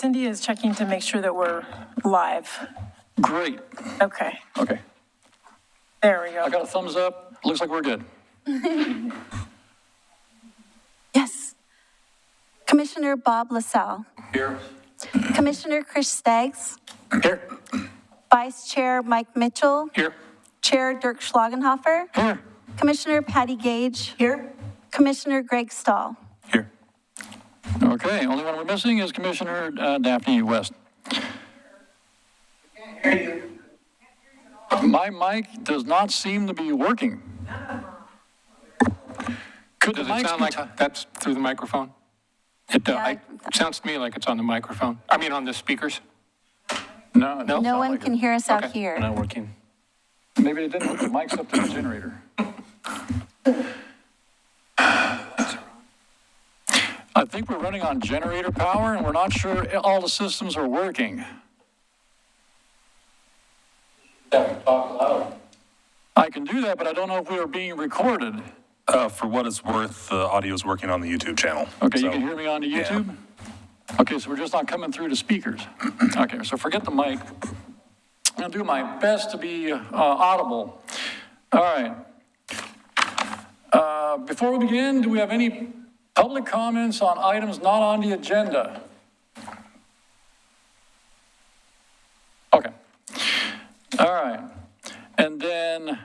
Cindy is checking to make sure that we're live. Great. Okay, Okay. there we go. I got a thumbs up. Looks like we're good. Yes. Commissioner Bob LaSalle. Here. Commissioner Chris Staggs. Here. Vice Chair Mike Mitchell. Here. Chair Dirk Schlagenhofer. Here. Commissioner Patty Gage. Here. Commissioner Greg Stahl. Here. Okay, only one we're missing is Commissioner Daphne West. My mic does not seem to be working. Could Does the it mics sound be like that's through the microphone? It sounds to me like it's on the microphone. I mean, on the speakers. No, No? No one can hear us out Okay. here. Not working. Maybe they didn't hook the mics up to the generator. I think we're running on generator power, and we're not sure all the systems are working. I can do that, but I don't know if we are being recorded. For what it's worth, the audio is working on the YouTube channel. Okay, So, you can hear me on the yeah. YouTube? Okay, so we're just not coming through the speakers. Okay, so forget the mic. I'm gonna do my best to be audible. All right. Before we begin, do we have any public comments on items not on the agenda? Okay. All right. And then,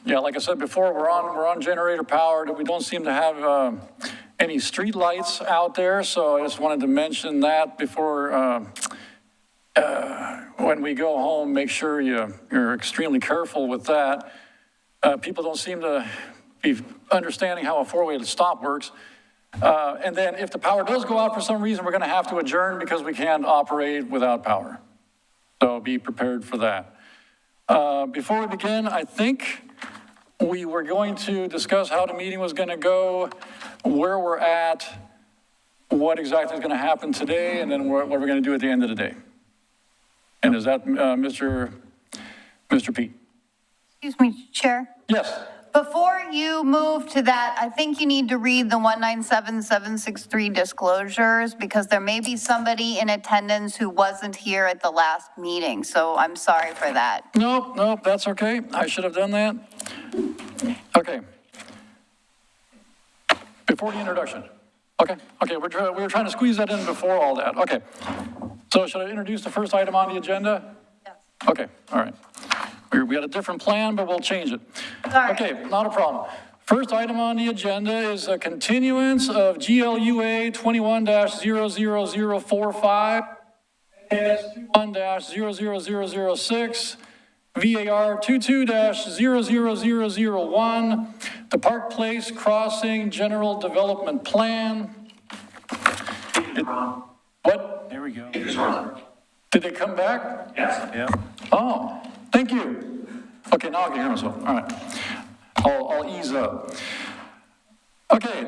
yeah, like I said before, we're on generator power. We don't seem to have any street lights out there, so I just wanted to mention that before when we go home, make sure you're extremely careful with that. People don't seem to be understanding how a four-way stop works. And then if the power does go out for some reason, we're going to have to adjourn because we can't operate without power. So be prepared for that. Before we begin, I think we were going to discuss how the meeting was going to go, where we're at, what exactly is going to happen today, and then what we're going to do at the end of the day. And is that Mr. Pete? Excuse me, Chair. Yes. Before you move to that, I think you need to read the 197763 disclosures because there may be somebody in attendance who wasn't here at the last meeting. So I'm sorry for that. Nope, that's okay. I should have done that. Okay. Before the introduction. Okay, we were trying to squeeze that in before all that. Okay. So should I introduce the first item on the agenda? Yes. Okay, all right. We had a different plan, but we'll change it. Sorry. Okay, not a problem. First item on the agenda is a continuance of GLUA 21-00045, AS21-00006, VAR 22-00001, the Park Place Crossing General Development Plan. What? There we go. Did they come back? Yes. Yeah. Oh, thank you. Okay, now I can hear myself. All right. I'll ease up. Okay,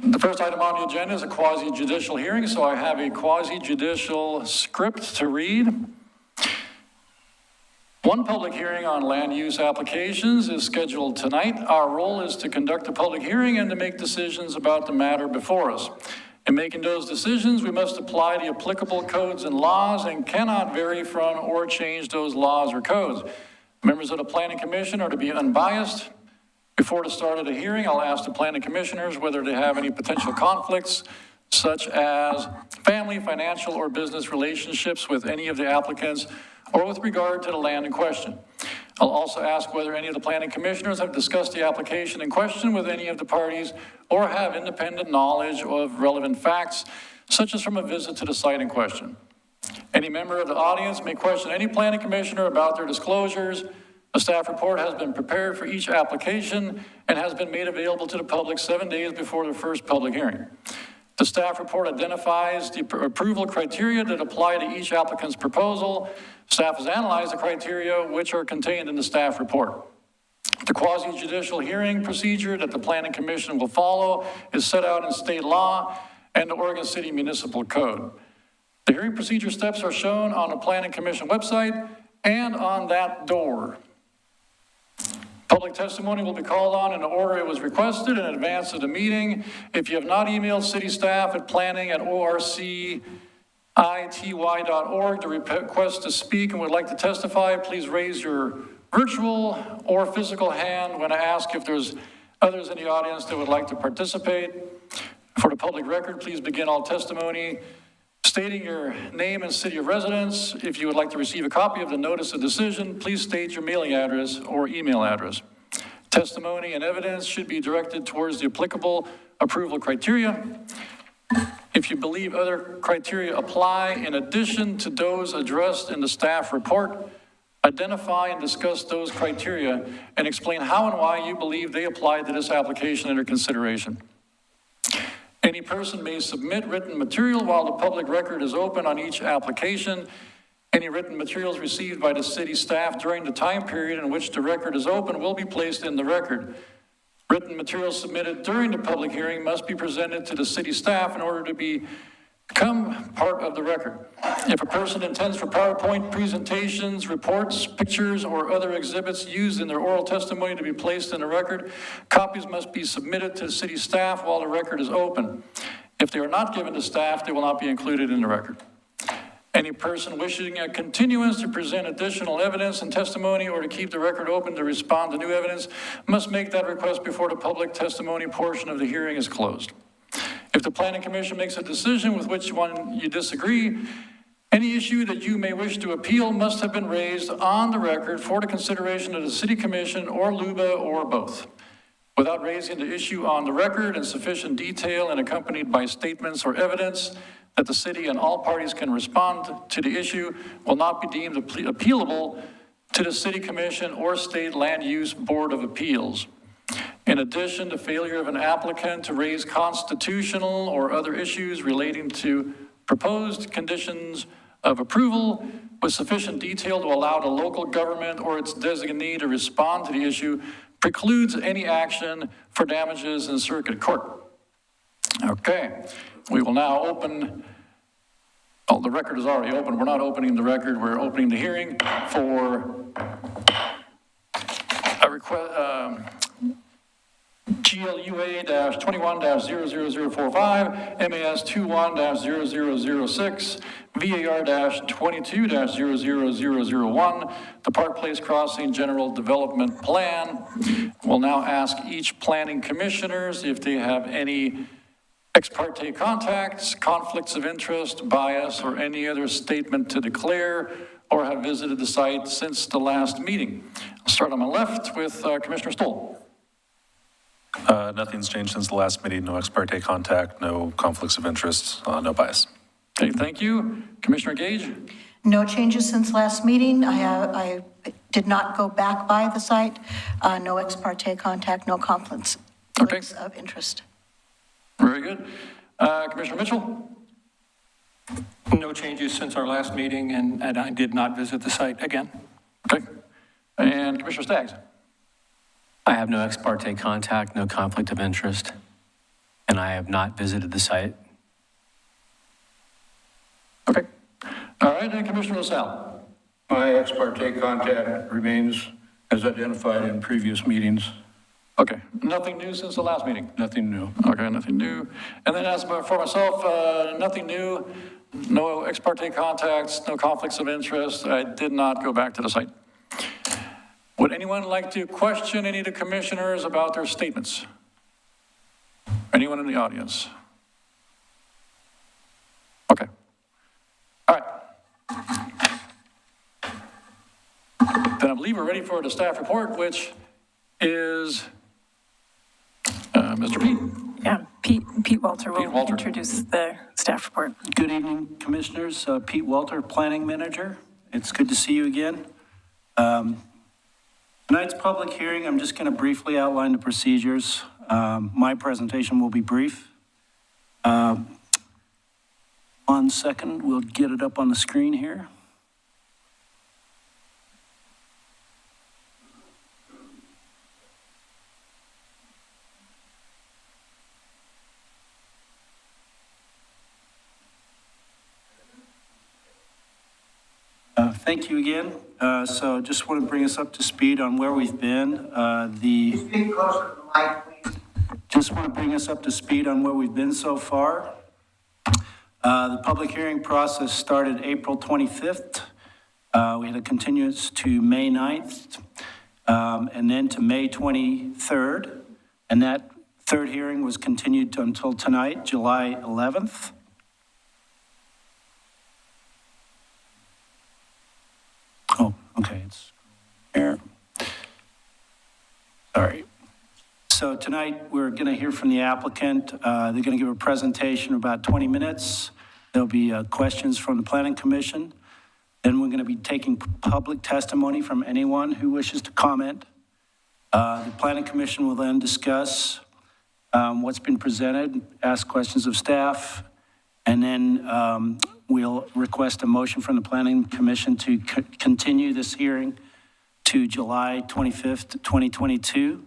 the first item on the agenda is a quasi-judicial hearing, so I have a quasi-judicial script to read. One public hearing on land use applications is scheduled tonight. Our role is to conduct a public hearing and to make decisions about the matter before us. In making those decisions, we must apply the applicable codes and laws and cannot vary from or change those laws or codes. Members of the Planning Commission are to be unbiased. Before the start of the hearing, I'll ask the Planning Commissioners whether they have any potential conflicts, such as family, financial, or business relationships with any of the applicants or with regard to the land in question. I'll also ask whether any of the Planning Commissioners have discussed the application in question with any of the parties or have independent knowledge of relevant facts, such as from a visit to the site in question. Any member of the audience may question any Planning Commissioner about their disclosures. A staff report has been prepared for each application and has been made available to the public 7 days before the first public hearing. The staff report identifies the approval criteria that apply to each applicant's proposal. Staff has analyzed the criteria which are contained in the staff report. The quasi-judicial hearing procedure that the Planning Commission will follow is set out in state law and the Oregon City Municipal Code. The hearing procedure steps are shown on the Planning Commission website and on that door. Public testimony will be called on in the order it was requested in advance of the meeting. If you have not emailed city staff at planning@orcity.org to request to speak and would like to testify, please raise your virtual or physical hand when I ask if there's others in the audience that would like to participate. For the public record, please begin all testimony stating your name and city of residence. If you would like to receive a copy of the notice of decision, please state your mailing address or email address. Testimony and evidence should be directed towards the applicable approval criteria. If you believe other criteria apply in addition to those addressed in the staff report, identify and discuss those criteria and explain how and why you believe they apply to this application under consideration. Any person may submit written material while the public record is open on each application. Any written materials received by the city staff during the time period in which the record is open will be placed in the record. Written materials submitted during the public hearing must be presented to the city staff in order to become part of the record. If a person intends for PowerPoint presentations, reports, pictures, or other exhibits used in their oral testimony to be placed in the record, copies must be submitted to the city staff while the record is open. If they are not given to staff, they will not be included in the record. Any person wishing a continuance to present additional evidence and testimony or to keep the record open to respond to new evidence must make that request before the public testimony portion of the hearing is closed. If the Planning Commission makes a decision with which one you disagree, any issue that you may wish to appeal must have been raised on the record for the consideration of the City Commission or LUBA or both. Without raising the issue on the record in sufficient detail and accompanied by statements or evidence that the city and all parties can respond to the issue will not be deemed appealable to the City Commission or State Land Use Board of Appeals. In addition, the failure of an applicant to raise constitutional or other issues relating to proposed conditions of approval with sufficient detail to allow the local government or its designee to respond to the issue precludes any action for damages in circuit court. Okay, we will now open, oh, the record is already open. We're not opening the record, we're opening the hearing for a request, GLUA-21-00045, MAS 21-0006, VAR-22-0001, the Park Place Crossing General Development Plan. We'll now ask each planning commissioners if they have any ex parte contacts, conflicts of interest, bias, or any other statement to declare, or have visited the site since the last meeting. I'll start on my left with Commissioner Stoll. Nothing's changed since the last meeting. No ex parte contact, no conflicts of interest, no bias. Okay, thank you. Commissioner Gage? No changes since last meeting. I did not go back by the site. No ex parte contact, no conflicts of interest. Very good. Commissioner Mitchell? No changes since our last meeting, and I did not visit the site again. Okay. And Commissioner Staggs? I have no ex parte contact, no conflict of interest, and I have not visited the site. Okay. All right, and Commissioner LaSalle? My ex parte contact remains as identified in previous meetings. Okay, nothing new since the last meeting? Nothing new. Okay, nothing new. And then as for myself, nothing new, no ex parte contacts, no conflicts of interest. I did not go back to the site. Would anyone like to question any of the commissioners about their statements? Anyone in the audience? Okay. All right. Then I believe we're ready for the staff report, which is Mr. Pete. Yeah, Pete Walter Pete will Walter. introduce the staff report. Good evening, Commissioners. Pete Walter, Planning Manager. It's good to see you again. Tonight's public hearing, I'm just going to briefly outline the procedures. My presentation will be brief. 1 second, we'll get it up on the screen here. Thank you again. So just want to bring us up to speed on where we've been. Speak closer to the mic, please. Just want to bring us up to speed on where we've been so far. The public hearing process started April 25th. We had a continuance to May 9th, and then to May 23rd. And that third hearing was continued until tonight, July 11th. Oh, okay, it's here. Sorry. So tonight, we're going to hear from the applicant. They're going to give a presentation in about 20 minutes. There'll be questions from the Planning Commission. Then we're going to be taking public testimony from anyone who wishes to comment. The Planning Commission will then discuss what's been presented, ask questions of staff, and then we'll request a motion from the Planning Commission to continue this hearing to July 25th, 2022.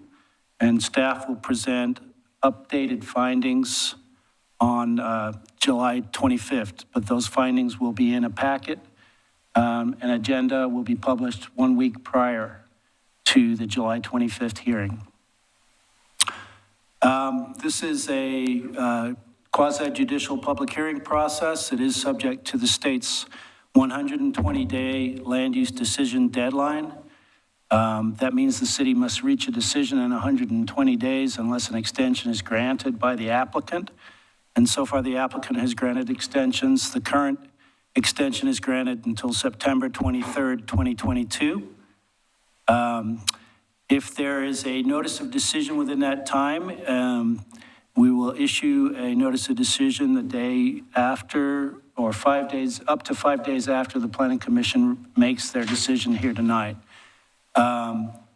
And staff will present updated findings on July 25th. But those findings will be in a packet. An agenda will be published 1 week prior to the July 25th hearing. This is a quasi-judicial public hearing process. It is subject to the state's 120-day land use decision deadline. That means the city must reach a decision in 120 days unless an extension is granted by the applicant. And so far, the applicant has granted extensions. The current extension is granted until September 23rd, 2022. If there is a notice of decision within that time, we will issue a notice of decision the day after, or 5 days, up to 5 days after the Planning Commission makes their decision here tonight.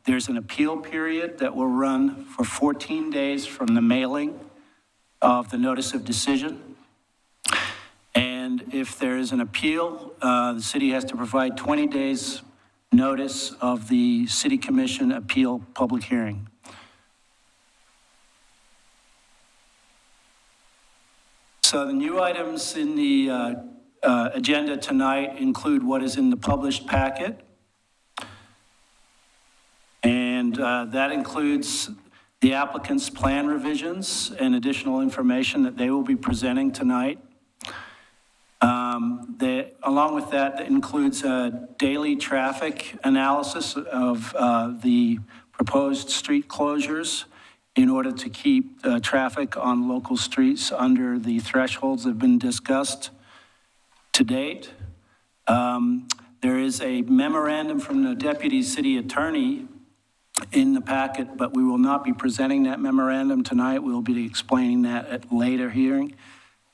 There's an appeal period that will run for 14 days from the mailing of the notice of decision. And if there is an appeal, the city has to provide 20 days notice of the City Commission appeal public hearing. So the new items in the agenda tonight include what is in the published packet. And that includes the applicant's plan revisions and additional information that they will be presenting tonight. Along with that, that includes a daily traffic analysis of the proposed street closures in order to keep traffic on local streets under the thresholds that have been discussed to date. There is a memorandum from the Deputy City Attorney in the packet, but we will not be presenting that memorandum tonight. We'll be explaining that at a later hearing.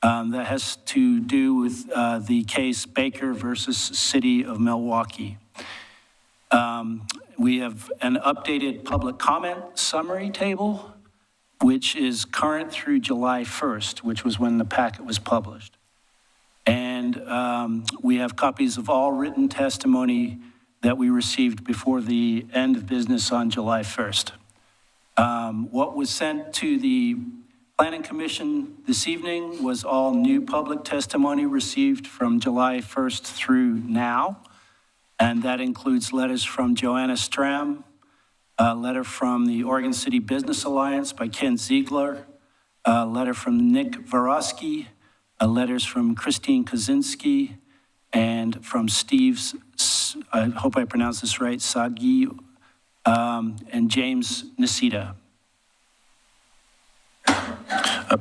That has to do with the case Baker versus City of Milwaukee. We have an updated public comment summary table, which is current through July 1st, which was when the packet was published. And we have copies of all written testimony that we received before the end of business on July 1st. What was sent to the Planning Commission this evening was all new public testimony received from July 1st through now. And that includes letters from Joanna Stram, a letter from the Oregon City Business Alliance by Ken Ziegler, a letter from Nick Vorosky, letters from Christine Kaczynski, and from Steve's, I hope I pronounced this right, Sagi, and James Nisita.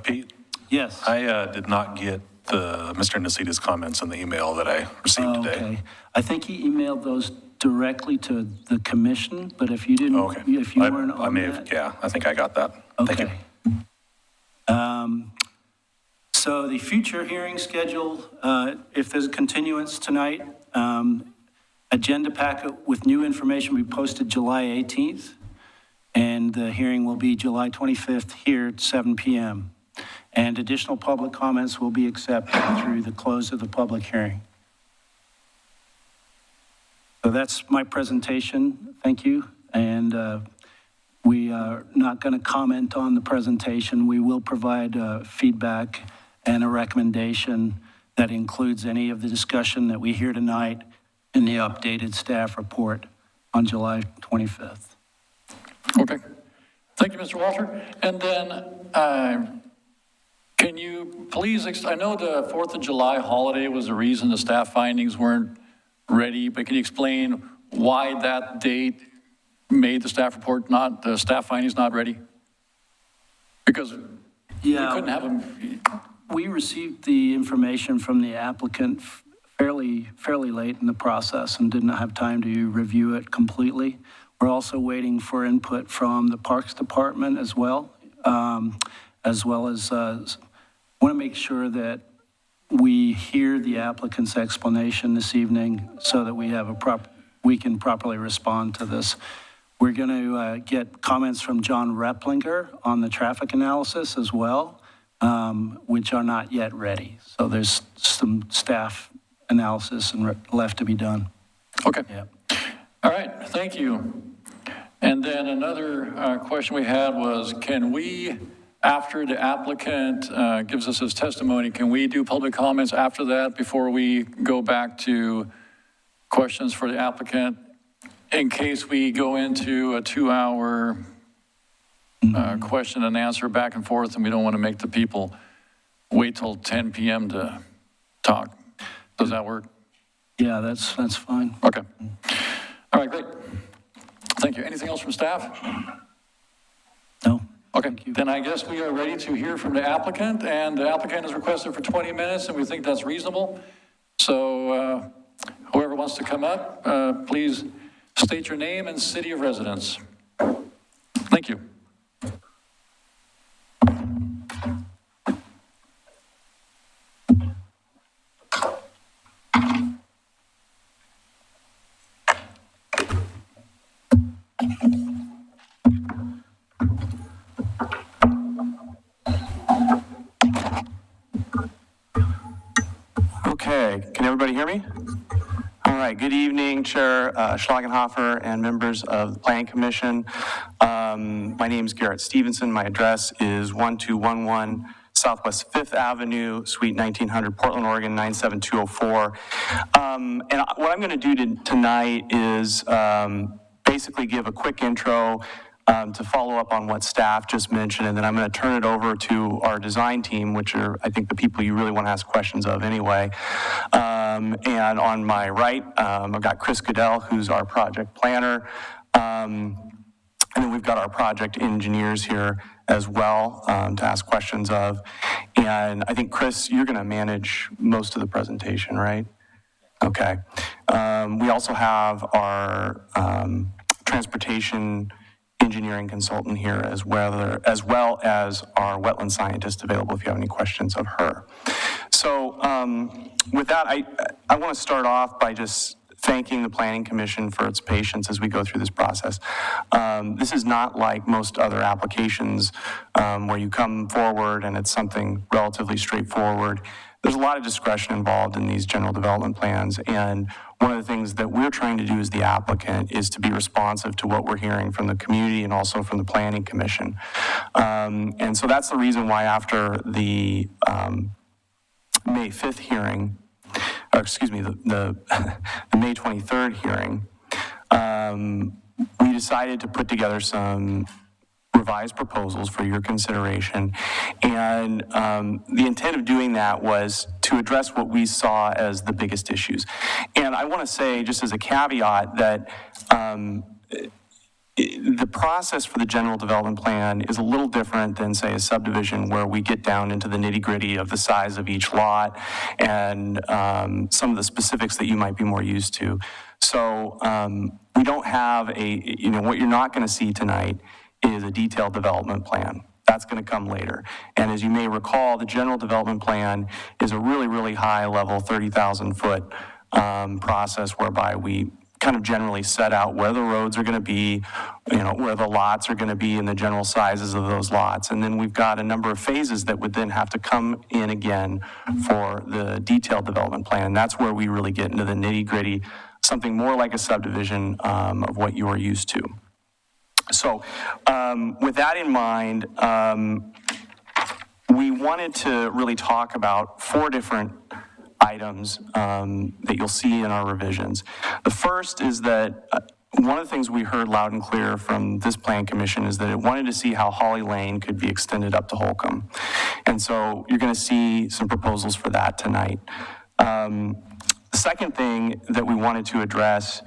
Pete, Yes. I did not get Mr. Nisita's comments in the email that I received today. Okay. I think he emailed those directly to the commission, but if you didn't, Okay. if you weren't on I may that. have, yeah, I think I got that. Thank you. Okay. So the future hearing schedule, if there's a continuance tonight, agenda packet with new information will be posted July 18th, and the hearing will be July 25th here at 7 p.m. And additional public comments will be accepted through the close of the public hearing. So that's my presentation. Thank you. And we are not going to comment on the presentation. We will provide feedback and a recommendation that includes any of the discussion that we hear tonight in the updated staff report on July 25th. Okay. Thank you, Mr. Walter. And then, can you please, I know the 4th of July holiday was the reason the staff findings weren't ready, but can you explain why that date made the staff report not, the staff findings not ready? Because we couldn't have them. We received the information from the applicant fairly late in the process and did not have time to review it completely. We're also waiting for input from the Parks Department as well as want to make sure that we hear the applicant's explanation this evening so that we have we can properly respond to this. We're going to get comments from John Replinger on the traffic analysis as well, which are not yet ready. So there's some staff analysis left to be done. Okay. Yeah. All right, thank you. And then another question we had was, can we, after the applicant gives us his testimony, can we do public comments after that before we go back to questions for the applicant in case we go into a 2-hour question and answer back and forth and we don't want to make the people wait till 10 p.m. to talk? Does that work? Yeah, that's fine. Okay. All right, great. Thank you. Anything else from staff? No. Okay, then I guess we are ready to hear from the applicant, and the applicant has requested for 20 minutes, and we think that's reasonable. So whoever wants to come up, please state your name and city of residence. Thank you. Okay, can everybody hear me? All right, good evening, Chair Schlagenhofer and members of the Planning Commission. My name is Garrett Stevenson. My address is 1211 Southwest 5th Avenue, Suite 1900, Portland, Oregon, 97204. And what I'm going to do tonight is basically give a quick intro to follow up on what staff just mentioned, and then I'm going to turn it over to our design team, which are, I think, the people you really want to ask questions of anyway. And on my right, I've got Chris Goodell, who's our project planner. And then we've got our project engineers here as well to ask questions of. And I think, Chris, you're going to manage most of the presentation, right? Okay. We also have our transportation engineering consultant here as well as our wetland scientist available if you have any questions of her. So with that, I want to start off by just thanking the Planning Commission for its patience as we go through this process. This is not like most other applications where you come forward and it's something relatively straightforward. There's a lot of discretion involved in these general development plans, and one of the things that we're trying to do as the applicant is to be responsive to what we're hearing from the community and also from the Planning Commission. And so that's the reason why after the May 5th hearing, or excuse me, the May 23rd hearing, we decided to put together some revised proposals for your consideration. And the intent of doing that was to address what we saw as the biggest issues. And I want to say, just as a caveat, that the process for the general development plan is a little different than, say, a subdivision where we get down into the nitty-gritty of the size of each lot and some of the specifics that you might be more used to. So we don't have what you're not going to see tonight is a detailed development plan. That's going to come later. And as you may recall, the general development plan is a really, really high level, 30,000 foot process whereby we kind of generally set out where the roads are going to be, where the lots are going to be and the general sizes of those lots. And then we've got a number of phases that would then have to come in again for the detailed development plan. And that's where we really get into the nitty-gritty, something more like a subdivision of what you are used to. So with that in mind, we wanted to really talk about 4 different items that you'll see in our revisions. The first is that one of the things we heard loud and clear from this plan commission is that it wanted to see how Holly Lane could be extended up to Holcomb. And so you're going to see some proposals for that tonight. The second thing that we wanted to address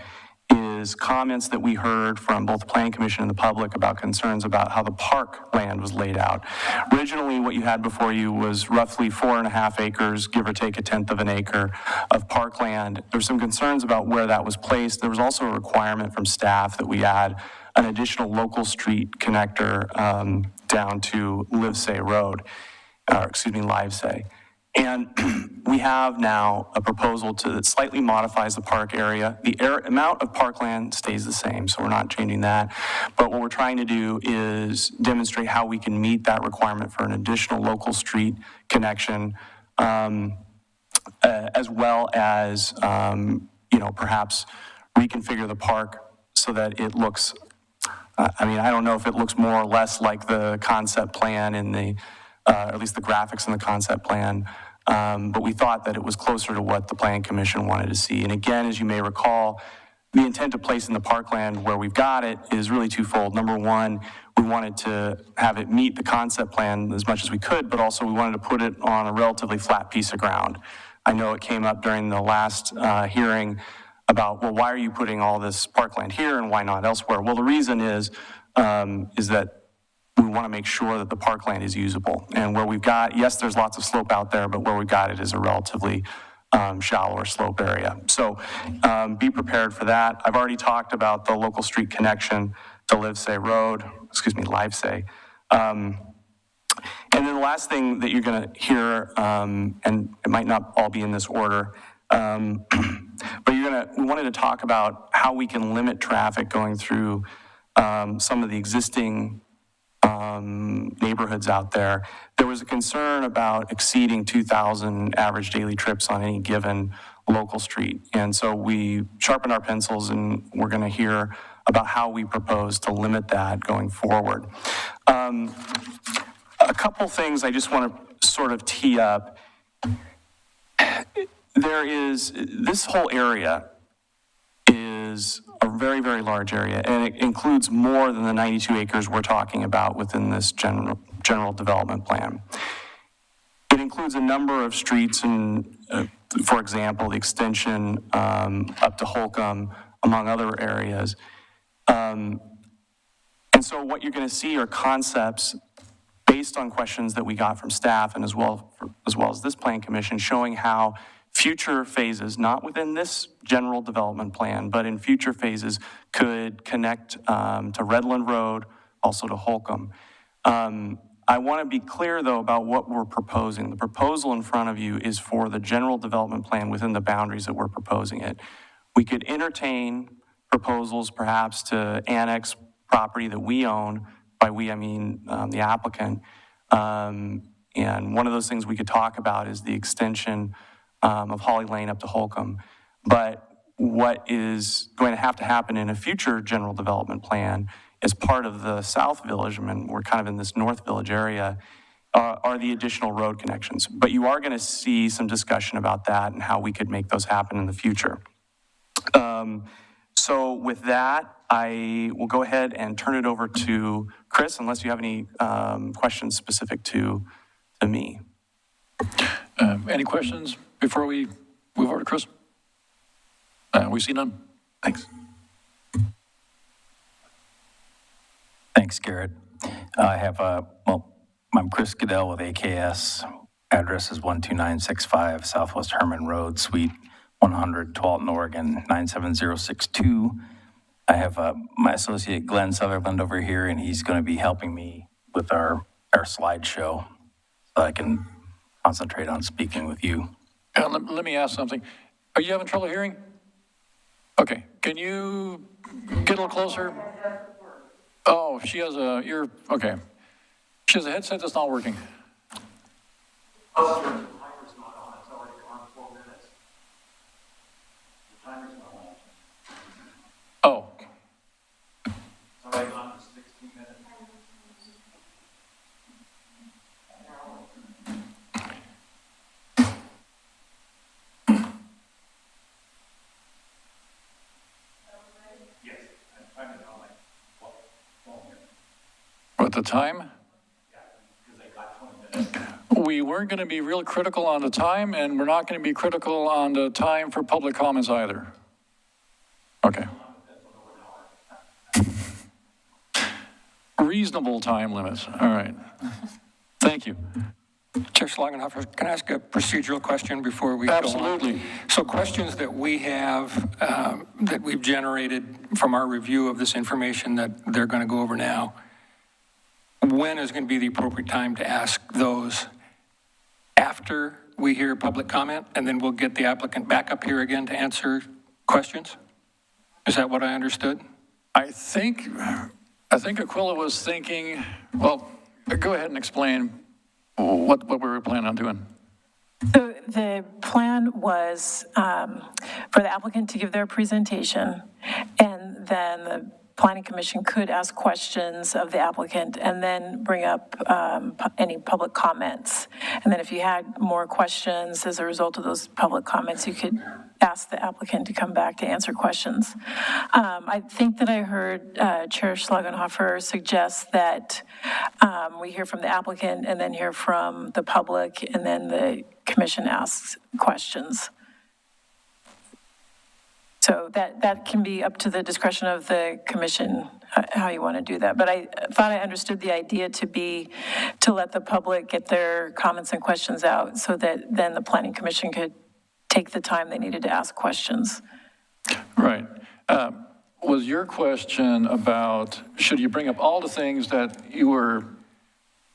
is comments that we heard from both the Planning Commission and the public about concerns about how the park land was laid out. Originally, what you had before you was roughly 4.5 acres, give or take 1/10 of an acre of parkland. There were some concerns about where that was placed. There was also a requirement from staff that we add an additional local street connector down to Livesay Road, Livesay. And we have now a proposal that slightly modifies the park area. The amount of parkland stays the same, so we're not changing that. But what we're trying to do is demonstrate how we can meet that requirement for an additional local street connection, as well as, perhaps reconfigure the park so that it looks, I don't know if it looks more or less like the concept plan in the, at least the graphics in the concept plan. But we thought that it was closer to what the Planning Commission wanted to see. And again, as you may recall, the intent of placing the parkland where we've got it is really twofold. Number one, we wanted to have it meet the concept plan as much as we could, but also we wanted to put it on a relatively flat piece of ground. I know it came up during the last hearing about, well, why are you putting all this parkland here and why not elsewhere? Well, the reason is that we want to make sure that the parkland is usable. And where we've got, yes, there's lots of slope out there, but where we've got it is a relatively shallower slope area. So be prepared for that. I've already talked about the local street connection to Livesay. And then the last thing that you're going to hear, and it might not all be in this order, but we wanted to talk about how we can limit traffic going through some of the existing neighborhoods out there. There was a concern about exceeding 2,000 average daily trips on any given local street. And so we sharpened our pencils and we're going to hear about how we propose to limit that going forward. A couple things I just want to sort of tee up. This whole area is a very, very large area, and it includes more than the 92 acres we're talking about within this general development plan. It includes a number of streets and, for example, the extension up to Holcomb, among other areas. And so what you're going to see are concepts based on questions that we got from staff and as well as this plan commission, showing how future phases, not within this general development plan, but in future phases could connect to Redland Road, also to Holcomb. I want to be clear, though, about what we're proposing. The proposal in front of you is for the general development plan within the boundaries that we're proposing it. We could entertain proposals perhaps to annex property that we own. By we, I mean the applicant. And one of those things we could talk about is the extension of Holly Lane up to Holcomb. But what is going to happen in a future general development plan as part of the South Village, I mean, we're kind of in this North Village area, are the additional road connections. But you are going to see some discussion about that and how we could make those happen in the future. So with that, I will go ahead and turn it over to Chris, unless you have any questions specific to me. Any questions before we move over to Chris? We see none. Thanks. Thanks, Garrett. I have, I'm Chris Goodell with AKS. Address is 12965 Southwest Herman Road, Suite 100, Tualatin, Oregon, 97062. I have my associate Glenn Sutherland over here, and he's going to be helping me with our slideshow so I can concentrate on speaking with you. Let me ask something. Are you having trouble hearing? Okay. Can you get a little closer? Oh, she has a ear. Okay. She has a headset that's not working. The timer's not on. It's already on 4 minutes. The timer's not on. Oh. It's already on for 16 minutes. with the time? We weren't going to be real critical on the time, and we're not going to be critical on the time for public comments either. Okay. Reasonable time limits. All right. Thank you. Chair Schlagenhofer, can I ask a procedural question before we go on? Absolutely. So questions that we have, that we've generated from our review of this information that they're going to go over now, when is going to be the appropriate time to ask those? After we hear public comment, and then we'll get the applicant back up here again to answer questions? Is that what I understood? I think Aquila was thinking, well, go ahead and explain what we were planning on doing. So the plan was for the applicant to give their presentation, and then the Planning Commission could ask questions of the applicant and then bring up any public comments. And then if you had more questions as a result of those public comments, you could ask the applicant to come back to answer questions. I think that I heard Chair Schlagenhofer suggest that we hear from the applicant and then hear from the public, and then the commission asks questions. So that can be up to the discretion of the commission, how you want to do that. But I thought I understood the idea to be to let the public get their comments and questions out so that then the Planning Commission could take the time they needed to ask questions. Right. Was your question about, should you bring up all the things that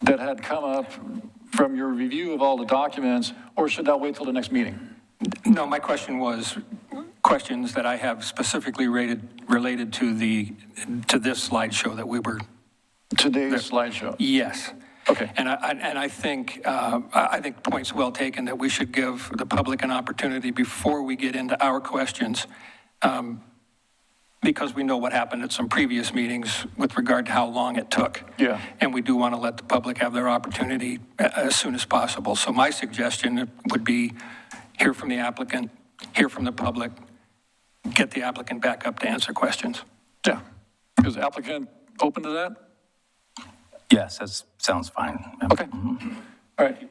had come up from your review of all the documents, or should that wait till the next meeting? No, my question was questions that I have specifically related to this slideshow that we were. Today's slideshow? Yes. Okay. And I think the point's well taken that we should give the public an opportunity before we get into our questions, because we know what happened at some previous meetings with regard to how long it took. Yeah. And we do want to let the public have their opportunity as soon as possible. So my suggestion would be hear from the applicant, hear from the public, get the applicant back up to answer questions. Yeah. Is the applicant open to that? Yes, that sounds fine. Okay. All right.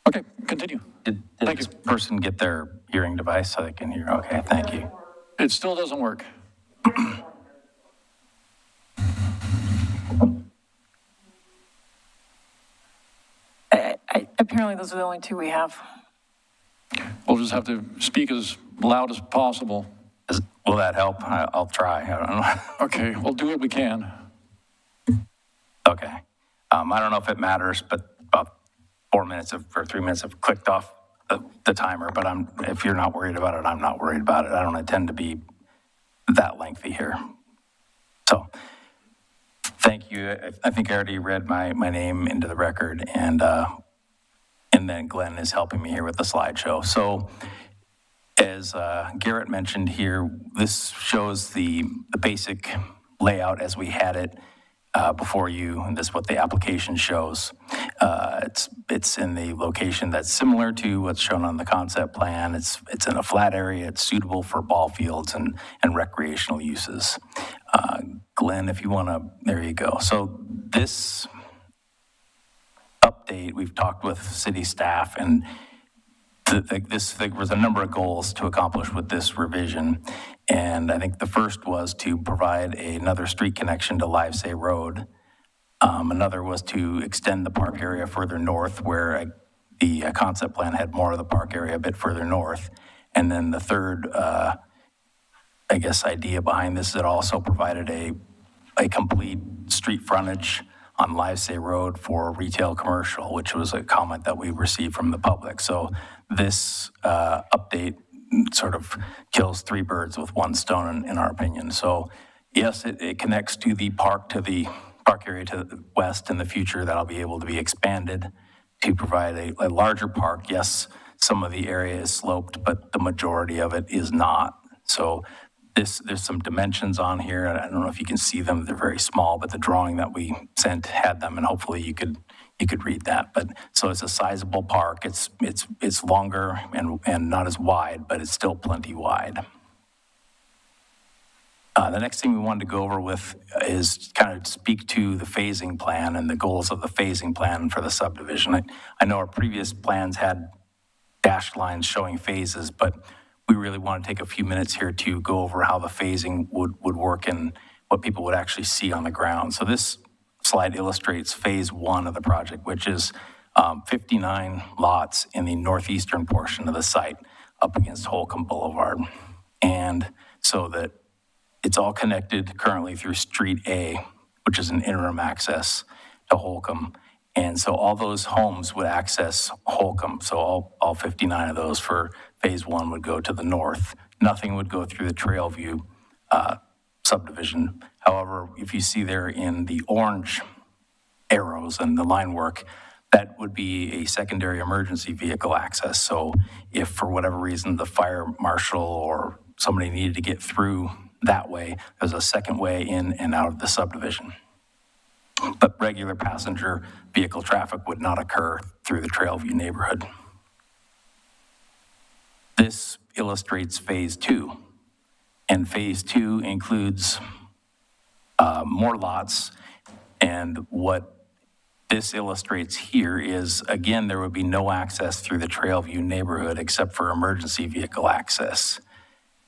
Okay, continue. Did Thank this you. person get their hearing device so they can hear? Okay, thank you. It still doesn't work. Apparently those are the only two we have. We'll just have to speak as loud as possible. Will that help? I'll try. I don't know. Okay, we'll do what we can. Okay. I don't know if it matters, but about 4 minutes or 3 minutes have clicked off the timer, but if you're not worried about it, I'm not worried about it. I don't intend to be that lengthy here. So thank you. I think I already read my name into the record, and then Glenn is helping me here with the slideshow. So as Garrett mentioned here, this shows the basic layout as we had it before you, and this is what the application shows. It's in the location that's similar to what's shown on the concept plan. It's in a flat area. It's suitable for ball fields and recreational uses. Glenn, if you want to, there you go. So this update, we've talked with city staff, and there was a number of goals to accomplish with this revision. And I think the first was to provide another street connection to Livesay Road. Another was to extend the park area further north, where the concept plan had more of the park area a bit further north. And then the third, idea behind this is it also provided a complete street frontage on Livesay Road for retail commercial, which was a comment that we received from the public. So this update sort of kills three birds with one stone, in our opinion. So yes, it connects to the park area to the west. In the future, that'll be able to be expanded to provide a larger park. Yes, some of the area is sloped, but the majority of it is not. So there's some dimensions on here. I don't know if you can see them. They're very small, but the drawing that we sent had them, and hopefully you could read that. But so it's a sizable park. It's longer and not as wide, but it's still plenty wide. The next thing we wanted to go over with is kind of speak to the phasing plan and the goals of the phasing plan for the subdivision. I know our previous plans had dashed lines showing phases, but we really want to take a few minutes here to go over how the phasing would work and what people would actually see on the ground. So this slide illustrates phase one of the project, which is 59 lots in the northeastern portion of the site up against Holcomb Boulevard. And so that it's all connected currently through Street A, which is an interim access to Holcomb. And so all those homes would access Holcomb. So all 59 of those for phase one would go to the north. Nothing would go through the Trailview subdivision. However, if you see there in the orange arrows and the line work, that would be a secondary emergency vehicle access. So if for whatever reason the fire marshal or somebody needed to get through that way, there's a second way in and out of the subdivision. But regular passenger vehicle traffic would not occur through the Trailview neighborhood. This illustrates phase two, and phase two includes more lots, and what this illustrates here is, again, there would be no access through the Trailview neighborhood except for emergency vehicle access.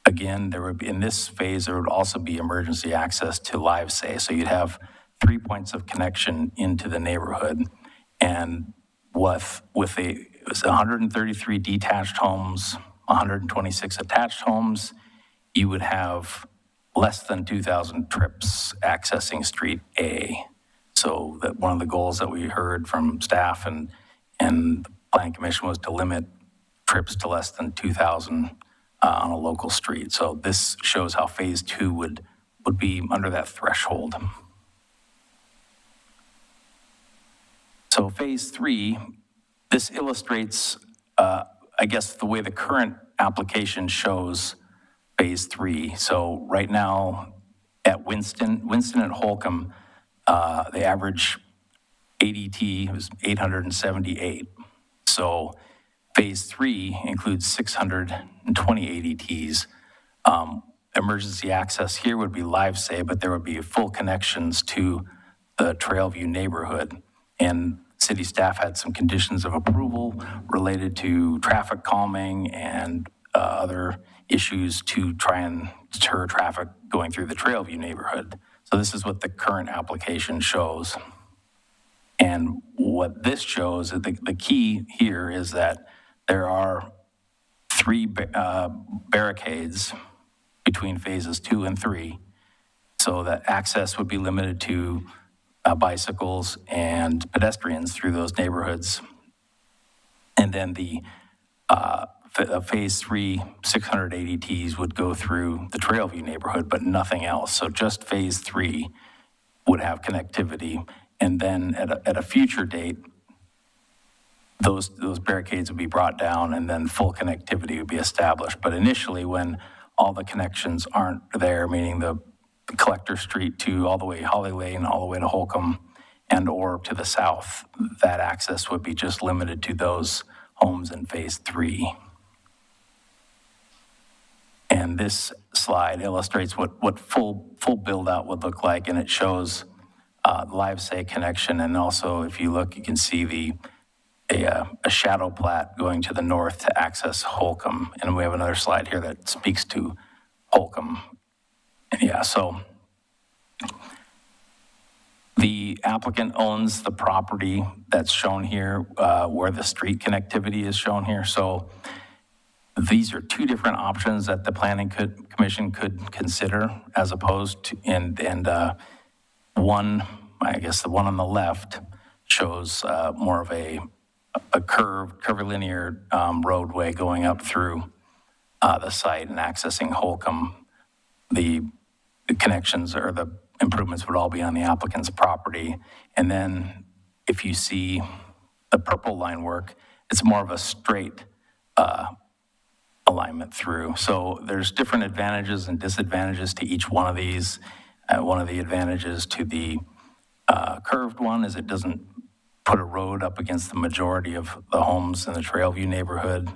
Again, there would be, in this phase, there would also be emergency access to Livestream. So you'd have 3 points of connection into the neighborhood. And it was 133 detached homes, 126 attached homes, you would have less than 2,000 trips accessing Street A. So that one of the goals that we heard from staff and the Planning Commission was to limit trips to less than 2,000 on a local street. So this shows how phase two would be under that threshold. So phase three, this illustrates, I guess, the way the current application shows phase three. So right now at Winston and Holcomb, the average ADT was 878. So phase three includes 620 ADTs. Emergency access here would be Livestream, but there would be full connections to the Trailview neighborhood. And city staff had some conditions of approval related to traffic calming and other issues to try and deter traffic going through the Trailview neighborhood. So this is what the current application shows. And what this shows, the key here is that there are 3 barricades between phases 2 and 3, so that access would be limited to bicycles and pedestrians through those neighborhoods. And then the phase 3, 600 ADTs would go through the Trailview neighborhood, but nothing else. So just phase 3 would have connectivity. And then at a future date, those barricades would be brought down and then full connectivity would be established. But initially, when all the connections aren't there, meaning the Collector Street to all the way Holly Lane, all the way to Holcomb and or to the south, that access would be just limited to those homes in phase 3. And this slide illustrates what full build out would look like, and it shows Livestream connection. And also, if you look, you can see a shadow plat going to the north to access Holcomb. And we have another slide here that speaks to Holcomb. Yeah, so the applicant owns the property that's shown here, where the street connectivity is shown here. So these are 2 different options that the Planning Commission could consider, as opposed to, and one, I guess the one on the left shows more of a curvilinear roadway going up through the site and accessing Holcomb. The connections or the improvements would all be on the applicant's property. And then if you see the purple line work, it's more of a straight alignment through. So there's different advantages and disadvantages to each one of these. One of the advantages to the curved one is it doesn't put a road up against the majority of the homes in the Trailview neighborhood.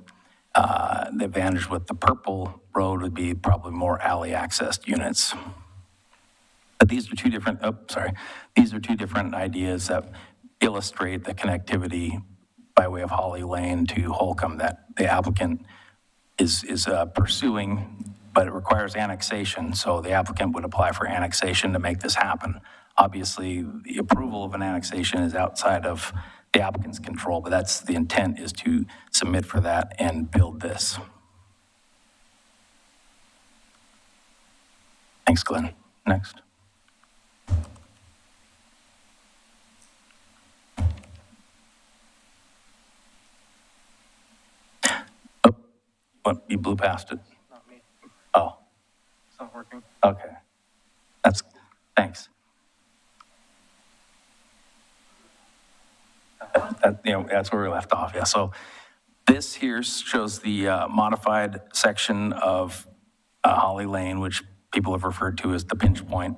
the advantage with the purple road would be probably more alley accessed units. But these are two different, these are two different ideas that illustrate the connectivity by way of Holly Lane to Holcomb that the applicant is pursuing, but it requires annexation, so the applicant would apply for annexation to make this happen. Obviously, the approval of an annexation is outside of the applicant's control, but that's the intent, is to submit for that and build this. Thanks, Glenn. Next. Oh, what, you blew past it? Not me. Oh, It's not working. okay. Thanks. That's where we left off, yeah. So this here shows the modified section of Holly Lane, which people have referred to as the pinch point.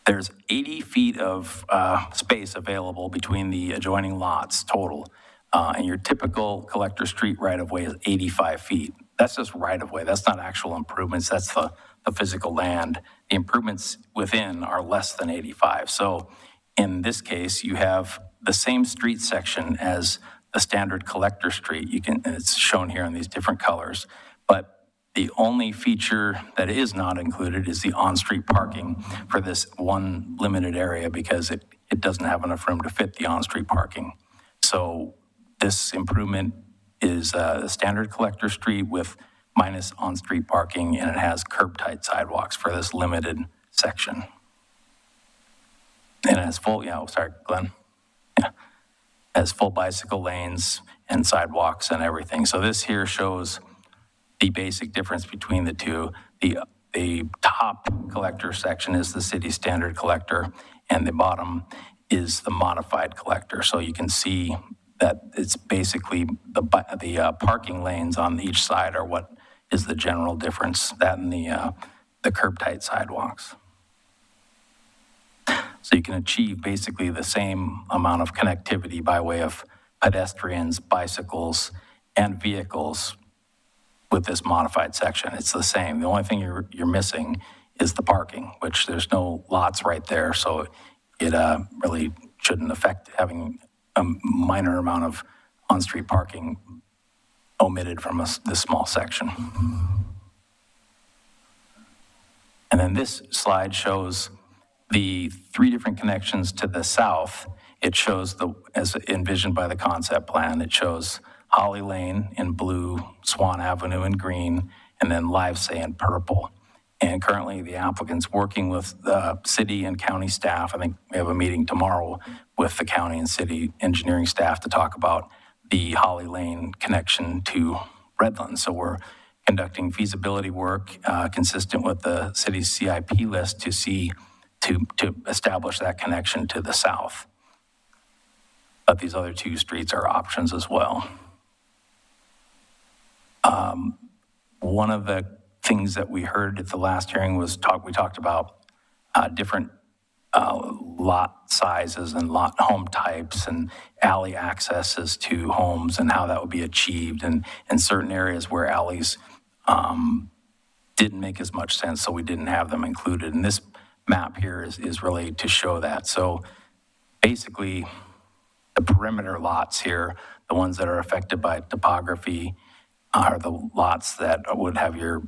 There's 80 feet of space available between the adjoining lots total. And your typical collector street right-of-way is 85 feet. That's just right-of-way. That's not actual improvements. That's the physical land. The improvements within are less than 85. So in this case, you have the same street section as the standard collector street. It's shown here in these different colors, but the only feature that is not included is the on-street parking for this one limited area because it doesn't have enough room to fit the on-street parking. So this improvement is a standard collector street with minus on-street parking, and it has curb-tight sidewalks for this limited section. And it has full, Glenn. Yeah. It has full bicycle lanes and sidewalks and everything. So this here shows the basic difference between the two. The top collector section is the city standard collector, and the bottom is the modified collector. So you can see that it's basically the parking lanes on each side are what is the general difference, that and the curb-tight sidewalks. So you can achieve basically the same amount of connectivity by way of pedestrians, bicycles, and vehicles with this modified section. It's the same. The only thing you're missing is the parking, which there's no lots right there, so it really shouldn't affect having a minor amount of on-street parking omitted from this small section. And then this slide shows the three different connections to the south. It shows as envisioned by the concept plan, it shows Holly Lane in blue, Swan Avenue in green, and then Livesay in purple. And currently the applicant's working with the city and county staff. I think we have a meeting tomorrow with the county and city engineering staff to talk about the Holly Lane connection to Redlands. So we're conducting feasibility work consistent with the city's CIP list to establish that connection to the south. But these other two streets are options as well. One of the things that we heard at the last hearing was we talked about different lot sizes and home types and alley accesses to homes and how that would be achieved, and in certain areas where alleys didn't make as much sense, so we didn't have them included. And this map here is really to show that. So basically, the perimeter lots here, the ones that are affected by topography, are the lots that would have your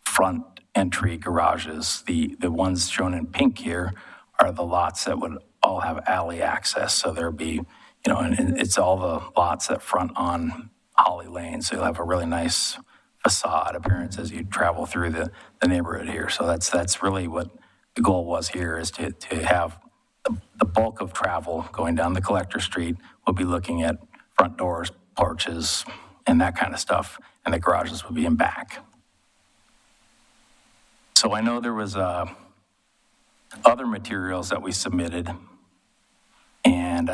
front entry garages. The ones shown in pink here are the lots that would all have alley access. So there'll be, and it's all the lots that front on Holly Lane. So you'll have a really nice facade appearance as you travel through the neighborhood here. So that's really what the goal was here, is to have the bulk of travel going down the collector street. We'll be looking at front doors, porches, and that kind of stuff. And the garages would be in back. So I know there was other materials that we submitted, and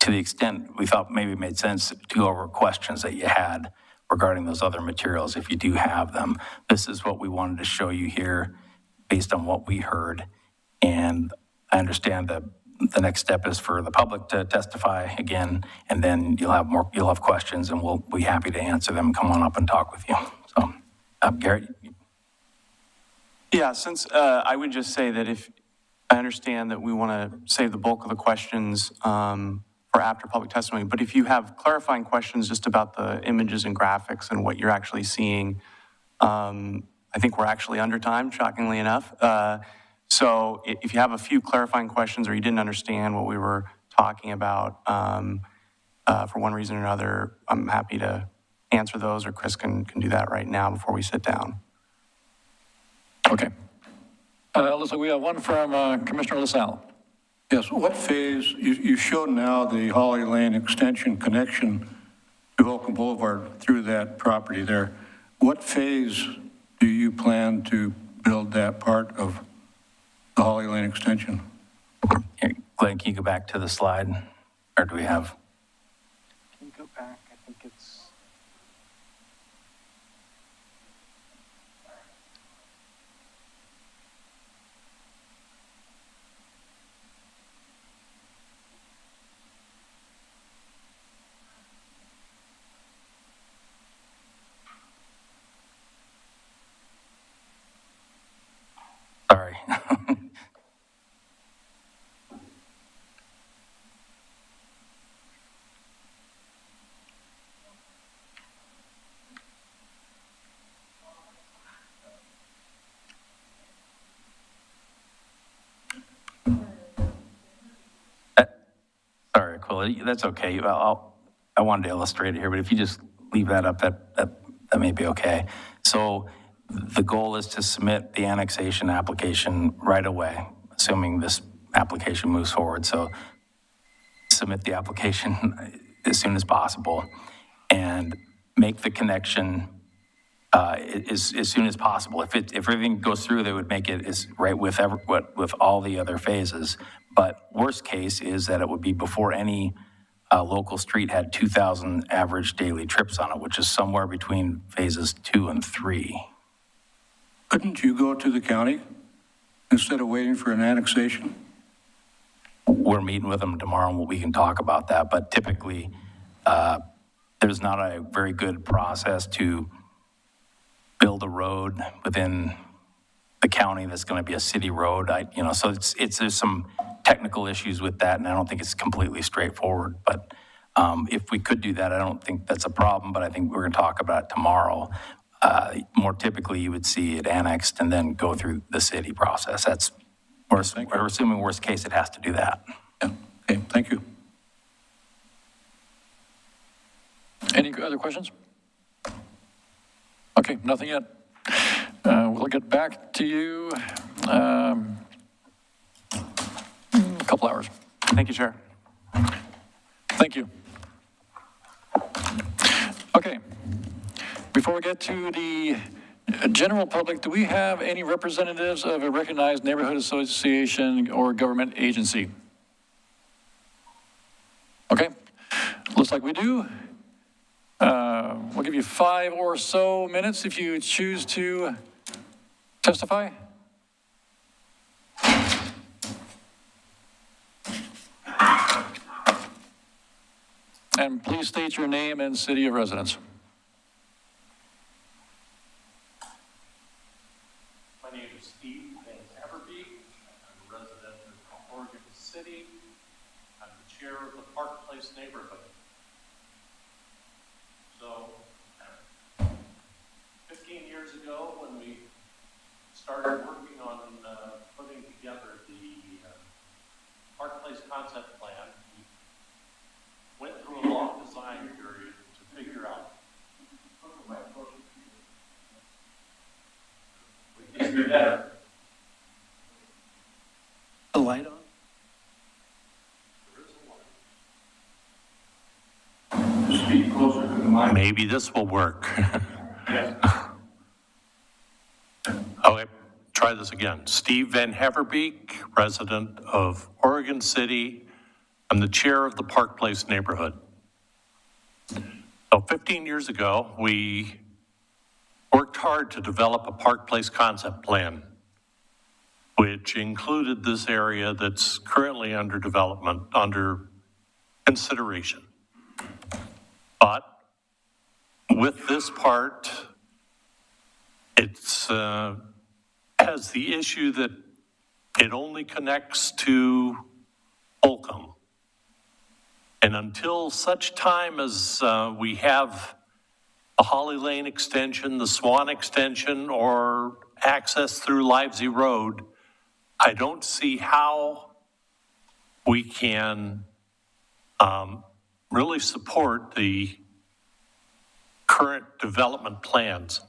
to the extent we thought maybe it made sense to go over questions that you had regarding those other materials, if you do have them. This is what we wanted to show you here based on what we heard. And I understand that the next step is for the public to testify again, and then you'll have questions, and we'll be happy to answer them. Come on up and talk with you. So, Garrett? Yeah, since I would just say that if I understand that we want to save the bulk of the questions for after public testimony, but if you have clarifying questions just about the images and graphics and what you're actually seeing, I think we're actually under time, shockingly enough. So if you have a few clarifying questions or you didn't understand what we were talking about for one reason or another, I'm happy to answer those, or Chris can do that right now before we sit down. Okay. Looks like we have one from Commissioner LaSalle. Yes, what phase, you showed now the Holly Lane extension connection to Holcomb Boulevard through that property there. What phase do you plan to build that part of the Holly Lane extension? Here, Glenn, can you go back to the slide? Or do we have? Can you go back? I think it's... Sorry. Sorry, Aquila, that's okay. I wanted to illustrate it here, but if you just leave that up, that may be okay. So the goal is to submit the annexation application right away, assuming this application moves forward. So submit the application as soon as possible and make the connection as soon as possible. If everything goes through, they would make it right with all the other phases. But worst case is that it would be before any local street had 2,000 average daily trips on it, which is somewhere between phases 2 and 3. Couldn't you go to the county instead of waiting for an annexation? We're meeting with them tomorrow, and we can talk about that. But typically, there's not a very good process to build a road within the county that's going to be a city road. So there's some technical issues with that, and I don't think it's completely straightforward. But if we could do that, I don't think that's a problem. But I think we're going to talk about it tomorrow. More typically, you would see it annexed and then go through the city process. We're assuming worst case, it has to do that. Yeah. Okay, thank you. Any other questions? Okay, nothing yet. We'll get back to you a couple hours. Thank you, Chair. Thank you. Okay. Before we get to the general public, do we have any representatives of a recognized neighborhood association or government agency? Okay. Looks like we do. We'll give you 5 or so minutes if you choose to testify. And please state your name and city of residence. My name is Steve Van Haverbeek. I'm a resident of Oregon City. I'm the chair of the Park Place neighborhood. So, 15 years ago, when we started working on putting together the Park Place concept plan, we went through a long design period to figure out. We can do better. The light on? Speak closer to the mic. Maybe this will work. Yeah. Okay, try this again. Steve Van Haverbeek, resident of Oregon City. I'm the chair of the Park Place neighborhood. So 15 years ago, we worked hard to develop a Park Place concept plan. which included this area that's currently under development, under consideration. But with this part, it's has the issue that it only connects to Holcomb. And until such time as we have the Holly Lane extension, the Swan extension, or access through Livesey Road, I don't see how we can really support the current development plans.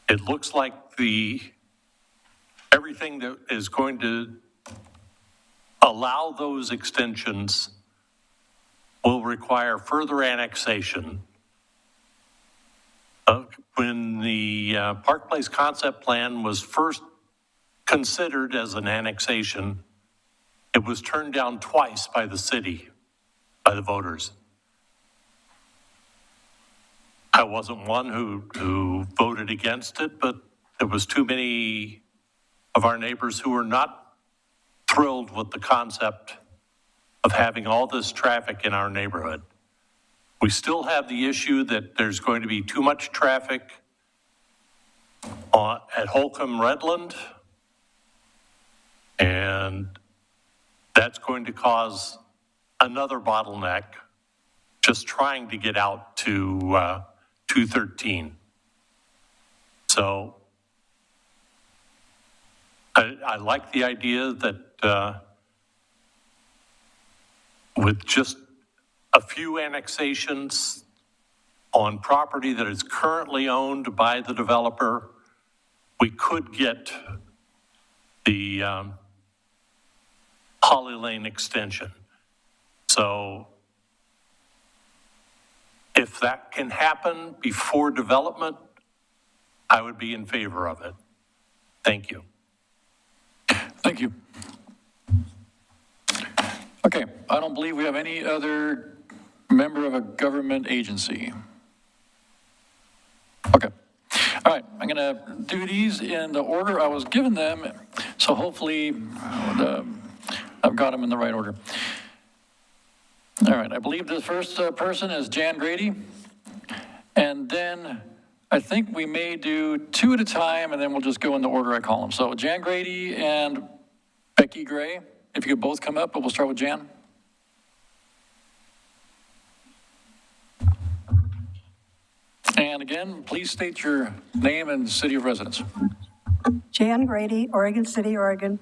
It looks like everything that is going to allow those extensions will require further annexation. When the Park Place concept plan was first considered as an annexation, it was turned down twice by the city, by the voters. I wasn't one who voted against it, but there was too many of our neighbors who were not thrilled with the concept of having all this traffic in our neighborhood. We still have the issue that there's going to be too much traffic at Holcomb Redland, and that's going to cause another bottleneck just trying to get out to 213. So I like the idea that with just a few annexations on property that is currently owned by the developer, we could get the Holly Lane extension. So if that can happen before development, I would be in favor of it. Thank you. Thank you. Okay, I don't believe we have any other member of a government agency. Okay. All right, I'm gonna do these in the order I was given them, so hopefully I've got them in the right order. All right, I believe the first person is Jan Grady, and then I think we may do two at a time, and then we'll just go in the order I call them. So Jan Grady and Becky Gray, if you could both come up, but we'll start with Jan. And again, please state your name and city of residence. Jan Grady, Oregon City, Oregon.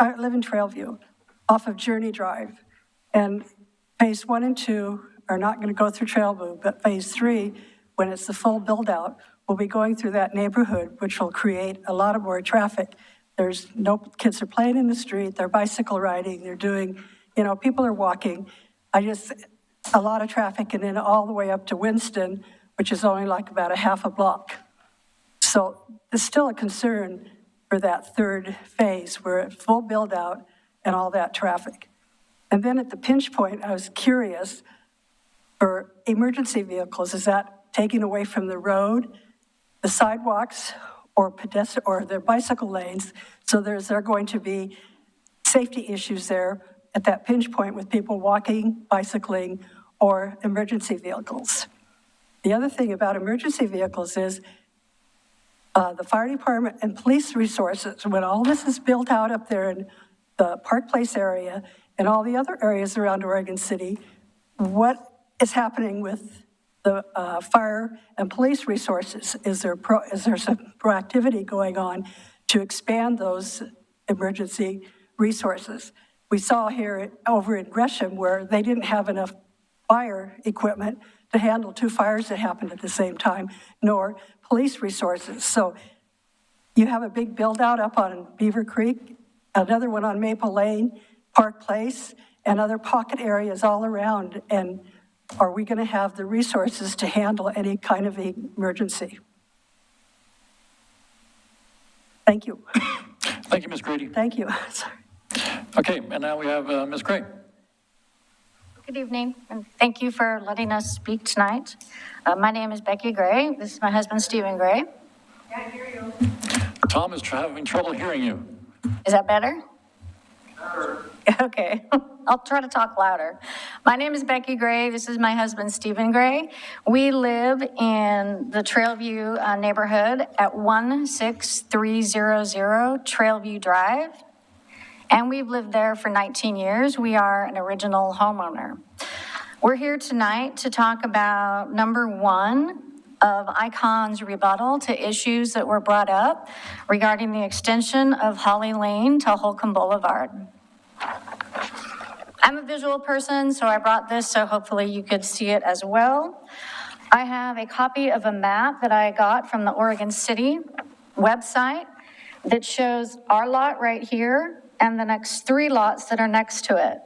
I live in Trailview off of Journey Drive, and phase 1 and 2 are not going to go through Trailview, but phase 3, when it's the full build out, will be going through that neighborhood, which will create a lot of more traffic. There's no kids are playing in the street, they're bicycle riding, they're doing, people are walking. A lot of traffic, and then all the way up to Winston, which is only like about a half a block. So there's still a concern for that third phase where it's full build out and all that traffic. And then at the pinch point, I was curious, for emergency vehicles, is that taking away from the road, the sidewalks, or the bicycle lanes? So there are going to be safety issues there at that pinch point with people walking, bicycling, or emergency vehicles. The other thing about emergency vehicles is the fire department and police resources, when all this is built out up there in the Park Place area and all the other areas around Oregon City, what is happening with the fire and police resources? Is there some proactivity going on to expand those emergency resources? We saw here over in Gresham where they didn't have enough fire equipment to handle 2 fires that happened at the same time, nor police resources. So you have a big build out up on Beaver Creek, another one on Maple Lane, Park Place, and other pocket areas all around. And are we going to have the resources to handle any kind of emergency? Thank you. Thank you, Ms. Grady. Thank you. Sorry. Okay, and now we have Ms. Gray. Good evening, and thank you for letting us speak tonight. My name is Becky Gray. This is my husband, Stephen Gray. Can't hear you. Tom is having trouble hearing you. Is that better? Okay, I'll try to talk louder. My name is Becky Gray. This is my husband, Stephen Gray. We live in the Trailview neighborhood at 16300 Trailview Drive. And we've lived there for 19 years. We are an original homeowner. We're here tonight to talk about number one of ICON's rebuttal to issues that were brought up regarding the extension of Holly Lane to Holcomb Boulevard. I'm a visual person, so I brought this so hopefully you could see it as well. I have a copy of a map that I got from the Oregon City website that shows our lot right here and the next 3 lots that are next to it.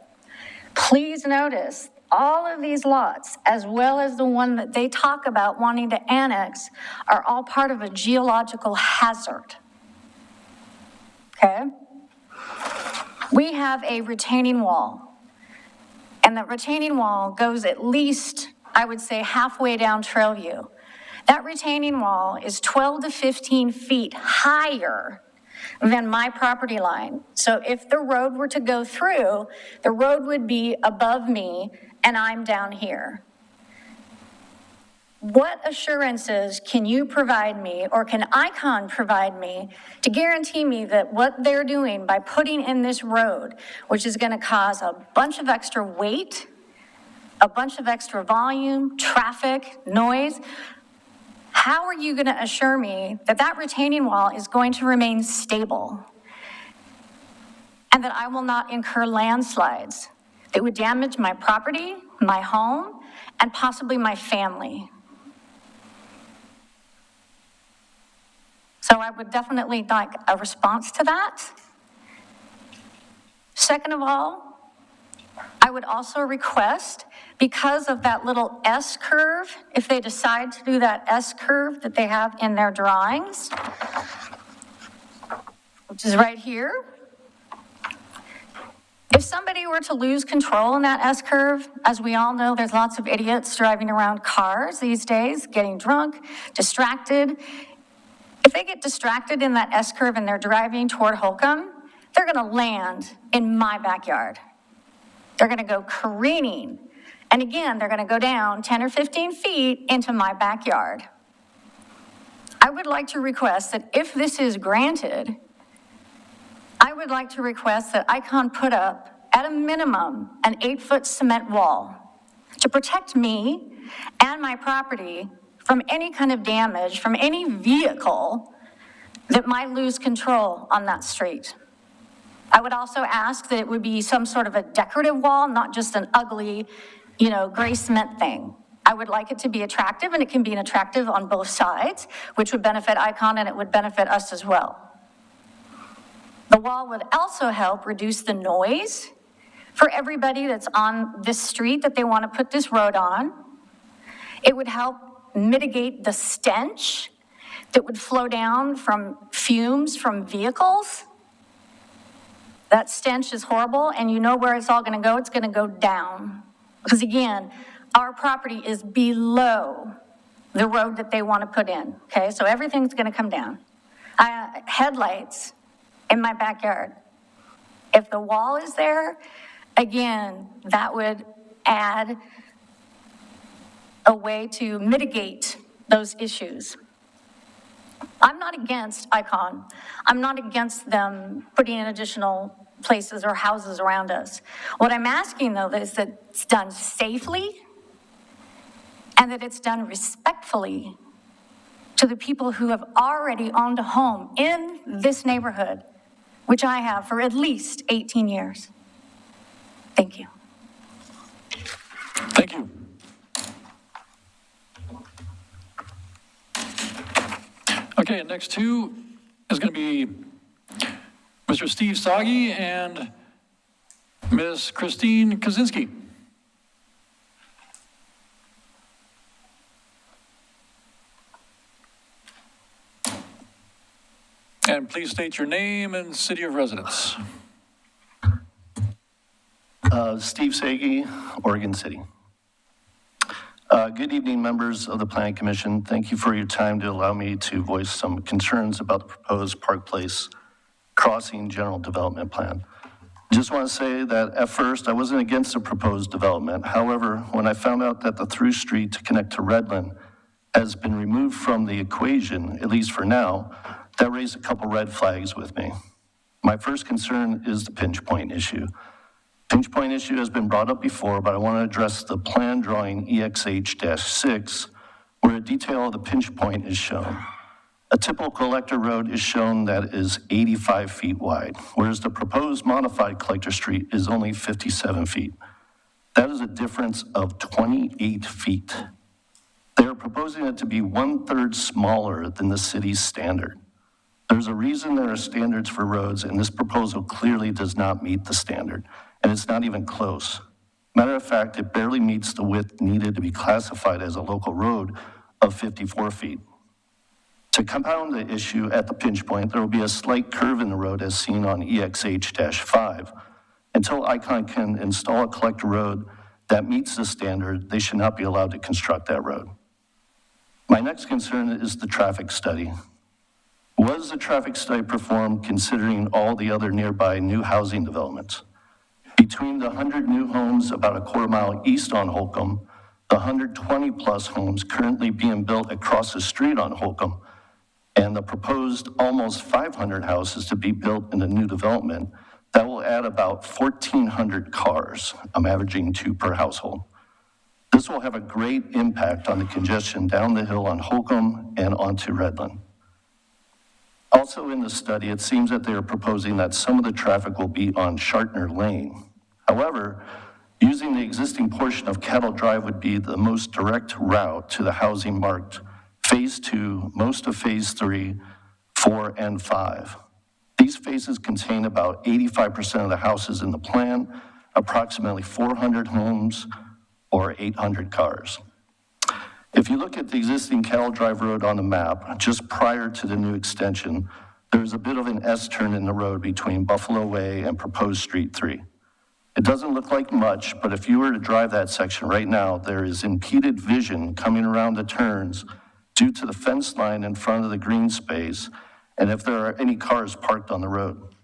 Please notice, all of these lots, as well as the one that they talk about wanting to annex, are all part of a geological hazard. Okay? We have a retaining wall, and the retaining wall goes at least, I would say, halfway down Trailview. That retaining wall is 12 to 15 feet higher than my property line. So if the road were to go through, the road would be above me and I'm down here. What assurances can you provide me, or can ICON provide me, to guarantee me that what they're doing by putting in this road, which is going to cause a bunch of extra weight, a bunch of extra volume, traffic, noise, how are you going to assure me that that retaining wall is going to remain stable and that I will not incur landslides that would damage my property, my home, and possibly my family? So I would definitely like a response to that. Second of all, I would also request, because of that little S curve, if they decide to do that S curve that they have in their drawings, which is right here, if somebody were to lose control in that S curve, as we all know, there's lots of idiots driving around cars these days, getting drunk, distracted. If they get distracted in that S curve and they're driving toward Holcomb, they're going to land in my backyard. They're going to go careening. And again, they're going to go down 10 or 15 feet into my backyard. I would like to request that if this is granted, I would like to request that ICON put up, at a minimum, an 8-foot cement wall to protect me and my property from any kind of damage from any vehicle that might lose control on that street. I would also ask that it would be some sort of a decorative wall, not just an ugly, gray cement thing. I would like it to be attractive, and it can be attractive on both sides, which would benefit ICON and it would benefit us as well. The wall would also help reduce the noise for everybody that's on this street that they want to put this road on. It would help mitigate the stench that would flow down from fumes from vehicles. That stench is horrible, and you know where it's all going to go? It's going to go down. Because again, our property is below the road that they want to put in, okay? So everything's going to come down. Headlights in my backyard. If the wall is there, again, that would add a way to mitigate those issues. I'm not against ICON. I'm not against them putting in additional places or houses around us. What I'm asking, though, is that it's done safely and that it's done respectfully to the people who have already owned a home in this neighborhood, which I have for at least 18 years. Thank you. Thank you. Okay, next two is going to be Mr. Steve Sagi and Ms. Christine Kaczynski. And please state your name and city of residence. Steve Sagi, Oregon City. Good evening, members of the Planning Commission. Thank you for your time to allow me to voice some concerns about the proposed Park Place Crossing General Development Plan. Just want to say that at first I wasn't against the proposed development. However, when I found out that the through street to connect to Redland has been removed from the equation, at least for now, that raised a couple red flags with me. My first concern is the pinch point issue. Pinch point issue has been brought up before, but I want to address the plan drawing EXH-6, where a detail of the pinch point is shown. A typical collector road is shown that is 85 feet wide, whereas the proposed modified collector street is only 57 feet. That is a difference of 28 feet. They are proposing it to be 1/3 smaller than the city's standard. There's a reason there are standards for roads, and this proposal clearly does not meet the standard, and it's not even close. Matter of fact, it barely meets the width needed to be classified as a local road of 54 feet. To compound the issue at the pinch point, there will be a slight curve in the road as seen on EXH-5. Until ICON can install a collector road that meets the standard, they should not be allowed to construct that road. My next concern is the traffic study. Was the traffic study performed considering all the other nearby new housing developments? Between the 100 new homes about a quarter mile east on Holcomb, the 120 plus homes currently being built across the street on Holcomb, and the proposed almost 500 houses to be built in the new development, that will add about 1,400 cars. I'm averaging 2 per household. This will have a great impact on the congestion down the hill on Holcomb and onto Redland. Also in the study, it seems that they are proposing that some of the traffic will be on Shartner Lane. However, using the existing portion of Cattle Drive would be the most direct route to the housing marked Phase 2, most of Phase 3, 4, and 5. These phases contain about 85% of the houses in the plan, approximately 400 homes or 800 cars. If you look at the existing Cattle Drive Road on the map, just prior to the new extension, there's a bit of an S-turn in the road between Buffalo Way and proposed Street 3. It doesn't look like much, but if you were to drive that section right now, there is impeded vision coming around the turns due to the fence line in front of the green space, and if there are any cars parked on the road.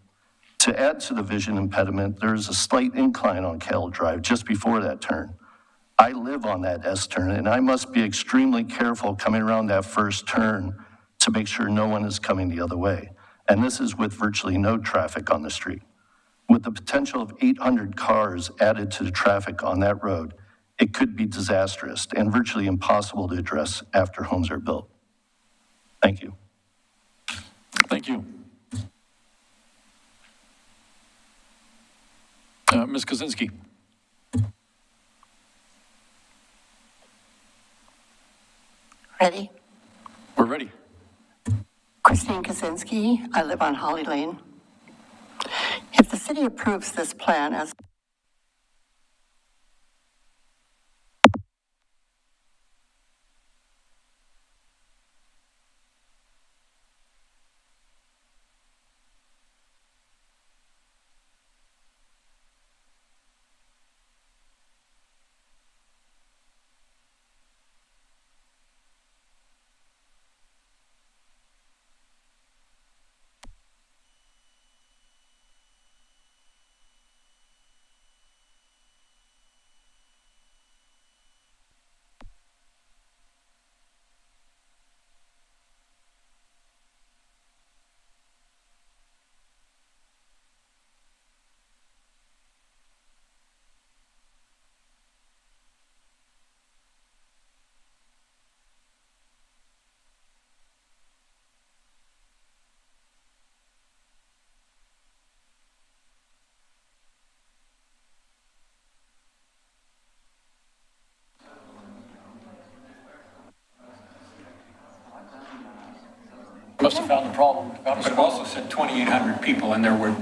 To add to the vision impediment, there is a slight incline on Cattle Drive just before that turn. I live on that S-turn, and I must be extremely careful coming around that first turn to make sure no one is coming the other way. And this is with virtually no traffic on the street. With the potential of 800 cars added to the traffic on that road, it could be disastrous and virtually impossible to address after homes are built. Thank you. Thank you. Ms. Kozinski. Ready? We're ready. Christine Kaczynski, I live on Holly Lane. If the city approves this plan as Must have found the problem. But it also said 2,800 people, and there were,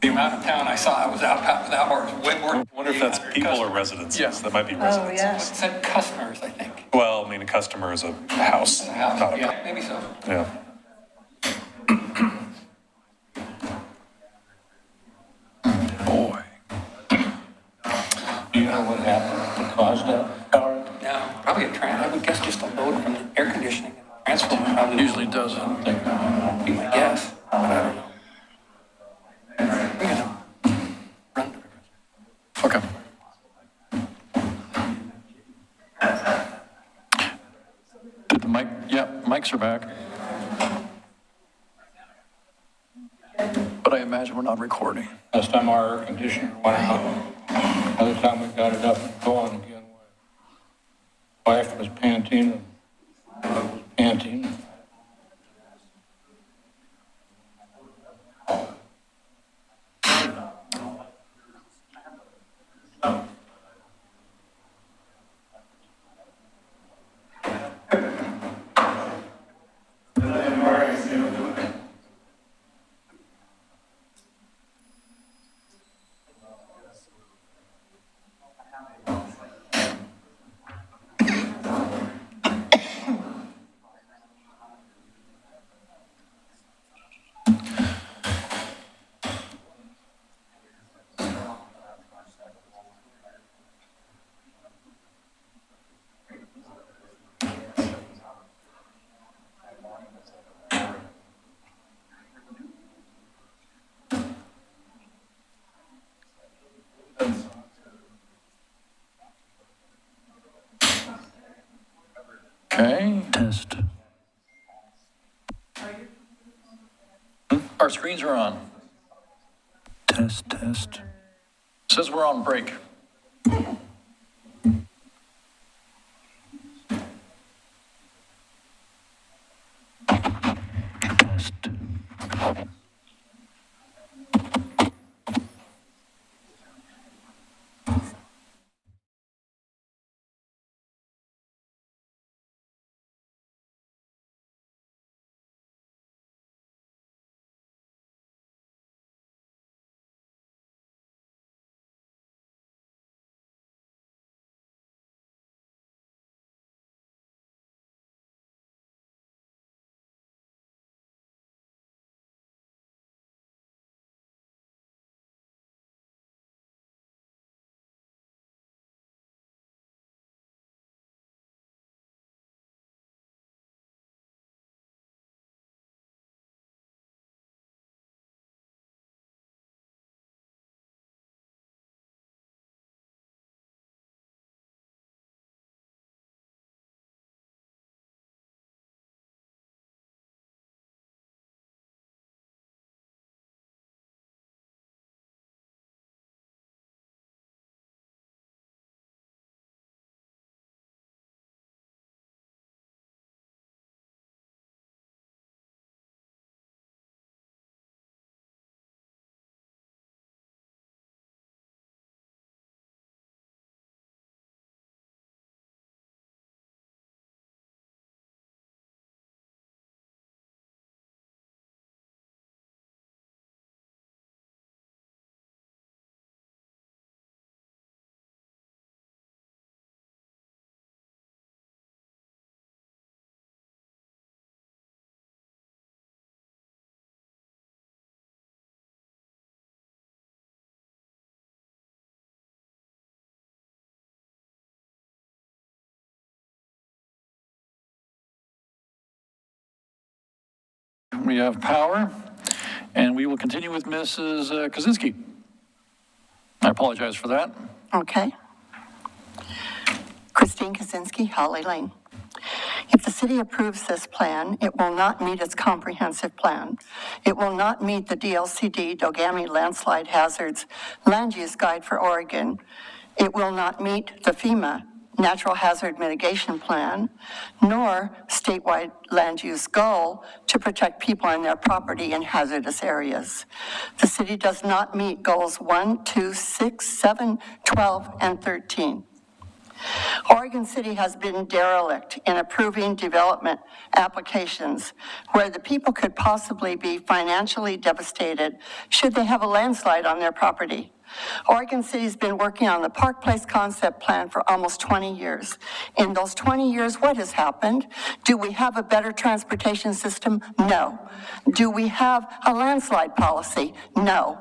the amount of town I saw, I was out hours, way more. I wonder if that's people or residences. Yes, that might be residents. Oh, yes. It said customers, I think. Well, I mean, a customer is a house. A house, not a- yeah, maybe so. Yeah. Boy. Do you know what happened that caused that power? No, probably I would guess just a load from the air conditioning and transformer. Probably Usually doesn't. be my guess, but I don't know. We're gonna run to Okay. Did the mic, yeah, mics are back. But I imagine we're not recording. Last time our air conditioner went out, other time we got it up and going again. My wife was panting, and I was panting. Okay. Test. Our screens are on. Test. Says we're on break. Test. We have power, and we will continue with Mrs. Kaczynski. I apologize for that. Okay. Christine Kaczynski, Holly Lane. If the city approves this plan, it will not meet its comprehensive plan. It will not meet the DLCD Dogami Landslide Hazards Land Use Guide for Oregon. It will not meet the FEMA Natural Hazard Mitigation Plan, nor statewide land use goal to protect people and their property in hazardous areas. The city does not meet goals 1, 2, 6, 7, 12, and 13. Oregon City has been derelict in approving development applications where the people could possibly be financially devastated should they have a landslide on their property. Oregon City's been working on the Park Place concept plan for almost 20 years. In those 20 years, what has happened? Do we have a better transportation system? No. Do we have a landslide policy? No.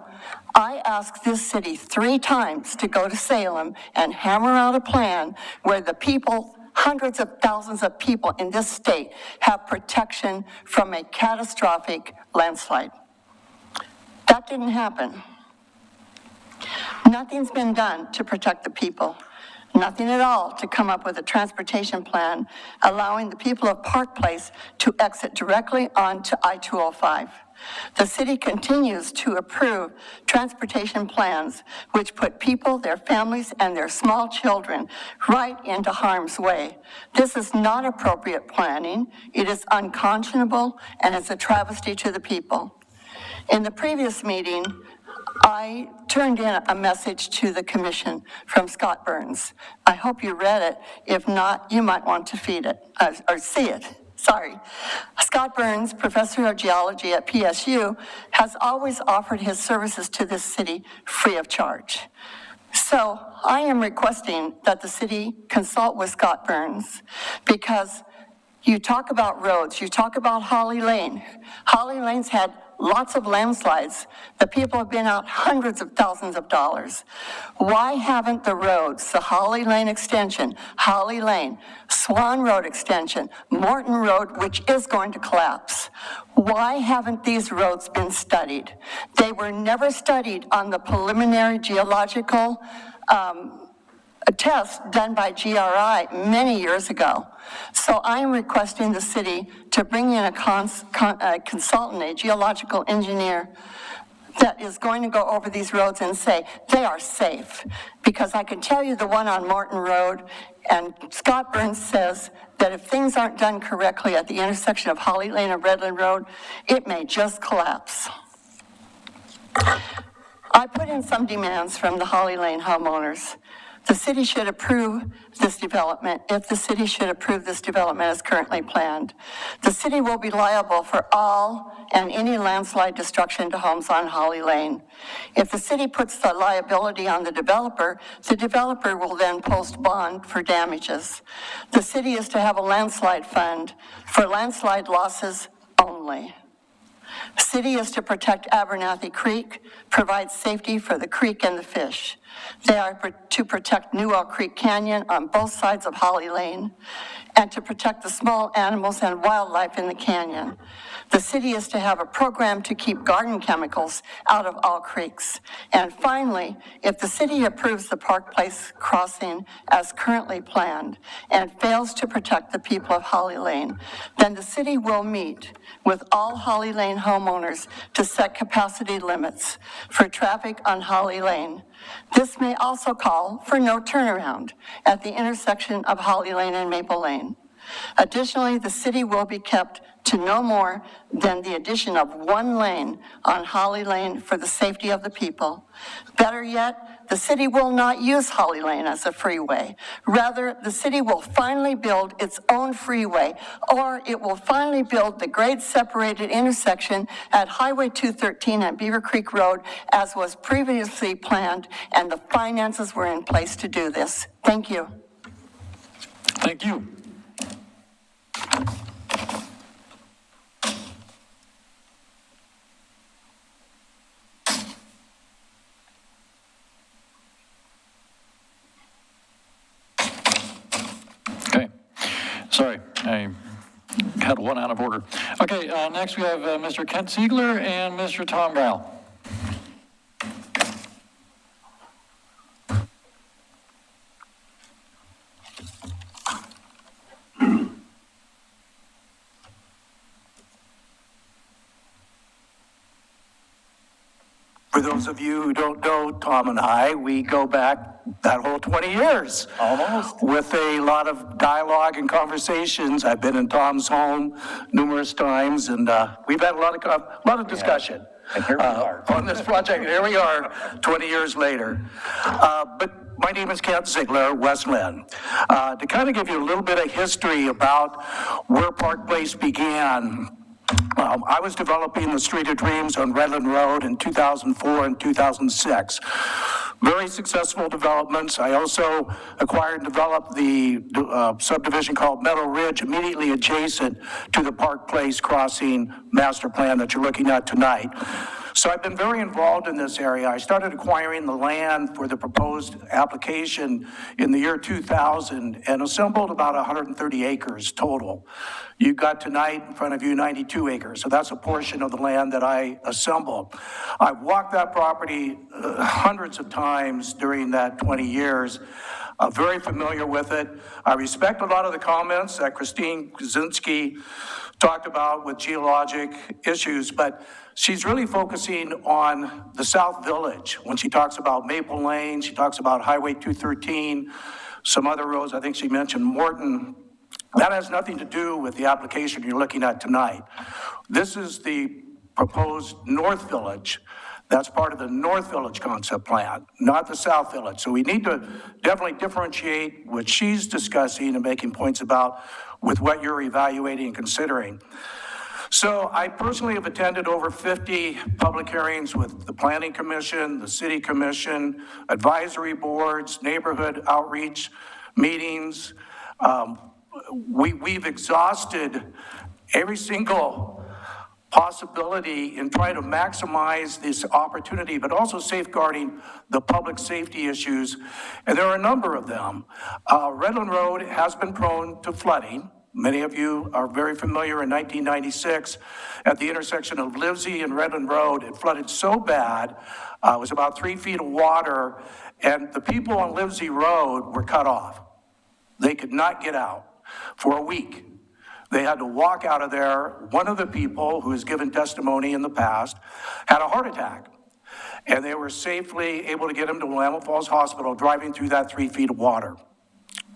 I asked this city 3 times to go to Salem and hammer out a plan where the people, hundreds of thousands of people in this state, have protection from a catastrophic landslide. That didn't happen. Nothing's been done to protect the people. Nothing at all to come up with a transportation plan allowing the people of Park Place to exit directly onto I-205. The city continues to approve transportation plans which put people, their families, and their small children right into harm's way. This is not appropriate planning. It is unconscionable, and it's a travesty to the people. In the previous meeting, I turned in a message to the commission from Scott Burns. I hope you read it. If not, you might want to feed it, or see it. Sorry. Scott Burns, professor of geology at PSU, has always offered his services to this city free of charge. So I am requesting that the city consult with Scott Burns, because you talk about roads, you talk about Holly Lane. Holly Lane's had lots of landslides. The people have been out hundreds of thousands of dollars. Why haven't the roads, the Holly Lane extension, Holly Lane, Swan Road extension, Morton Road, which is going to collapse, why haven't these roads been studied? They were never studied on the preliminary geological a test done by GRI many years ago. So I am requesting the city to bring in a consultant, a geological engineer, that is going to go over these roads and say they are safe. Because I can tell you the one on Morton Road, and Scott Burns says that if things aren't done correctly at the intersection of Holly Lane and Redland Road, it may just collapse. I put in some demands from the Holly Lane homeowners. The city should approve this development if the city should approve this development as currently planned. The city will be liable for all and any landslide destruction to homes on Holly Lane. If the city puts the liability on the developer will then post bond for damages. The city is to have a landslide fund for landslide losses only. The city is to protect Abernathy Creek, provide safety for the creek and the fish. They are to protect Newell Creek Canyon on both sides of Holly Lane, and to protect the small animals and wildlife in the canyon. The city is to have a program to keep garden chemicals out of all creeks. And finally, if the city approves the Park Place crossing as currently planned and fails to protect the people of Holly Lane, then the city will meet with all Holly Lane homeowners to set capacity limits for traffic on Holly Lane. This may also call for no turnaround at the intersection of Holly Lane and Maple Lane. Additionally, the city will be kept to no more than the addition of 1 lane on Holly Lane for the safety of the people. Better yet, the city will not use Holly Lane as a freeway. Rather, the city will finally build its own freeway, or it will finally build the grade-separated intersection at Highway 213 and Beaver Creek Road as was previously planned, and the finances were in place to do this. Thank you. Thank you. Okay, sorry, I had one out of order. Okay, next we have Mr. Kent Siegler and Mr. Tom Grau. For those of you who don't know, Tom and I, we go back that whole 20 years. Almost. With a lot of dialogue and conversations. I've been in Tom's home numerous times, and we've had a lot of discussion on this project. And here we are 20 years later. But my name is Kent Ziegler, Westland. To kind of give you a little bit of history about where Park Place began, I was developing the Street of Dreams on Redland Road in 2004 and 2006. Very successful developments. I also acquired and developed the subdivision called Meadow Ridge, immediately adjacent to the Park Place crossing master plan that you're looking at tonight. So I've been very involved in this area. I started acquiring the land for the proposed application in the year 2000 and assembled about 130 acres total. You got tonight in front of you 92 acres, so that's a portion of the land that I assembled. I've walked that property hundreds of times during that 20 years. I'm very familiar with it. I respect a lot of the comments that Christine Kaczynski talked about with geologic issues, but she's really focusing on the South Village. When she talks about Maple Lane, she talks about Highway 213, some other roads, I think she mentioned Morton. That has nothing to do with the application you're looking at tonight. This is the proposed North Village. That's part of the North Village concept plan, not the South Village. So we need to definitely differentiate what she's discussing and making points about with what you're evaluating and considering. So I personally have attended over 50 public hearings with the Planning Commission, the City Commission, advisory boards, neighborhood outreach meetings. We've exhausted every single possibility in trying to maximize this opportunity, but also safeguarding the public safety issues. And there are a number of them. Redland Road has been prone to flooding. Many of you are very familiar in 1996 at the intersection of Livesey and Redland Road. It flooded so bad, it was about 3 feet of water, and the people on Livesey Road were cut off. They could not get out for a week. They had to walk out of there. One of the people who has given testimony in the past had a heart attack, and they were safely able to get him to Willamette Falls Hospital driving through that 3 feet of water.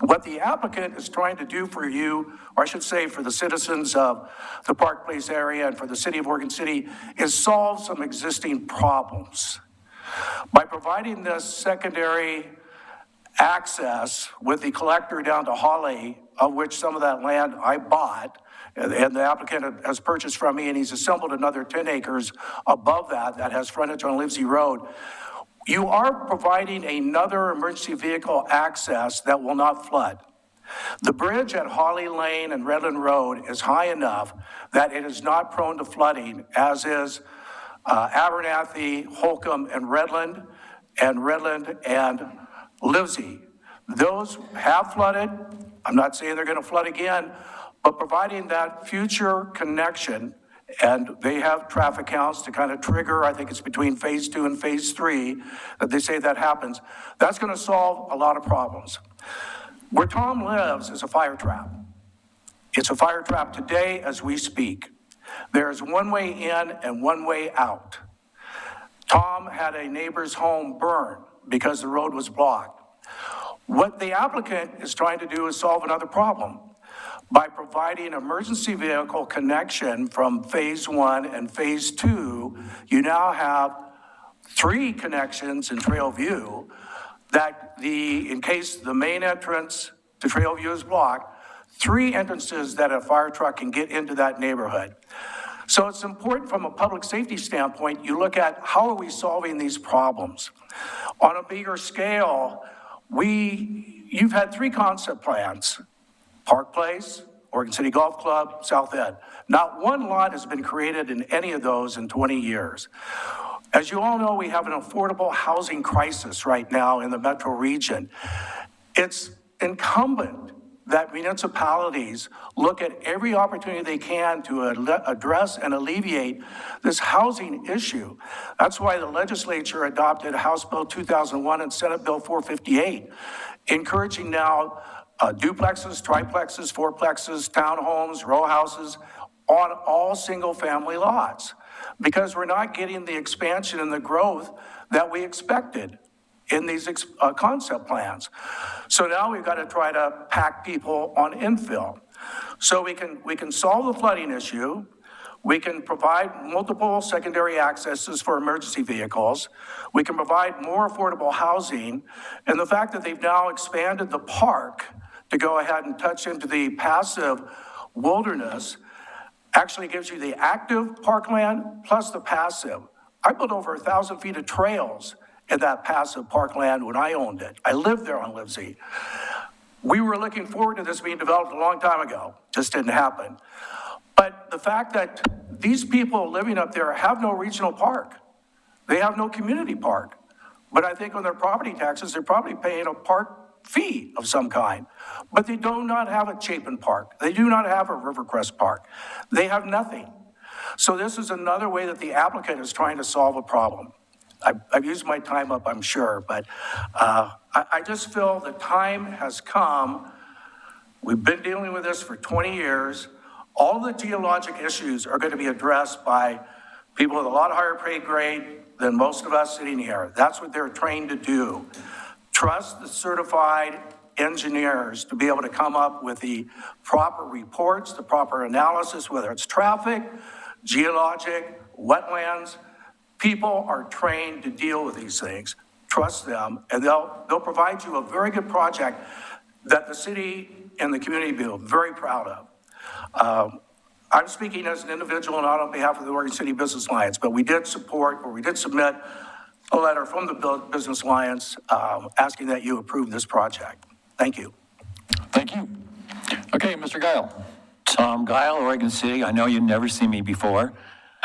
What the applicant is trying to do for you, or I should say for the citizens of the Park Place area and for the city of Oregon City, is solve some existing problems. By providing this secondary access with the collector down to Holly, of which some of that land I bought, and the applicant has purchased from me, and he's assembled another 10 acres above that has frontage on Livesey Road. You are providing another emergency vehicle access that will not flood. The bridge at Holly Lane and Redland Road is high enough that it is not prone to flooding, as is Abernathy, Holcomb, and Redland and Livesey. Those have flooded. I'm not saying they're going to flood again, but providing that future connection, and they have traffic counts to kind of trigger, I think it's between phase 2 and phase 3, that they say that happens. That's going to solve a lot of problems. Where Tom lives is a fire trap. It's a fire trap today as we speak. There's one way in and one way out. Tom had a neighbor's home burn because the road was blocked. What the applicant is trying to do is solve another problem. By providing emergency vehicle connection from phase 1 and phase 2, you now have 3 connections in Trailview that in case the main entrance to Trailview is blocked, 3 entrances that a fire truck can get into that neighborhood. So it's important from a public safety standpoint, you look at how are we solving these problems. On a bigger scale, you've had 3 concept plans. Park Place, Oregon City Golf Club, South End. Not one lot has been created in any of those in 20 years. As you all know, we have an affordable housing crisis right now in the metro region. It's incumbent that municipalities look at every opportunity they can to address and alleviate this housing issue. That's why the legislature adopted House Bill 2001 and Senate Bill 458, encouraging now duplexes, triplexes, fourplexes, townhomes, row houses on all single-family lots, because we're not getting the expansion and the growth that we expected in these concept plans. So now we've got to try to pack people on infill. So we can solve the flooding issue. We can provide multiple secondary accesses for emergency vehicles. We can provide more affordable housing. And the fact that they've now expanded the park to go ahead and touch into the passive wilderness actually gives you the active parkland plus the passive. I built over 1,000 feet of trails in that passive parkland when I owned it. I lived there on Livesey. We were looking forward to this being developed a long time ago. Just didn't happen. But the fact that these people living up there have no regional park. They have no community park. But I think on their property taxes, they're probably paying a park fee of some kind. But they do not have a Chapin Park. They do not have a Rivercrest Park. They have nothing. So this is another way that the applicant is trying to solve a problem. I've used my time up, I'm sure, but I just feel the time has come. We've been dealing with this for 20 years. All the geologic issues are going to be addressed by people with a lot higher pay grade than most of us sitting here. That's what they're trained to do. Trust the certified engineers to be able to come up with the proper reports, the proper analysis, whether it's traffic, geologic, wetlands. People are trained to deal with these things. Trust them, and they'll provide you a very good project that the city and the community will be very proud of. I'm speaking as an individual, not on behalf of the Oregon City Business Alliance, but we did submit a letter from the Business Alliance asking that you approve this project. Thank you. Thank you. Okay, Mr. Guile. Tom Guile, Oregon City. I know you've never seen me before.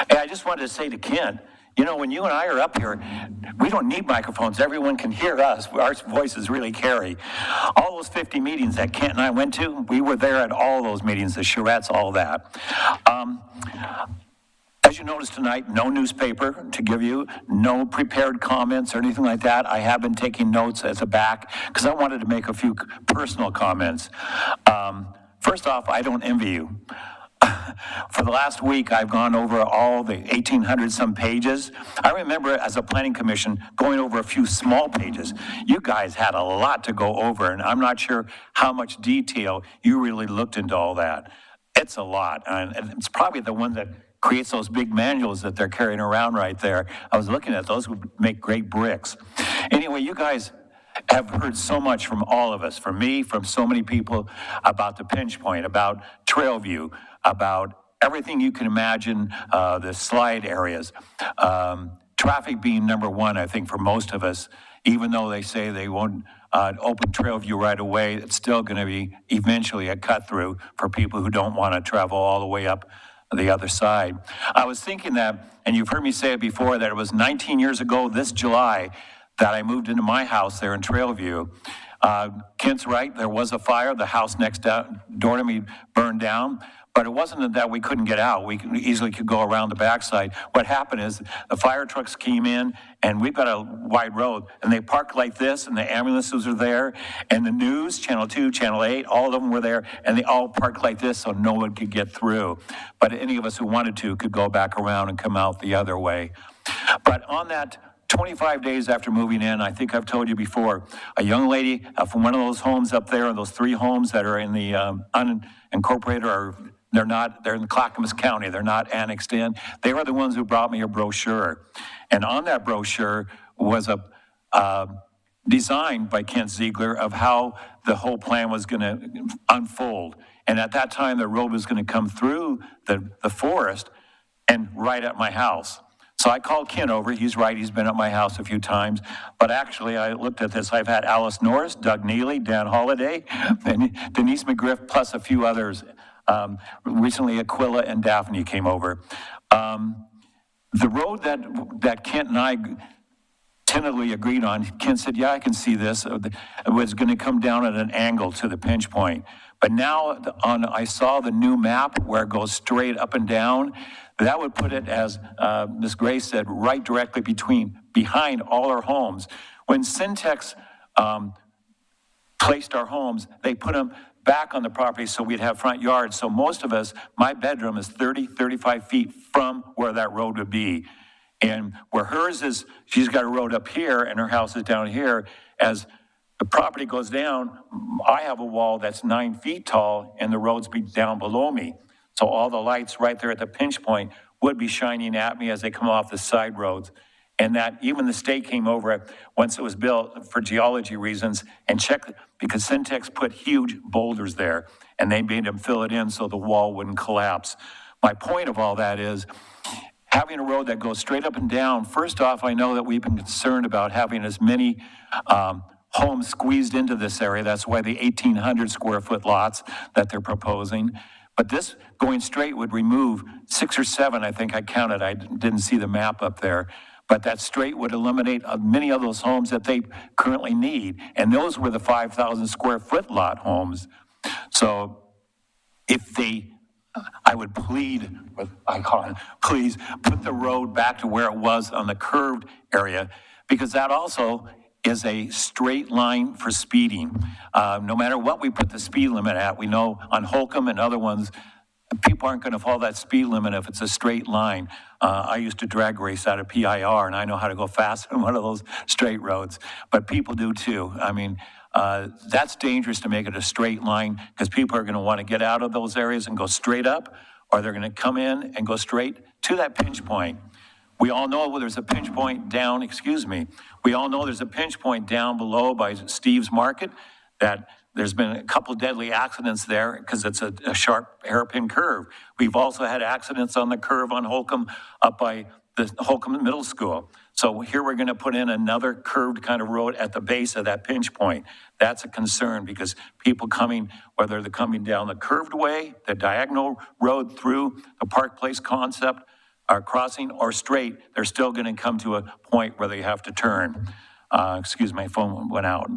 Hey, I just wanted to say to Kent, you know, when you and I are up here, we don't need microphones. Everyone can hear us. Our voices really carry. All those 50 meetings that Kent and I went to, we were there at all those meetings, the charrettes, all that. As you noticed tonight, no newspaper to give you, no prepared comments or anything like that. I have been taking notes at the back because I wanted to make a few personal comments. First off, I don't envy you. For the last week, I've gone over all the 1,800 some pages. I remember as a planning commission going over a few small pages. You guys had a lot to go over, and I'm not sure how much detail you really looked into all that. It's a lot, and it's probably the one that creates those big manuals that they're carrying around right there. I was looking at those, would make great bricks. Anyway, you guys have heard so much from all of us, from me, from so many people about the pinch point, about Trailview, about everything you can imagine, the slide areas. Traffic being number one, I think, for most of us, even though they say they won't open Trailview right away, it's still going to be eventually a cut through for people who don't want to travel all the way up the other side. I was thinking that, and you've heard me say it before, that it was 19 years ago this July that I moved into my house there in Trailview. Kent's right, there was a fire. The house next door to me burned down. But it wasn't that we couldn't get out. We easily could go around the backside. What happened is the fire trucks came in, and we've got a wide road, and they parked like this, and the ambulances are there, and the news, Channel 2, Channel 8, all of them were there, and they all parked like this so no one could get through. But any of us who wanted to could go back around and come out the other way. But on that 25 days after moving in, I think I've told you before, a young lady from one of those homes up there, those 3 homes that are in the unincorporated, or they're in Clackamas County, they're not annexed in. They were the ones who brought me a brochure. And on that brochure was a design by Kent Ziegler of how the whole plan was going to unfold. And at that time, the road was going to come through the forest and right at my house. So I called Ken over. He's right. He's been at my house a few times. But actually, I looked at this. I've had Alice Norris, Doug Neely, Dan Holliday, and Denise McGriff, plus a few others. Recently, Aquila and Daphne came over. The road that Kent and I tentatively agreed on, Kent said, yeah, I can see this. It was going to come down at an angle to the pinch point. But now I saw the new map where it goes straight up and down. That would put it, as Ms. Gray said, right directly behind all our homes. When Syntex placed our homes, they put them back on the property so we'd have front yards. So most of us, my bedroom is 30, 35 feet from where that road would be. And where hers is, she's got a road up here and her house is down here. As the property goes down, I have a wall that's 9 feet tall and the roads be down below me. So all the lights right there at the pinch point would be shining at me as they come off the side roads. And that even the state came over once it was built for geology reasons and checked, because Syntex put huge boulders there and they made them fill it in so the wall wouldn't collapse. My point of all that is having a road that goes straight up and down. First off, I know that we've been concerned about having as many homes squeezed into this area. That's why the 1,800 square foot lots that they're proposing. But this going straight would remove 6 or 7, I think I counted. I didn't see the map up there. But that straight would eliminate many of those homes that they currently need. And those were the 5,000 square foot lot homes. So if they, I would plead with Icon, please put the road back to where it was on the curved area, because that also is a straight line for speeding. No matter what we put the speed limit at, we know on Holcomb and other ones, people aren't going to follow that speed limit if it's a straight line. I used to drag race out of PIR, and I know how to go fast on one of those straight roads, but people do too. I mean, that's dangerous to make it a straight line, because people are going to want to get out of those areas and go straight up, or they're going to come in and go straight to that pinch point. We all know there's a pinch point down, we all know there's a pinch point down below by Steve's Market, that there's been a couple deadly accidents there because it's a sharp hairpin curve. We've also had accidents on the curve on Holcomb up by the Holcomb Middle School. So here we're going to put in another curved kind of road at the base of that pinch point. That's a concern, because people coming, whether they're coming down the curved way, the diagonal road through the Park Place concept, or crossing, or straight, they're still going to come to a point where they have to turn. My phone went out.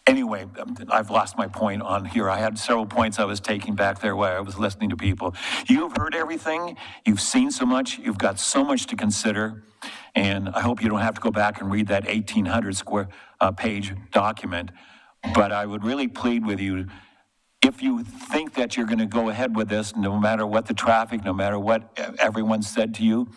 Anyway, I've lost my point on here. I had several points I was taking back there while I was listening to people. You've heard everything. You've seen so much. You've got so much to consider. And I hope you don't have to go back and read that 1,800 square page document. But I would really plead with you, if you think that you're going to go ahead with this, no matter what the traffic, no matter what everyone said to you,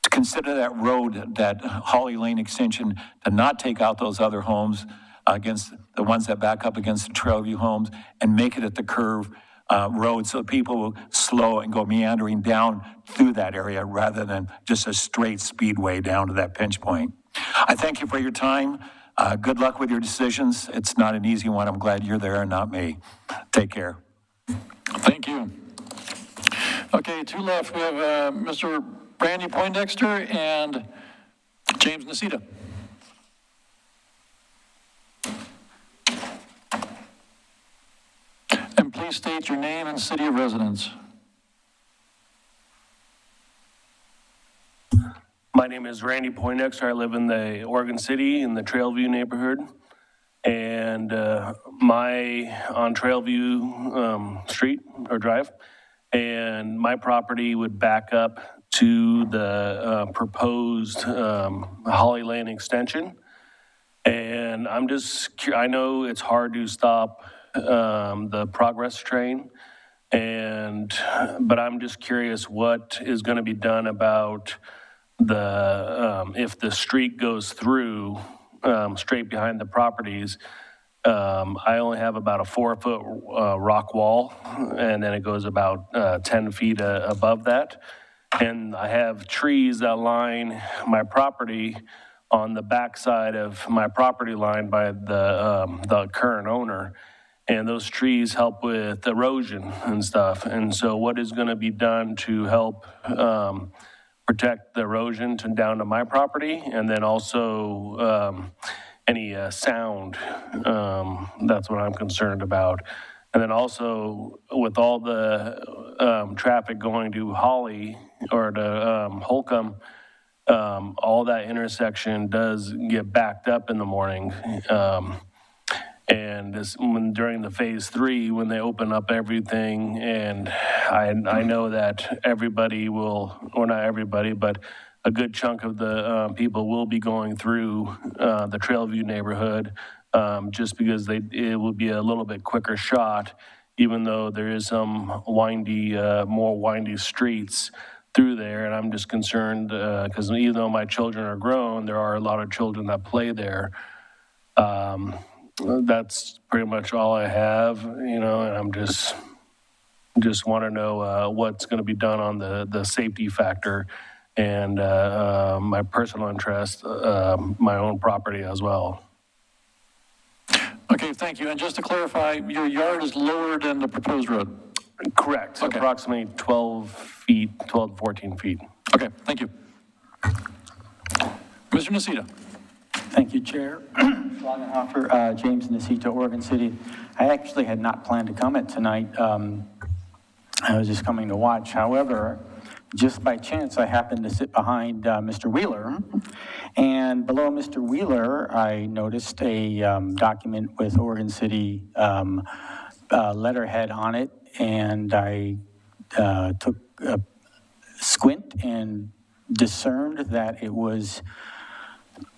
to consider that road, that Holly Lane extension, to not take out those other homes against the ones that back up against the Trailview homes, and make it at the curve road so people will slow and go meandering down through that area rather than just a straight speedway down to that pinch point. I thank you for your time. Good luck with your decisions. It's not an easy one. I'm glad you're there and not me. Take care. Thank you. Okay, two left. We have Mr. Brandy Poindexter and James Nacita. And please state your name and city of residence. My name is Randy Poindexter. I live in the Oregon City in the Trailview neighborhood. And on Trailview Street or Drive. And my property would back up to the proposed Holly Lane extension. And I know it's hard to stop the progress train. But I'm just curious what is going to be done about if the street goes through straight behind the properties. I only have about a 4-foot rock wall, and then it goes about 10 feet above that. And I have trees that line my property on the backside of my property line by the current owner. And those trees help with erosion and stuff. And so what is going to be done to help protect the erosion down to my property, and then also any sound, that's what I'm concerned about. And then also with all the traffic going to Holly or to Holcomb, all that intersection does get backed up in the morning. And during the phase 3, when they open up everything, and I know that everybody will, or not everybody, but a good chunk of the people will be going through the Trailview neighborhood, just because it will be a little bit quicker shot, even though there is some more windy streets through there. And I'm just concerned because even though my children are grown, there are a lot of children that play there. That's pretty much all I have, and I'm just want to know what's going to be done on the safety factor and my personal interest, my own property as well. Okay, thank you. And just to clarify, your yard is lower than the proposed road? Correct. Okay. Approximately 12 to 14 feet. Okay, thank you. Mr. Nacita. Thank you, Chair. Schlagenhofer, James Nacita, Oregon City. I actually had not planned to comment tonight. I was just coming to watch. However, just by chance, I happened to sit behind Mr. Wheeler. And below Mr. Wheeler, I noticed a document with Oregon City letterhead on it. And I took a squint and discerned that it was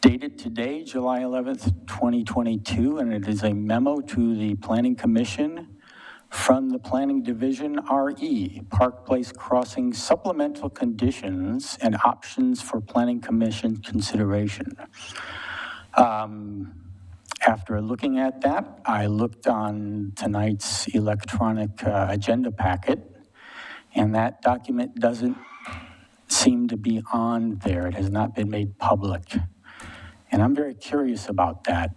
dated today, July 11th, 2022, and it is a memo to the Planning Commission from the Planning Division, RE, Park Place Crossing Supplemental Conditions and Options for Planning Commission Consideration. After looking at that, I looked on tonight's electronic agenda packet, and that document doesn't seem to be on there. It has not been made public. And I'm very curious about that.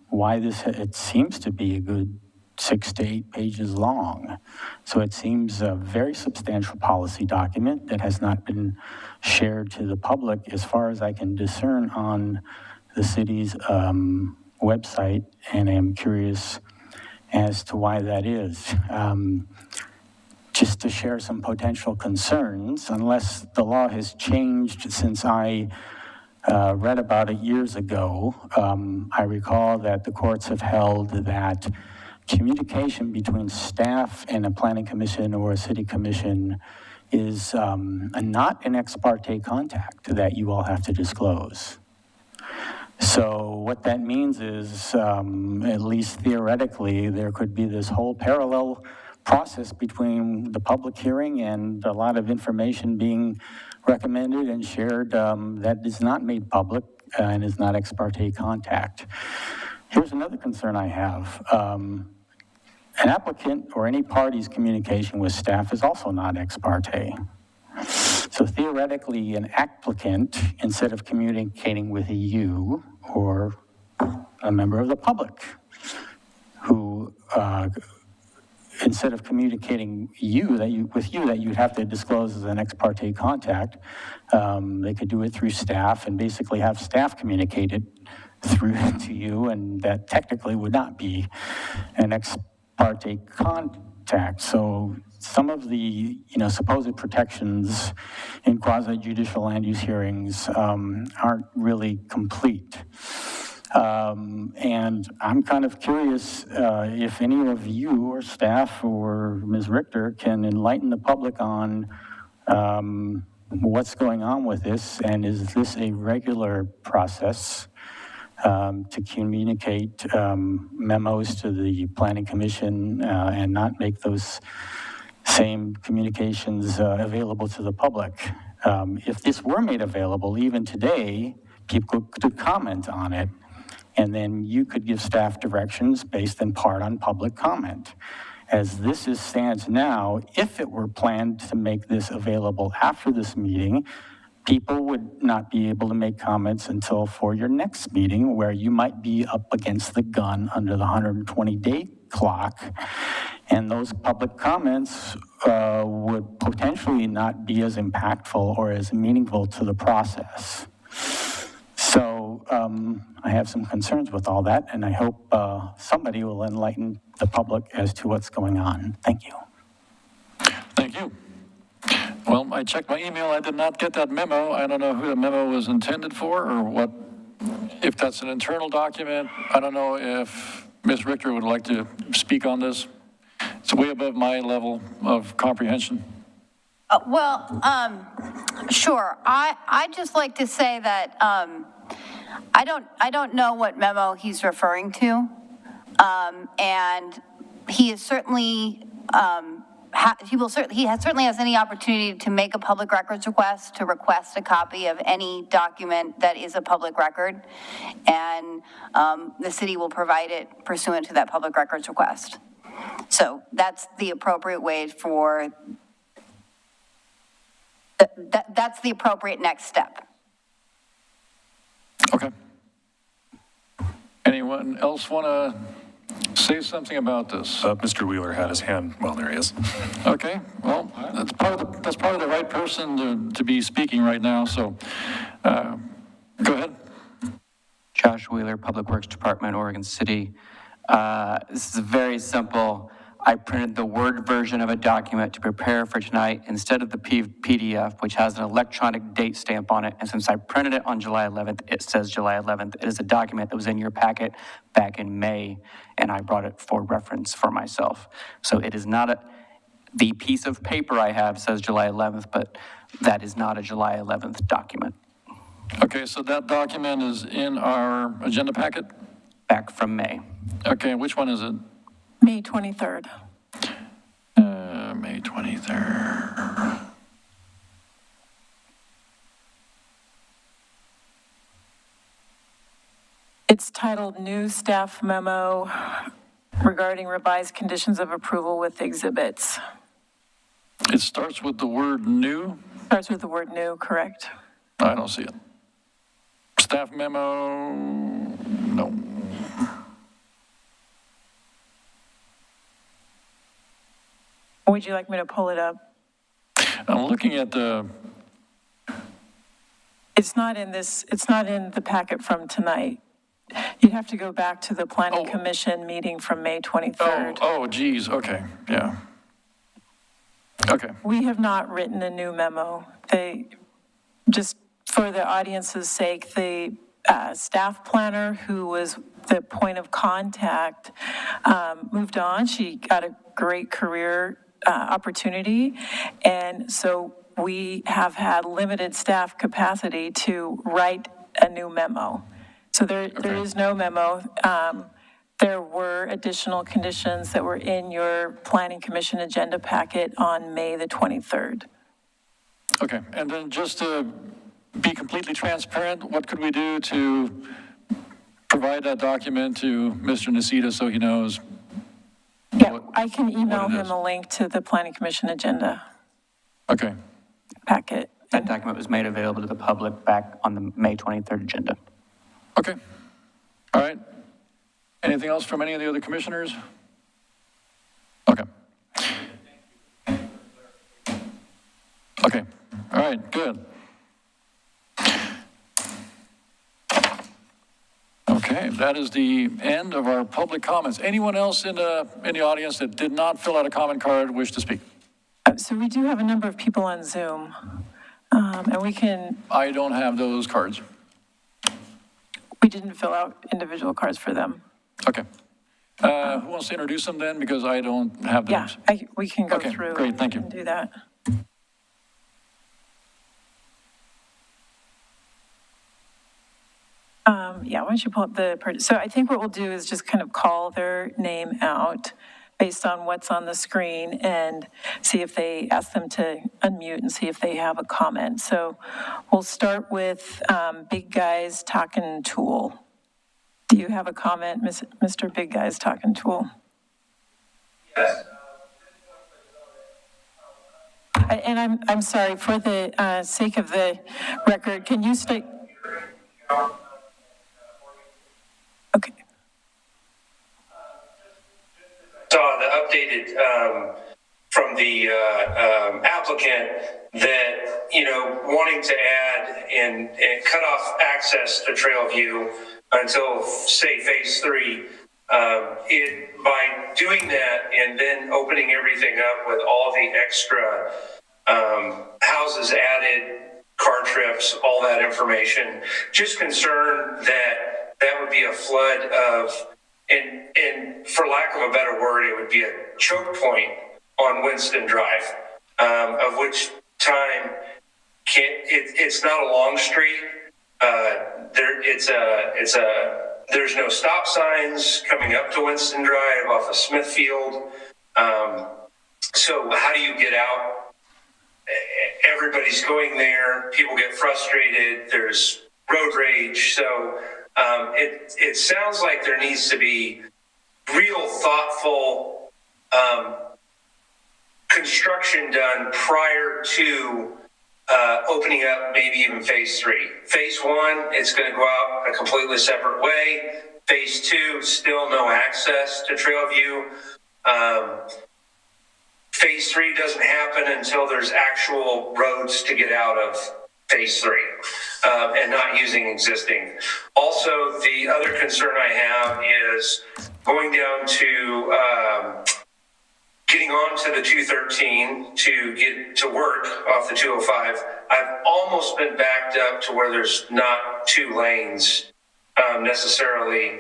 Why it seems to be a good 6 to 8 pages long. So it seems a very substantial policy document that has not been shared to the public as far as I can discern on the city's website, and I'm curious as to why that is. Just to share some potential concerns, unless the law has changed since I read about it years ago. I recall that the courts have held that communication between staff and a planning commission or a city commission is not an ex parte contact that you all have to disclose. So what that means is, at least theoretically, there could be this whole parallel process between the public hearing and a lot of information being recommended and shared that is not made public and is not ex parte contact. Here's another concern I have. An applicant or any party's communication with staff is also not ex parte. So theoretically, an applicant, instead of communicating with you or a member of the public, who instead of communicating with you that you'd have to disclose as an ex parte contact, they could do it through staff and basically have staff communicate it through to you, and that technically would not be an ex parte contact. So some of the supposed protections in quasi-judicial land use hearings aren't really complete. And I'm kind of curious if any of you or staff or Ms. Richter can enlighten the public on what's going on with this, and is this a regular process to communicate memos to the Planning Commission and not make those same communications available to the public? If this were made available, even today, people could comment on it, and then you could give staff directions based in part on public comment. As this stands now, if it were planned to make this available after this meeting, people would not be able to make comments until for your next meeting, where you might be up against the gun under the 120-day clock, and those public comments would potentially not be as impactful or as meaningful to the process. So I have some concerns with all that, and I hope somebody will enlighten the public as to what's going on. Thank you. Thank you. Well, I checked my email. I did not get that memo. I don't know who the memo was intended for or what, if that's an internal document. I don't know if Ms. Richter would like to speak on this. It's way above my level of comprehension. Sure. I'd just like to say that I don't know what memo he's referring to, and he is certainly he certainly has any opportunity to make a public records request, to request a copy of any document that is a public record, and the city will provide it pursuant to that public records request. So that's the appropriate way for. That's the appropriate next step. Okay. Anyone else want to say something about this? Mr. Wheeler had his hand. Well, there he is. Okay. Well, that's probably the right person to be speaking right now. So, go ahead. Josh Wheeler, Public Works Department, Oregon City. This is very simple. I printed the Word version of a document to prepare for tonight instead of the PDF, which has an electronic date stamp on it. And since I printed it on July 11th, it says July 11th. It is a document that was in your packet back in May, and I brought it for reference for myself. So it is not the piece of paper I have says July 11th, but that is not a July 11th document. Okay, so that document is in our agenda packet? Back from May. Okay, which one is it? May 23rd. May 23rd. It's titled New Staff Memo Regarding Revised Conditions of Approval with Exhibits. It starts with the word new? Starts with the word new, correct? I don't see it. Staff memo, no. Would you like me to pull it up? I'm looking at the, It's not in the packet from tonight. You'd have to go back to the Planning Commission meeting from May 23rd. oh, geez, okay, yeah. Okay. We have not written a new memo. Just for the audience's sake, the staff planner who was the point of contact moved on. She got a great career opportunity. And so we have had limited staff capacity to write a new memo. So there is no memo. There were additional conditions that were in your Planning Commission agenda packet on May the 23rd. Okay, and then just to be completely transparent, what could we do to provide that document to Mr. Nacita so he knows? Yeah, I can email him a link to the Planning Commission agenda Okay. packet. That document was made available to the public back on the May 23rd agenda. Okay, all right. Anything else from any of the other commissioners? Okay. Okay, all right, good. Okay, that is the end of our public comments. Anyone else in the audience that did not fill out a comment card wish to speak? So we do have a number of people on Zoom, and we can, I don't have those cards. we didn't fill out individual cards for them. Okay. Who wants to introduce them then? Because I don't have Yeah, those. we can go Okay, through. great, thank you. And do that. Yeah, why don't you pull up so I think what we'll do is just kind of call their name out based on what's on the screen and see if they, ask them to unmute and see if they have a comment. So we'll start with Big Guys Talking Tool. Do you have a comment, Mr. Big Guys Talking Tool? Yes. And I'm sorry, for the sake of the record, can you state? Okay. Saw the updated from the applicant that, wanting to add and cut off access to Trailview until, say, phase 3. By doing that and then opening everything up with all the extra houses added, car trips, all that information, just concerned that would be a flood of, and for lack of a better word, it would be a choke point on Winston Drive, of which time it's not a long street. There's no stop signs coming up to Winston Drive off of Smithfield. So how do you get out? Everybody's going there. People get frustrated. There's road rage. So it sounds like there needs to be real thoughtful construction done prior to opening up maybe even phase 3. Phase 1, it's going to go out a completely separate way. Phase 2, still no access to Trailview. Phase 3 doesn't happen until there's actual roads to get out of phase 3, and not using existing. Also, the other concern I have is going down to getting on to the 213 to get to work off the 205. I've almost been backed up to where there's not 2 lanes necessarily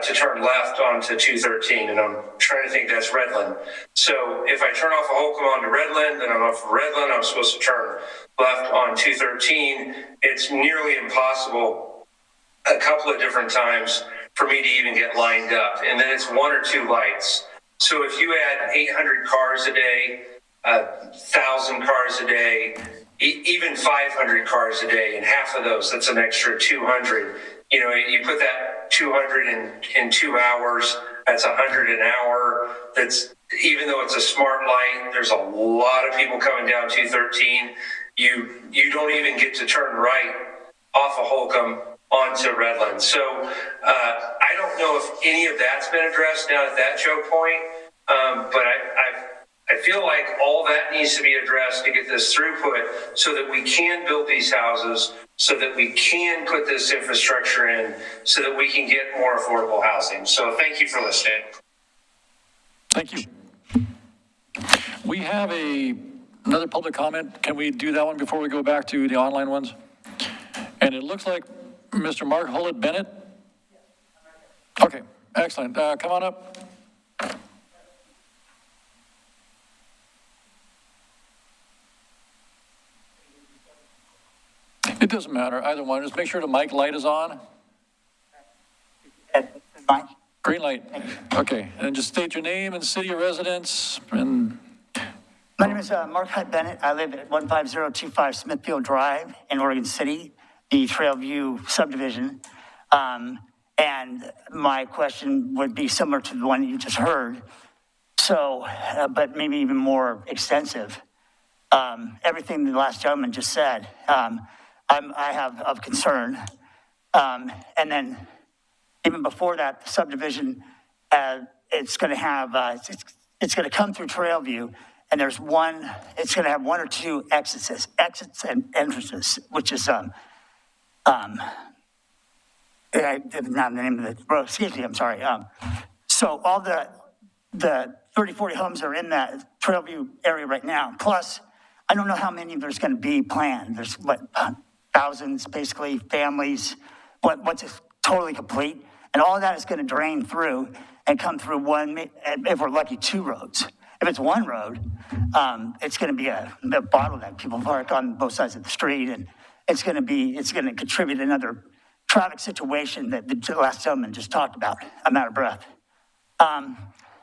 to turn left onto 213, and I'm trying to think that's Redland. So if I turn off a Holcomb onto Redland, then I'm off of Redland, I'm supposed to turn left on 213. It's nearly impossible a couple of different times for me to even get lined up. And then it's 1 or 2 lights. So if you add 800 cars a day, 1,000 cars a day, even 500 cars a day, and half of those, that's an extra 200. You know, you put that 200 in 2 hours, that's 100 an hour. That's, even though it's a smart light, there's a lot of people coming down 213. You don't even get to turn right off of Holcomb onto Redland. So I don't know if any of that's been addressed down at that choke point, but I feel like all that needs to be addressed to get this throughput so that we can build these houses, so that we can put this infrastructure in, so that we can get more affordable housing. So thank you for listening. Thank you. We have another public comment. Can we do that one before we go back to the online ones? And it looks like Mr. Mark Hullett Bennett. Okay, excellent. Come on up. It doesn't matter, either one. Just make sure the mic light is on. Green light. Okay, and just state your name and city of residence. And my name is Mark Hutt Bennett. I live at 15025 Smithfield Drive in Oregon City, the Trailview subdivision. And my question would be similar to the one you just heard. So, but maybe even more extensive. Everything the last gentleman just said, I have of concern. And then even before that, the subdivision, it's going to have, it's going to come through Trailview, and there's it's going to have 1 or 2 exits and entrances, which is, I didn't have the name of the road, excuse me, I'm sorry. So all the 30, 40 homes are in that Trailview area right now. Plus, I don't know how many there's going to be planned. There's thousands, basically, families, once it's totally complete. And all of that is going to drain through and come through if we're lucky, 2 roads. If it's 1 road, it's going to be a bottleneck. People park on both sides of the street, and it's going to contribute another traffic situation that the last gentleman just talked about. I'm out of breath.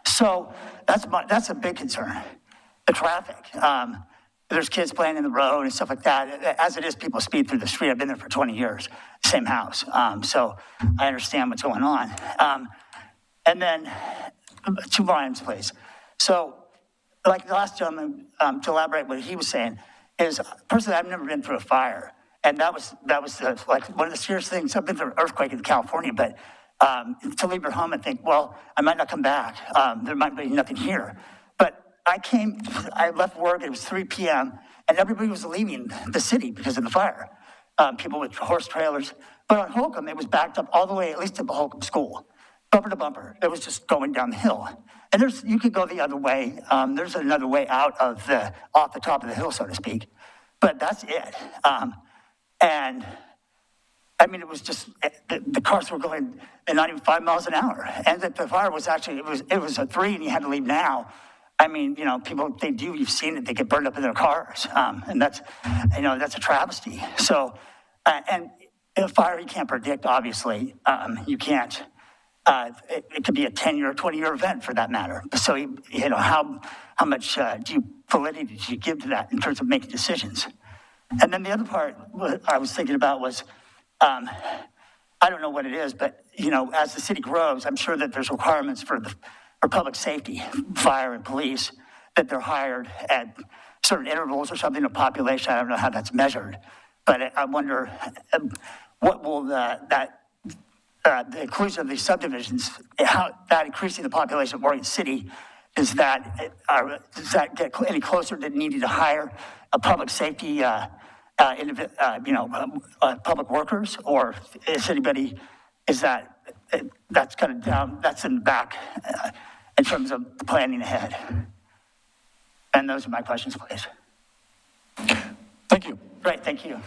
So that's a big concern. The traffic. There's kids playing in the road and stuff like that. As it is, people speed through the street. I've been there for 20 years, same house. So I understand what's going on. And then 2 more items, please. So like the last gentleman, to elaborate what he was saying, is personally, I've never been through a fire. And that was like one of the serious things. I've been through an earthquake in California, but to leave your home and think, well, I might not come back. There might be nothing here. But I left work, it was 3 p.m., and everybody was leaving the city because of the fire. People with horse trailers. But on Holcomb, it was backed up all the way, at least to the Holcomb school. Bumper to bumper. It was just going down the hill. And you could go the other way. There's another way out off the top of the hill, so to speak. But that's it. And I mean, it was just, the cars were going at not even 5 miles an hour. And the fire was actually, it was a 3 and you had to leave now. I mean, people, you've seen it, they get burned up in their cars. And that's a travesty. So, and a fire you can't predict, obviously. You can't, it could be a 10-year or 20-year event for that matter. So, how much validity do you give to that in terms of making decisions? And then the other part I was thinking about was, I don't know what it is, but, as the city grows, I'm sure that there's requirements for public safety, fire and police, that they're hired at certain intervals or something of population. I don't know how that's measured, but I wonder what will the inclusion of these subdivisions, how that increasing the population of Oregon City, does that get any closer to needing to hire a public safety public workers, or is anybody, that's kind of down, that's in the back in terms of planning ahead? And those are my questions, please. Thank you. Great, thank you.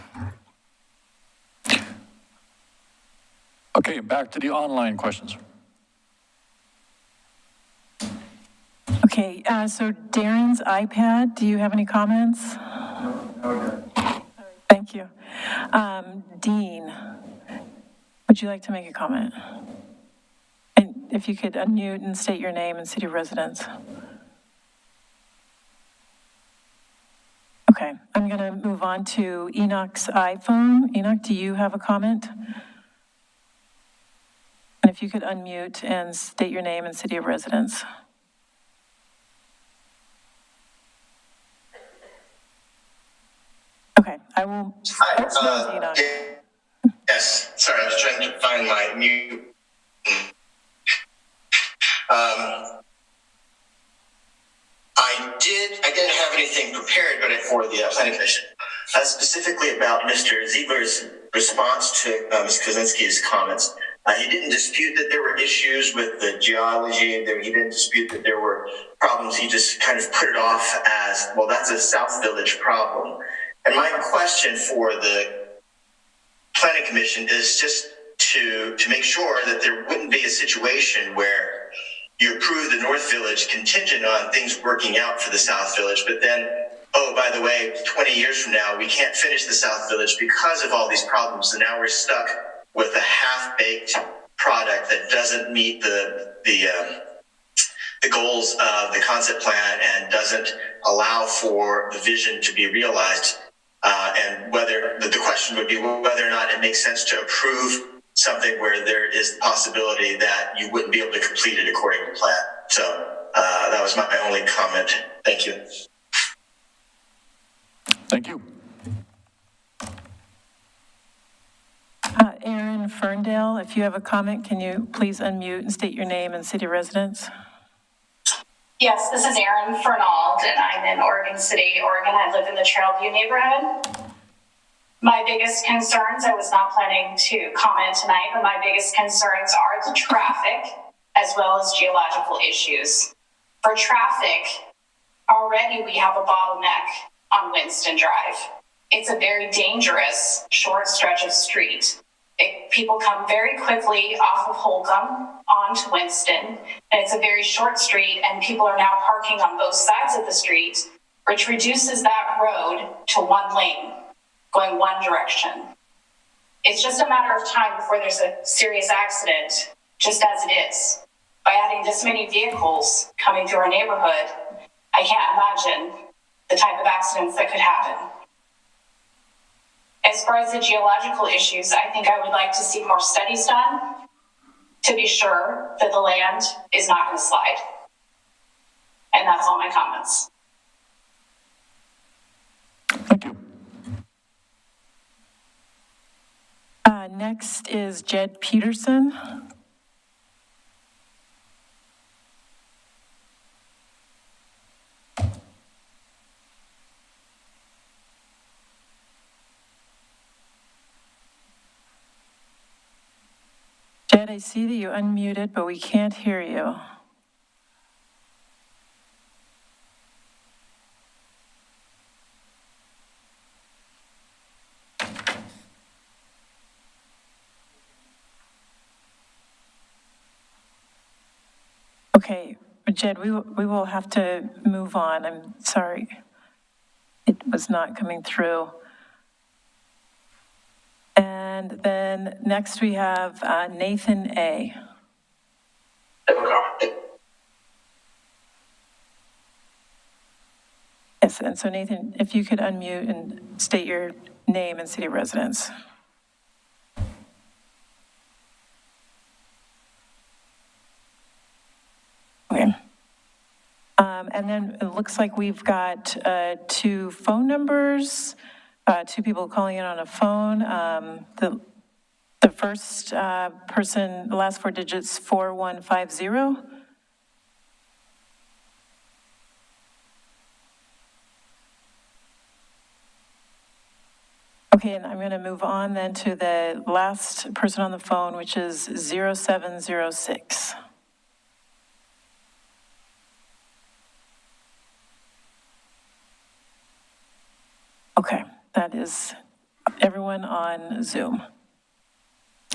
Okay, back to the online questions. Okay, so Darren's iPad, do you have any comments? No. Thank you. Dean, would you like to make a comment? And if you could unmute and state your name and city of residence. Okay, I'm going to move on to Enoch's iPhone. Enoch, do you have a comment? And if you could unmute and state your name and city of residence. Okay, I will. Hi, Enoch. yes, sorry, I was trying to find my mute. I didn't have anything prepared, but for the planning commission, specifically about Mr. Ziegler's response to Ms. Kozinski's comments. He didn't dispute that there were issues with the geology. He didn't dispute that there were problems. He just kind of put it off as, well, that's a South Village problem. And my question for the planning commission is just to make sure that there wouldn't be a situation where you approve the North Village contingent on things working out for the South Village, but then, oh, by the way, 20 years from now, we can't finish the South Village because of all these problems, and now we're stuck with a half-baked product that doesn't meet the goals of the concept plan and doesn't allow for the vision to be realized. And whether the question would be whether or not it makes sense to approve something where there is the possibility that you wouldn't be able to complete it according to plan. So that was my only comment. Thank you. Thank you. Aaron Ferndale, if you have a comment, can you please unmute and state your name and city of residence? Yes, this is Erin Fernald, and I'm in Oregon City, Oregon. I live in the Trailview neighborhood. My biggest concerns, I was not planning to comment tonight, but my biggest concerns are the traffic as well as geological issues. For traffic, already we have a bottleneck on Winston Drive. It's a very dangerous short stretch of street. People come very quickly off of Holcomb onto Winston, and it's a very short street, and people are now parking on both sides of the street, which reduces that road to one lane, going one direction. It's just a matter of time before there's a serious accident, just as it is. By adding this many vehicles coming through our neighborhood, I can't imagine the type of accidents that could happen. As far as the geological issues, I think I would like to see more studies done to be sure that the land is not going to slide. And that's all my comments. Thank you. Next is Jed Peterson. Jed, I see that you unmuted, but we can't hear you. Okay, Jed, we will have to move on. I'm sorry. It was not coming through. And then next we have Nathan A. Yes, and so Nathan, if you could unmute and state your name and city of residence. Okay. And then it looks like we've got 2 phone numbers, 2 people calling in on a phone. The first person, the last 4 digits, 4150. Okay, and I'm going to move on then to the last person on the phone, which is 0706. Okay, that is everyone on Zoom.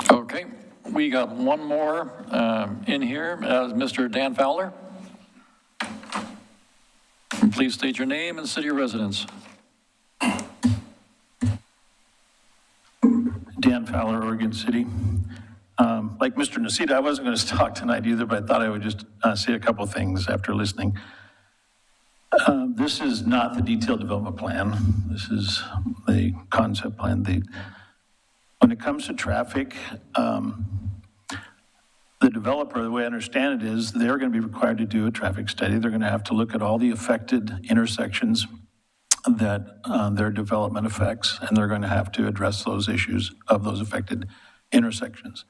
Okay, we got one more in here, Mr. Dan Fowler. Please state your name and city of residence. Dan Fowler, Oregon City. Like Mr. Nacita, I wasn't going to talk tonight either, but I thought I would just say a couple of things after listening. This is not the detailed development plan. This is the concept plan. When it comes to traffic, the developer, the way I understand it is, they're going to be required to do a traffic study. They're going to have to look at all the affected intersections that their development affects, and they're going to have to address those issues of those affected intersections.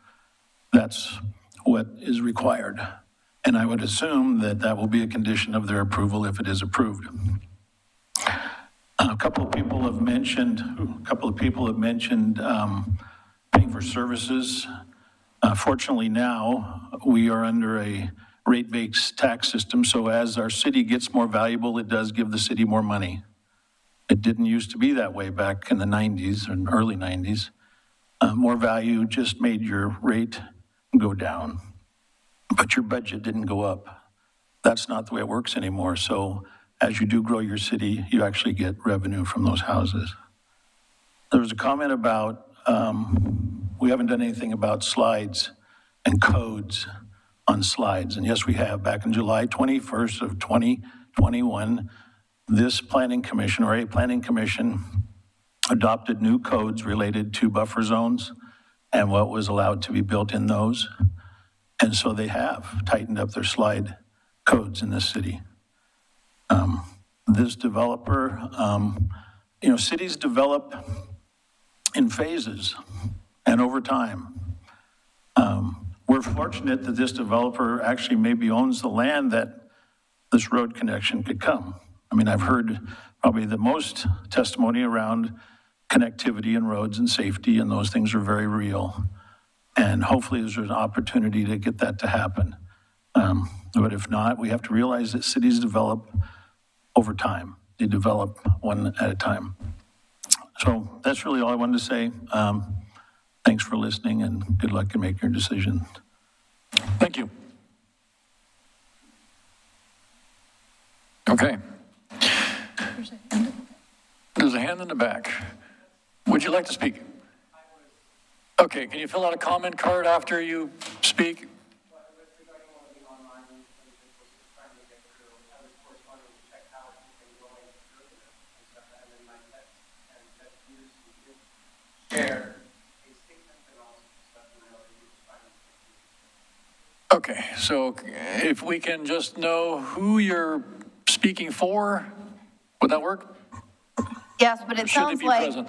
That's what is required. And I would assume that that will be a condition of their approval if it is approved. A couple of people have mentioned paying for services. Fortunately now, we are under a rate-based tax system, so as our city gets more valuable, it does give the city more money. It didn't used to be that way back in the 90s and early 90s. More value just made your rate go down, but your budget didn't go up. That's not the way it works anymore. So as you do grow your city, you actually get revenue from those houses. There was a comment about, we haven't done anything about slides and codes on slides. And yes, we have. Back in July 21st of 2021, this planning commission, or a planning commission, adopted new codes related to buffer zones and what was allowed to be built in those. And so they have tightened up their slide codes in this city. This developer, cities develop in phases and over time. We're fortunate that this developer actually maybe owns the land that this road connection could come. I mean, I've heard probably the most testimony around connectivity and roads and safety, and those things are very real. And hopefully there's an opportunity to get that to happen. But if not, we have to realize that cities develop over time. They develop one at a time. So that's really all I wanted to say. Thanks for listening, and good luck in making your decision. Thank you. Okay. There's a hand in the back. Would you like to speak? Okay, can you fill out a comment card after you speak? Okay, so if we can just know who you're speaking for, would that work? Yes, but it Should it sounds be like, present?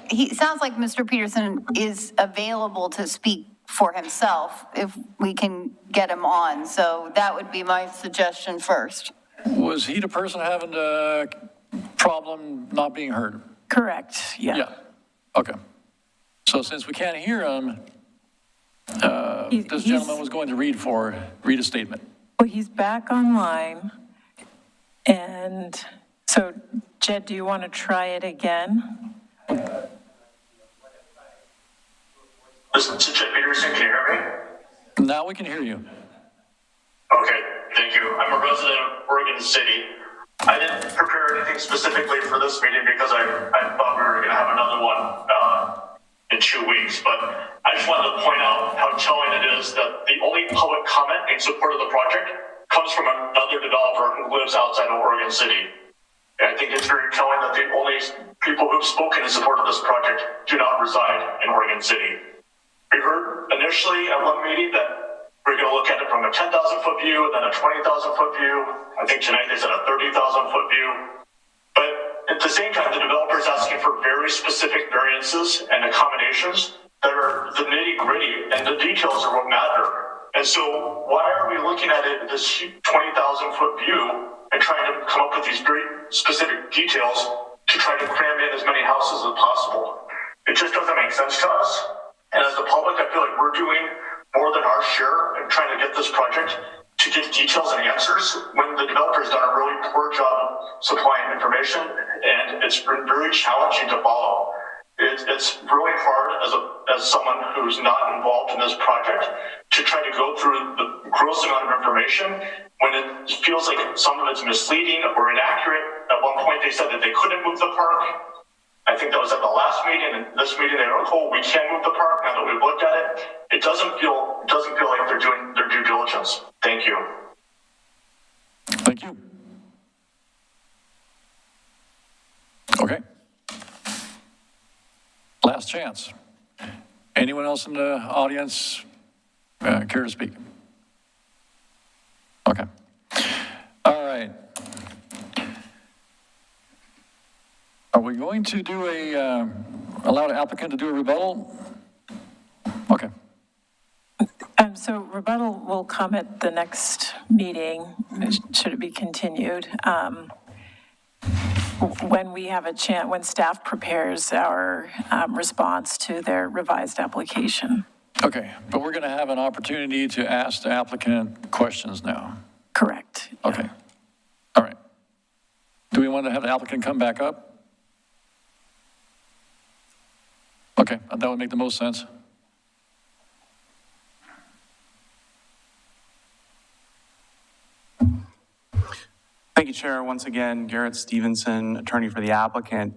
Mr. Peterson is available to speak for himself if we can get him on. So that would be my suggestion first. Was he the person having a problem not being heard? Correct, yeah. Yeah, okay. So since we can't hear him, this gentleman was going to read a statement. Well, he's back online. And so, Jed, do you want to try it again? Listen to Jed Peterson, can you hear me? Now we can hear you. Okay, thank you. I'm a resident of Oregon City. I didn't prepare anything specifically for this meeting because I thought we were going to have another one in 2 weeks, but I just wanted to point out how telling it is that the only public comment in support of the project comes from another developer who lives outside of Oregon City. And I think it's very telling that the only people who've spoken in support of this project do not reside in Oregon City. We heard initially at one meeting that we're going to look at it from a 10,000 foot view, and then a 20,000 foot view. I think tonight they said a 30,000 foot view. But at the same time, the developer is asking for very specific variances and accommodations that are the nitty gritty, and the details are what matter. And so why are we looking at it this 20,000 foot view and trying to come up with these very specific details to try to cram in as many houses as possible? It just doesn't make sense to us. And as the public, I feel like we're doing more than our share in trying to get this project to get details and answers when the developer's done a really poor job of supplying information, and it's been very challenging to follow. It's really hard as someone who's not involved in this project to try to go through the gross amount of information when it feels like some of it's misleading or inaccurate. At one point, they said that they couldn't move the park. I think that was at the last meeting, and this meeting they were told we can move the park. Now that we've looked at it, it doesn't feel like they're doing their due diligence. Thank you. Thank you. Okay. Last chance. Anyone else in the audience care to speak? Okay. All right. Are we going to do allow the applicant to do a rebuttal? Okay. So rebuttal will come at the next meeting, should it be continued. When we have a chance, when staff prepares our response to their revised application. Okay, but we're going to have an opportunity to ask the applicant questions now. Correct. Okay. All right. Do we want to have the applicant come back up? Okay, that would make the most sense. Thank you, Chair. Once again, Garrett Stevenson, attorney for the applicant.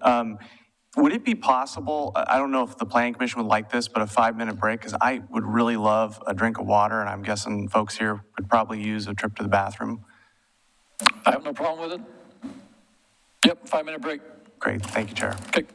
Would it be possible, I don't know if the Planning Commission would like this, but a 5-minute break, because I would really love a drink of water, and I'm guessing folks here would probably use a trip to the bathroom. I have no problem with it. Yep, 5-minute break. Great, thank you, Chair. Okay.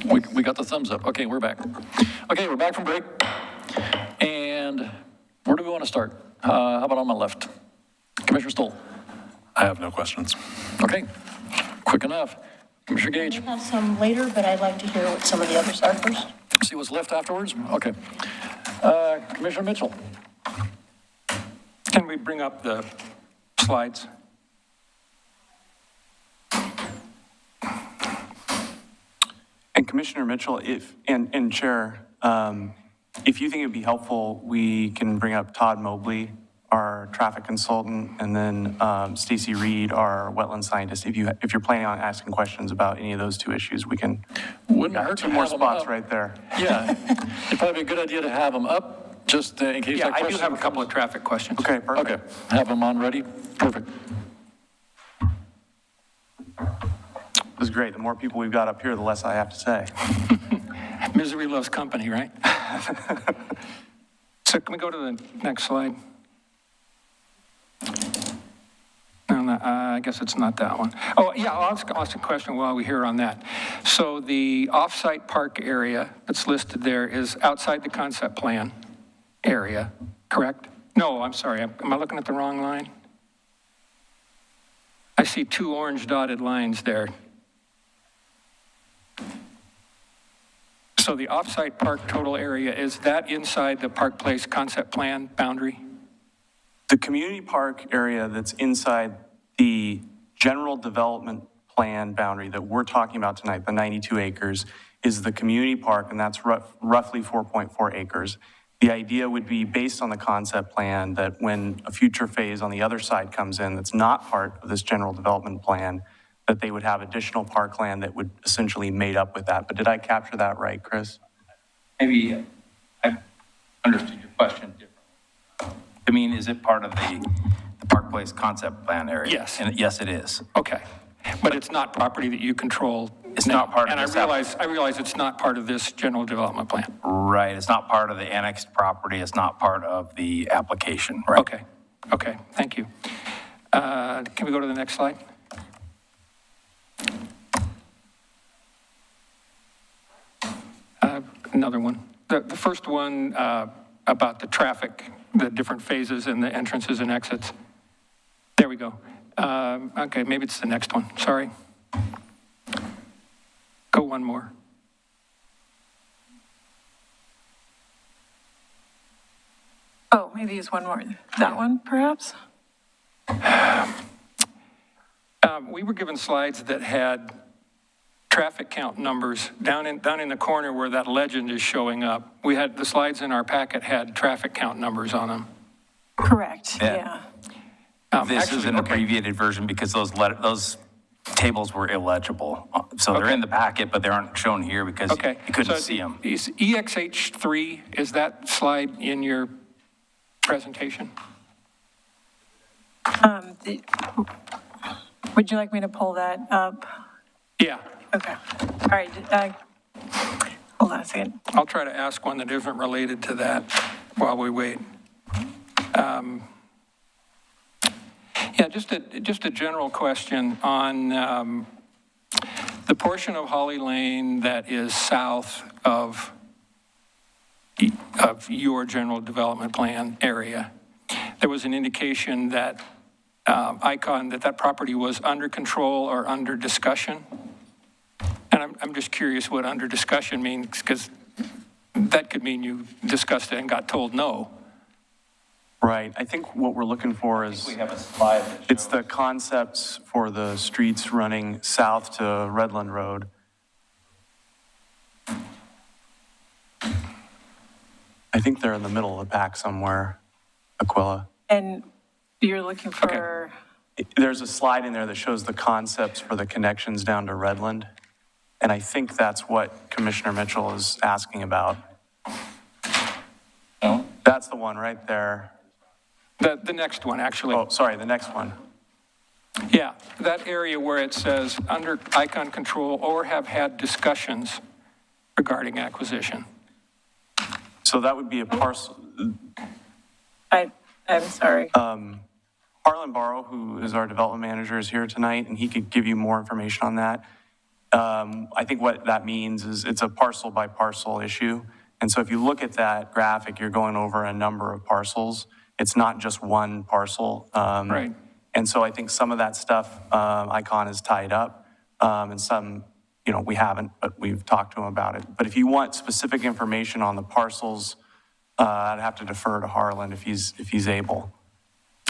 We got the thumbs up. Okay, we're back. Okay, we're back from break. And where do we want to start? How about on my left? Commissioner Stoll. I have no questions. Okay, quick enough. Commissioner Gage. We have some later, but I'd like to hear what some of the others are first. See what's left afterwards? Okay. Commissioner Mitchell. Can we bring up the slides? And Commissioner Mitchell, and Chair, if you think it'd be helpful, we can bring up Todd Mobley, our traffic consultant, and then Stacy Reed, our wetland scientist. If you're planning on asking questions about any of those two issues, we can. Wouldn't hurt to two more have them spots up. right there. Yeah, it'd probably be a good idea to have them up, just in case. Yeah, that I do question have a couple of traffic questions. Okay, perfect. Okay, have them on ready. Perfect. This is great. The more people we've got up here, the less I have to say. Misery loves company, right? So can we go to the next slide? No, I guess it's not that one. Oh, yeah, I'll ask a question while we're here on that. So the off-site park area that's listed there is outside the concept plan area, correct? No, I'm sorry. Am I looking at the wrong line? I see two orange dotted lines there. So the off-site park total area, is that inside the Park Place concept plan boundary? The community park area that's inside the general development plan boundary that we're talking about tonight, the 92 acres, is the community park, and that's roughly 4.4 acres. The idea would be, based on the concept plan, that when a future phase on the other side comes in that's not part of this general development plan, that they would have additional parkland that would essentially made up with that. But did I capture that right, Chris? Maybe I understood your question differently. I mean, is it part of the Park Place concept plan area? Yes. And yes, it is. Okay, but it's not property that you control. It's not part of and this. I realize it's not part of this general development plan. Right, it's not part of the annexed property, it's not part of the application, right? Okay, thank you. Can we go to the next slide? Another one. The first one about the traffic, the different phases and the entrances and exits. There we go. Okay, maybe it's the next one. Sorry. Go one more. Oh, maybe it's one more. That one, perhaps? We were given slides that had traffic count numbers down in the corner where that legend is showing up. We had the slides in our packet had traffic count numbers on them. Correct, yeah. This is an abbreviated version because those tables were illegible. So they're in the packet, but they aren't shown here because you couldn't see them. Is EXH3, is that slide in your presentation? Would you like me to pull that up? Yeah. Okay. All right. Hold on a second. I'll try to ask one that isn't related to that while we wait. Yeah, just a general question on the portion of Holly Lane that is south of your general development plan area. There was an indication that that property was under control or under discussion. And I'm just curious what under discussion means, because that could mean you discussed it and got told no. Right. I think what we're looking for is, We have a slide that it's the concepts for the streets running south to Redland Road. I think they're in the middle of the pack somewhere, Aquila. And you're looking for... There's a slide in there that shows the concepts for the connections down to Redland. And I think that's what Commissioner Mitchell is asking about. No? That's the one right there. The next one, actually. Oh, sorry, the next one. Yeah, that area where it says under icon control or have had discussions regarding acquisition. So that would be a parcel. I'm sorry. Harlan Barrow, who is our development manager, is here tonight, and he could give you more information on that. I think what that means is it's a parcel by parcel issue. And so if you look at that graphic, you're going over a number of parcels. It's not just one parcel. Right. And so I think some of that stuff, Icon is tied up, and some, we haven't, but we've talked to him about it. But if you want specific information on the parcels, I'd have to defer to Harlan if he's able.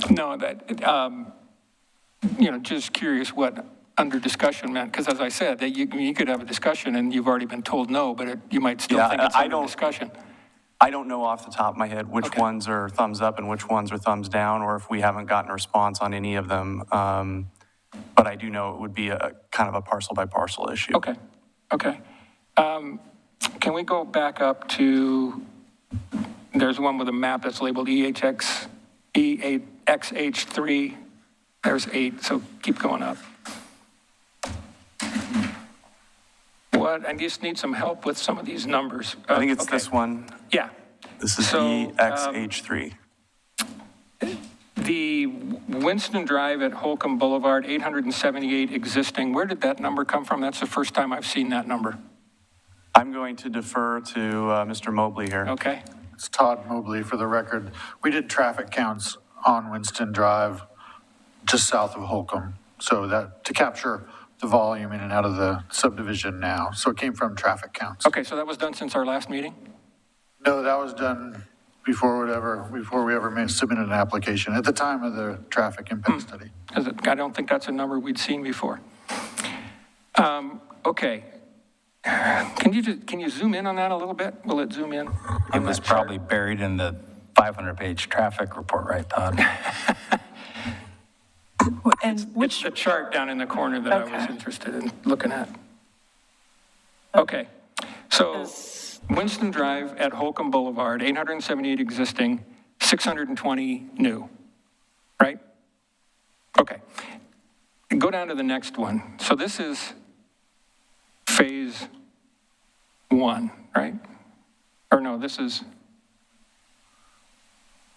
No, just curious what under discussion meant, because as I said, that you could have a discussion and you've already been told no, but you might still think it's under discussion. I don't know off the top of my head which ones are thumbs up and which ones are thumbs down, or if we haven't gotten a response on any of them. But I do know it would be a kind of a parcel by parcel issue. Okay. Can we go back up to, there's one with a map that's labeled EXH3. There's 8, so keep going up. I just need some help with some of these numbers. I think it's this one. Yeah. This is EXH3. The Winston Drive at Holcomb Boulevard, 878 existing. Where did that number come from? That's the first time I've seen that number. I'm going to defer to Mr. Mobley here. Okay. It's Todd Mobley for the record. We did traffic counts on Winston Drive just south of Holcomb. So that to capture the volume in and out of the subdivision now. So it came from traffic counts. Okay, so that was done since our last meeting? No, that was done before we ever submitted an application at the time of the traffic impact study. I don't think that's a number we'd seen before. Okay. Can you zoom in on that a little bit? Will it zoom in? It was probably buried in the 500-page traffic report, right, Todd? It's the chart down in the corner that I was interested in looking at. Okay, so Winston Drive at Holcomb Boulevard, 878 existing, 620 new, right? Okay, go down to the next one. So this is phase 1, right? Or no, this is,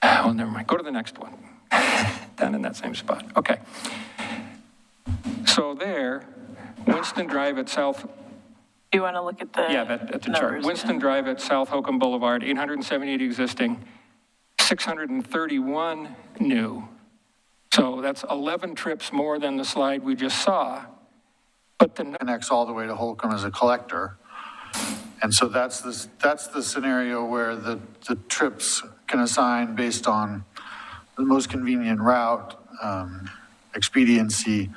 well, never mind, go to the next one. Down in that same spot. Okay. So there, Winston Drive at South. You want to look at the at the chart. Winston Drive at South Holcomb Boulevard, 878 existing, 631 new. So that's 11 trips more than the slide we just saw. But the connects all the way to Holcomb as a collector. And so that's the scenario where the trips can assign based on the most convenient route, expediency,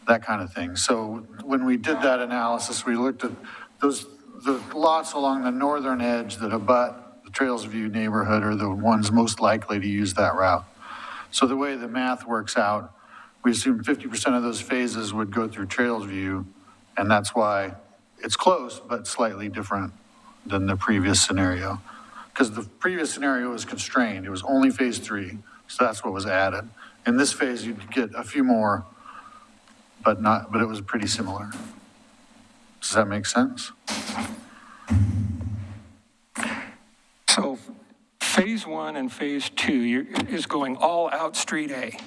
that kind of thing. So when we did that analysis, we looked at the lots along the northern edge that abut the Trails View neighborhood are the ones most likely to use that route. So the way the math works out, we assume 50% of those phases would go through Trails View, and that's why it's close, but slightly different than the previous scenario. Because the previous scenario was constrained. It was only phase 3. So that's what was added. In this phase, you'd get a few more, but it was pretty similar. Does that make sense? So phase 1 and phase 2 is going all out street A.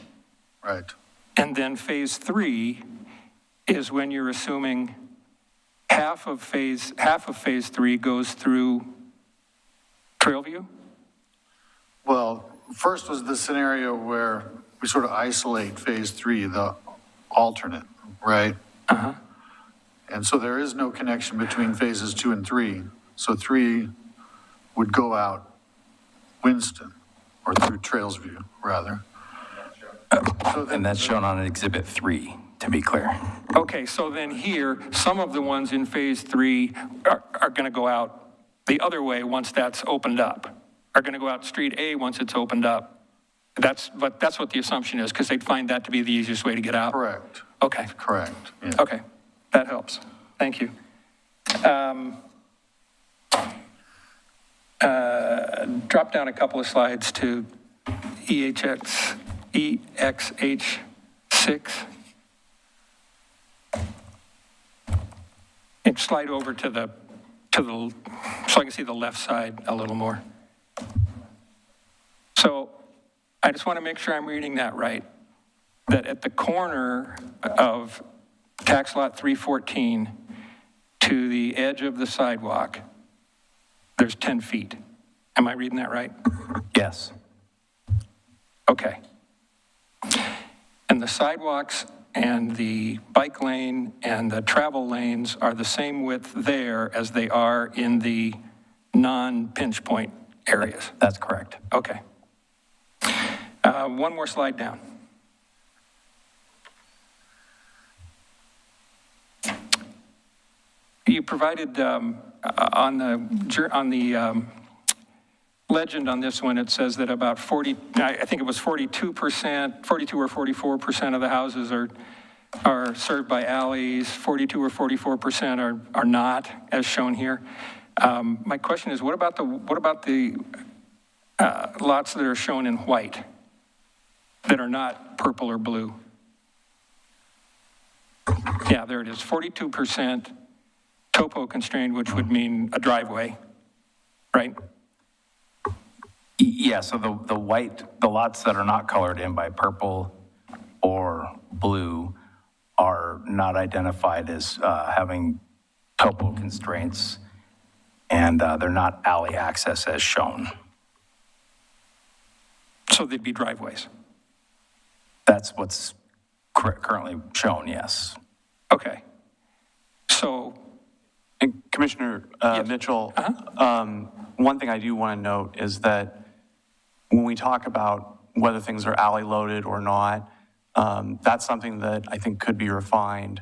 Right. And then phase 3 is when you're assuming half of phase 3 goes through Trailview? Well, first was the scenario where we sort of isolate phase 3, the alternate, right? Uh-huh. And so there is no connection between phases 2 and 3. So 3 would go out Winston, or through Trailsview, rather. And that's shown on Exhibit 3, to be clear. Okay, so then here, some of the ones in phase 3 are going to go out the other way once that's opened up. Are going to go out Street A once it's opened up. That's what the assumption is, because they'd find that to be the easiest way to get out. Correct. Okay. Correct. Yeah. Okay, that helps. Thank you. Drop down a couple of slides to EXH6. And slide over to the so I can see the left side a little more. So I just want to make sure I'm reading that right. That at the corner of tax lot 314, to the edge of the sidewalk, there's 10 feet. Am I reading that right? Yes. Okay. And the sidewalks and the bike lane and the travel lanes are the same width there as they are in the non-pinch point areas? That's correct. Okay. One more slide down. You provided on the legend on this one, it says that about 42 or 44% of the houses are served by alleys, 42 or 44% are not, as shown here. My question is, what about the lots that are shown in white that are not purple or blue? Yeah, there it is, 42% topo constrained, which would mean a driveway, right? Yeah, so the lots that are not colored in by purple or blue are not identified as having topo constraints, and they're not alley access as shown. So they'd be driveways? That's what's currently shown, yes. Okay. So. And Commissioner Mitchell, one thing I do want to note is that when we talk about whether things are alley loaded or not, that's something that I think could be refined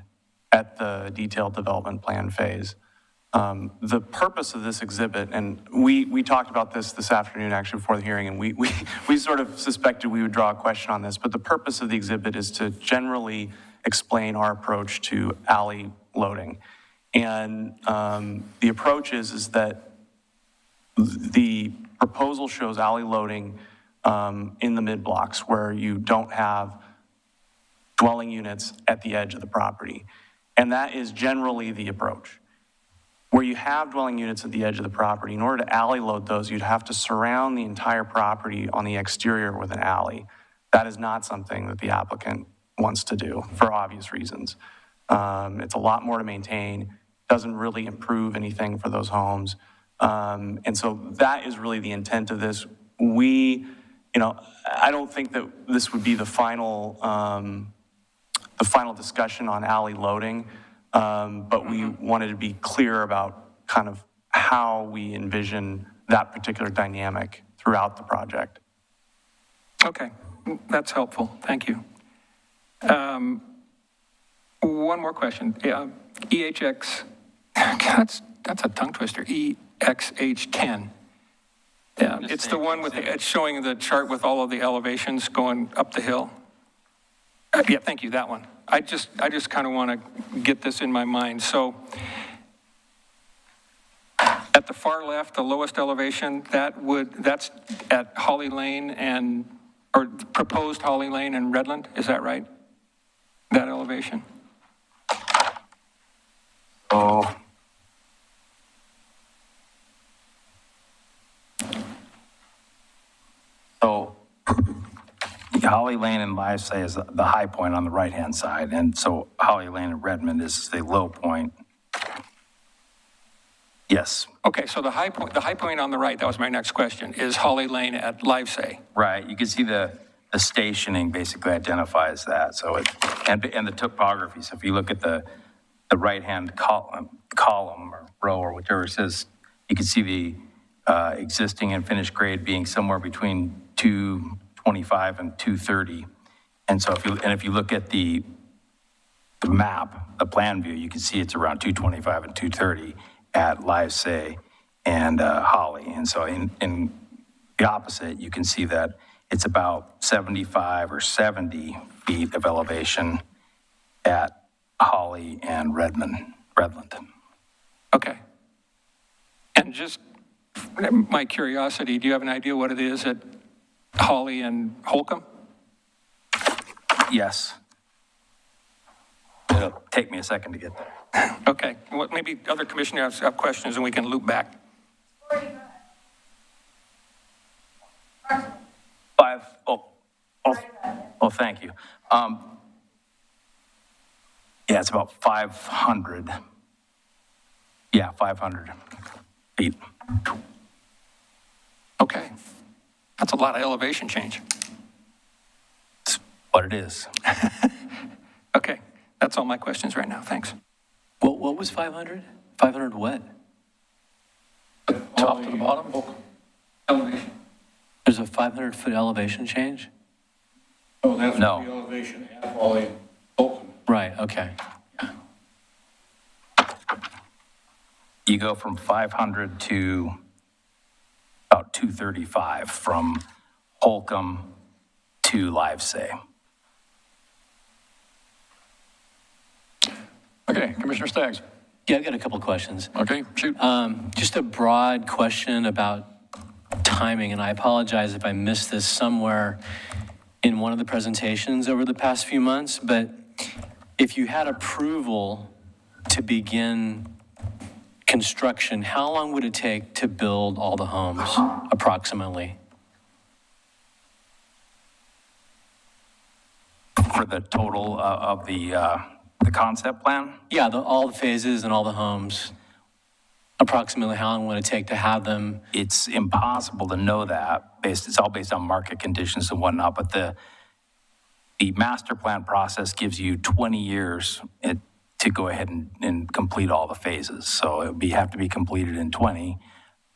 at the detailed development plan phase. The purpose of this exhibit, and we talked about this afternoon actually before the hearing, and we sort of suspected we would draw a question on this, but the purpose of the exhibit is to generally explain our approach to alley loading. And the approach is that the proposal shows alley loading in the mid-blocks where you don't have dwelling units at the edge of the property. And that is generally the approach. Where you have dwelling units at the edge of the property, in order to alley load those, you'd have to surround the entire property on the exterior with an alley. That is not something that the applicant wants to do for obvious reasons. It's a lot more to maintain, doesn't really improve anything for those homes. And so that is really the intent of this. I don't think that this would be the final discussion on alley loading, but we wanted to be clear about kind of how we envision that particular dynamic throughout the project. Okay, that's helpful. Thank you. One more question. EHX, that's a tongue twister, EXH10. Yeah, it's the one with, it's showing the chart with all of the elevations going up the hill. Yeah, thank you, that one. I just kind of want to get this in my mind. So at the far left, the lowest elevation, that's at Holly Lane or proposed Holly Lane and Redland, is that right? That elevation? Oh. So Holly Lane and Livesay is the high point on the right-hand side, and so Holly Lane and Redmond is the low point. Yes. Okay, so the high point on the right, that was my next question, is Holly Lane at Livesay. Right, you can see the stationing basically identifies that. So and the topography. So if you look at the right-hand column or row or whichever it says, you can see the existing and finished grade being somewhere between 225 and 230. And so if you look at the map, the plan view, you can see it's around 225 and 230 at Livesay and Holly. And so in the opposite, you can see that it's about 75 or 70 feet of elevation at Holly and Redland. Okay. And just my curiosity, do you have an idea what it is at Holly and Holcomb? Yes. It'll take me a second to get there. Okay. Well, maybe other commissioners have questions and we can loop back. Oh, thank you. Yeah, it's about 500. Yeah, 500 feet. Okay. That's a lot of elevation change. It's what it is. Okay, that's all my questions right now, thanks. What was 500? 500 what? Top to the bottom? Elevation. There's a 500-foot elevation change? Oh, that's No. the elevation at Holcomb. Right, okay. You go from 500 to about 235 from Holcomb to Livesay. Okay, Commissioner Staggs. Yeah, I've got a couple questions. Okay, shoot. Just a broad question about timing, and I apologize if I missed this somewhere in one of the presentations over the past few months, but if you had approval to begin construction, how long would it take to build all the homes, approximately? For the total of the concept plan? Yeah, all the phases and all the homes. Approximately how long would it take to have them? It's impossible to know that. It's all based on market conditions and whatnot, but the master plan process gives you 20 years to go ahead and complete all the phases. So it would have to be completed in 20.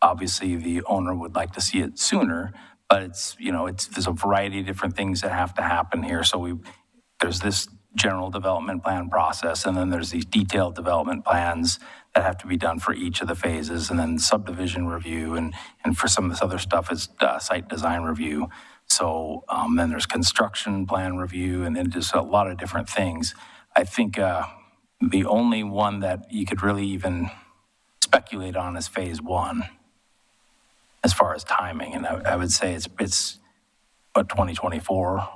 Obviously, the owner would like to see it sooner, but there's a variety of different things that have to happen here. So there's this general development plan process, and then there's these detailed development plans that have to be done for each of the phases, and then subdivision review, and for some of this other stuff is site design review. So then there's construction plan review, and then just a lot of different things. I think the only one that you could really even speculate on is phase one, as far as timing, and I would say it's 2024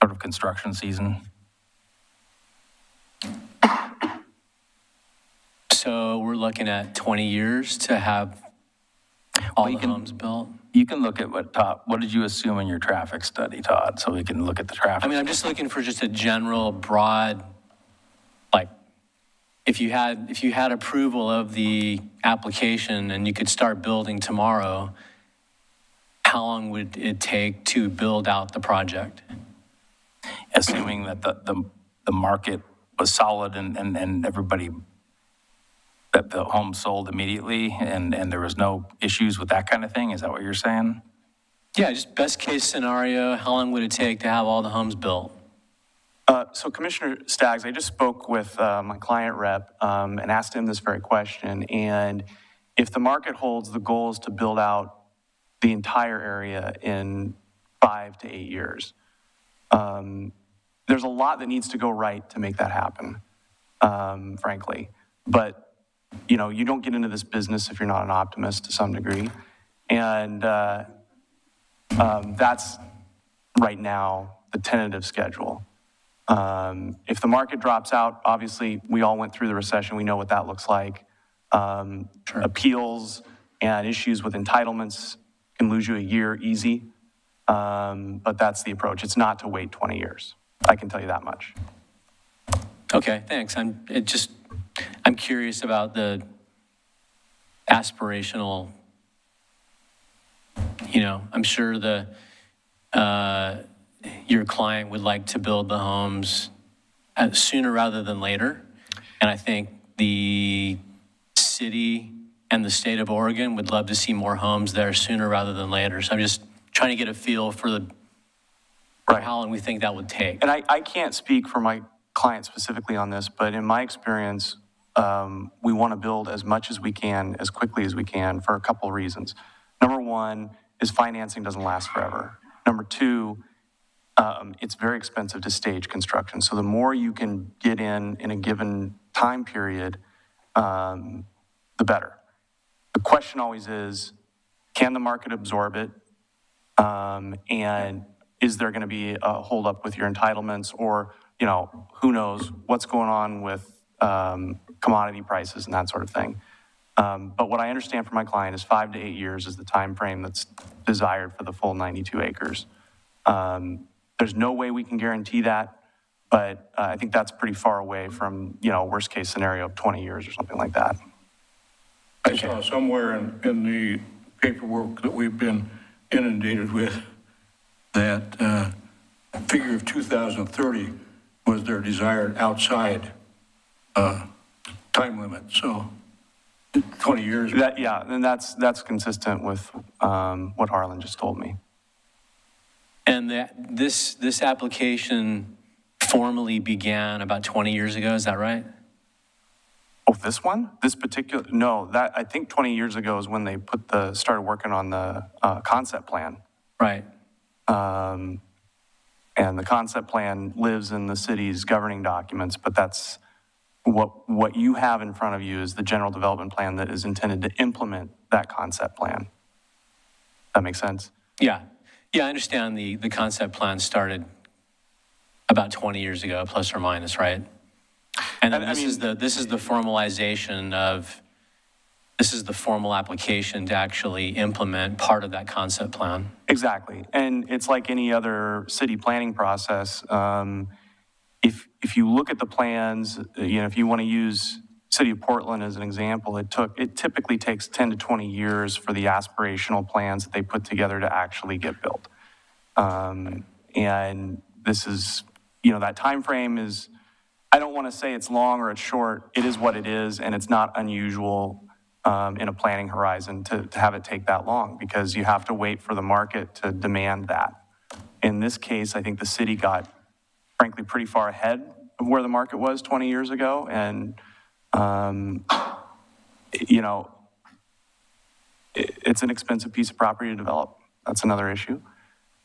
sort of construction season. So we're looking at 20 years to have all the homes built? You can look at what did you assume in your traffic study, Todd? So we can look at the traffic. I mean, I'm just looking for just a general, broad, like, if you had approval of the application and you could start building tomorrow, how long would it take to build out the project? Assuming that the market was solid and everybody, that the home sold immediately and there was no issues with that kind of thing? Is that what you're saying? Yeah, just best case scenario, how long would it take to have all the homes built? So Commissioner Staggs, I just spoke with my client rep and asked him this very question. And if the market holds, the goal is to build out the entire area in 5 to 8 years. There's a lot that needs to go right to make that happen, frankly. But you don't get into this business if you're not an optimist to some degree. And that's right now the tentative schedule. If the market drops out, obviously we all went through the recession. We know what that looks like. Appeals and issues with entitlements can lose you a year easy. But that's the approach. It's not to wait 20 years. I can tell you that much. Okay, thanks. I'm curious about the aspirational, I'm sure your client would like to build the homes sooner rather than later. And I think the city and the state of Oregon would love to see more homes there sooner rather than later. So I'm just trying to get a feel for how long we think that would take. And I can't speak for my client specifically on this, but in my experience, we want to build as much as we can, as quickly as we can, for a couple of reasons. Number one is financing doesn't last forever. Number two, it's very expensive to stage construction. So the more you can get in a given time period, the better. The question always is, can the market absorb it? And is there going to be a holdup with your entitlements, or, who knows what's going on with commodity prices and that sort of thing. But what I understand from my client is 5 to 8 years is the time frame that's desired for the full 92 acres. There's no way we can guarantee that, but I think that's pretty far away from, worst case scenario of 20 years or something like that. I saw somewhere in the paperwork that we've been inundated with that figure of 2030 was their desired outside time limit. So 20 years. Yeah, and that's consistent with what Harlan just told me. And this application formally began about 20 years ago, is that right? Oh, this one? This particular, no, that, I think 20 years ago is when they started working on the concept plan. Right. And the concept plan lives in the city's governing documents, but that's what you have in front of you is the general development plan that is intended to implement that concept plan. That makes sense? Yeah. Yeah, I understand the concept plan started about 20 years ago, plus or minus, right? And then this is the formalization of, this is the formal application to actually implement part of that concept plan. Exactly. And it's like any other city planning process. If you look at the plans, if you want to use City of Portland as an example, it typically takes 10 to 20 years for the aspirational plans that they put together to actually get built. And this is, that time frame is, I don't want to say it's long or it's short. It is what it is, and it's not unusual in a planning horizon to have it take that long because you have to wait for the market to demand that. In this case, I think the city got, frankly, pretty far ahead of where the market was 20 years ago, and it's an expensive piece of property to develop. That's another issue.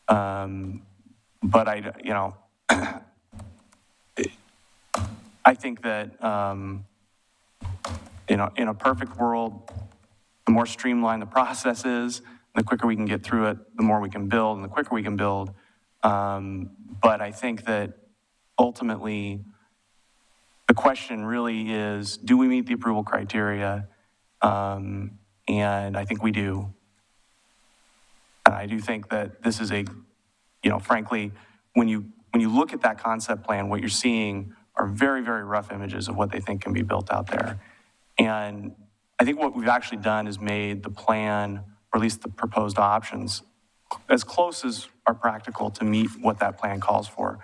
But I think that, in a perfect world, the more streamlined the process is, the quicker we can get through it, the more we can build, and the quicker we can build. But I think that ultimately, the question really is, do we meet the approval criteria? And I think we do. And I do think that this is frankly, when you look at that concept plan, what you're seeing are very, very rough images of what they think can be built out there. And I think what we've actually done is made the plan, or at least the proposed options, as close as are practical to meet what that plan calls for.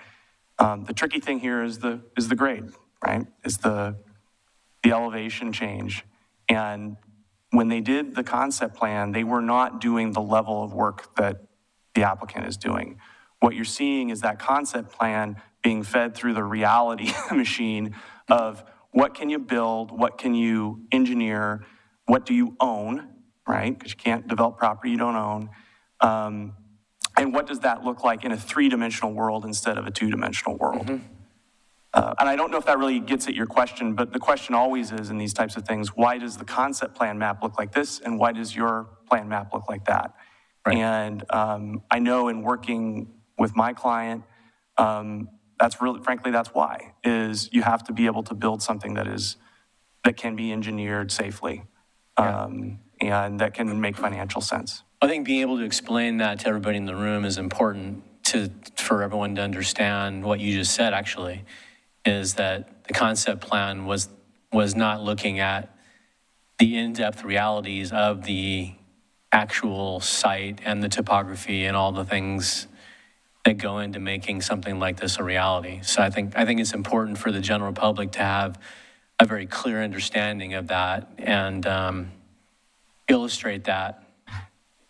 The tricky thing here is the grade, right? Is the elevation change. And when they did the concept plan, they were not doing the level of work that the applicant is doing. What you're seeing is that concept plan being fed through the reality machine of what can you build, what can you engineer, what do you own, right? Because you can't develop property you don't own. And what does that look like in a three-dimensional world instead of a two-dimensional world? Mm-hmm. And I don't know if that really gets at your question, but the question always is in these types of things, why does the concept plan map look like this, and why does your plan map look like that? Right. And I know in working with my client, that's really, frankly, that's why, is you have to be able to build something that can be engineered safely, and that can make financial sense. I think being able to explain that to everybody in the room is important for everyone to understand what you just said, actually, is that the concept plan was not looking at the in-depth realities of the actual site and the topography and all the things that go into making something like this a reality. So I think it's important for the general public to have a very clear understanding of that and illustrate that.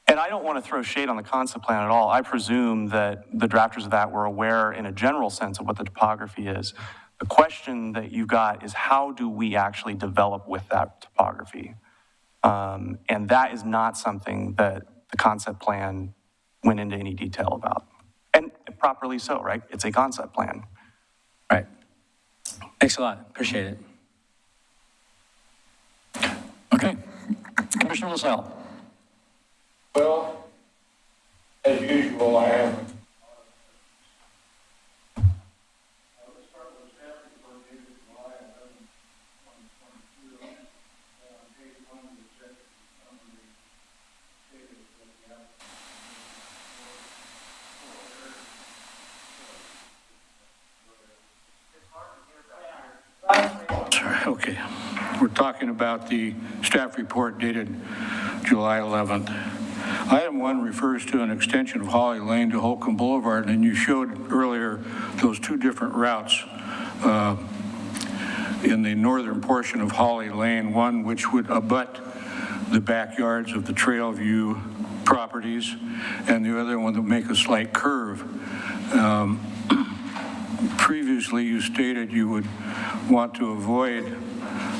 And I don't want to throw shade on the concept plan at all. I presume that the drafters of that were aware in a general sense of what the topography is. The question that you got is, how do we actually develop with that topography? And that is not something that the concept plan went into any detail about. And properly so, right? It's a concept plan. Right. Thanks a lot. Appreciate it. Okay. Commissioner LaSalle. Well, as usual, I have. Sorry, okay. we're talking about the staff report dated July 11th. Item 1 refers to an extension of Holly Lane to Holcomb Boulevard, and you showed earlier those two different routes in the northern portion of Holly Lane, one which would abut the backyards of the Trailview properties, and the other one that would make a slight curve. Previously, you stated you would want to avoid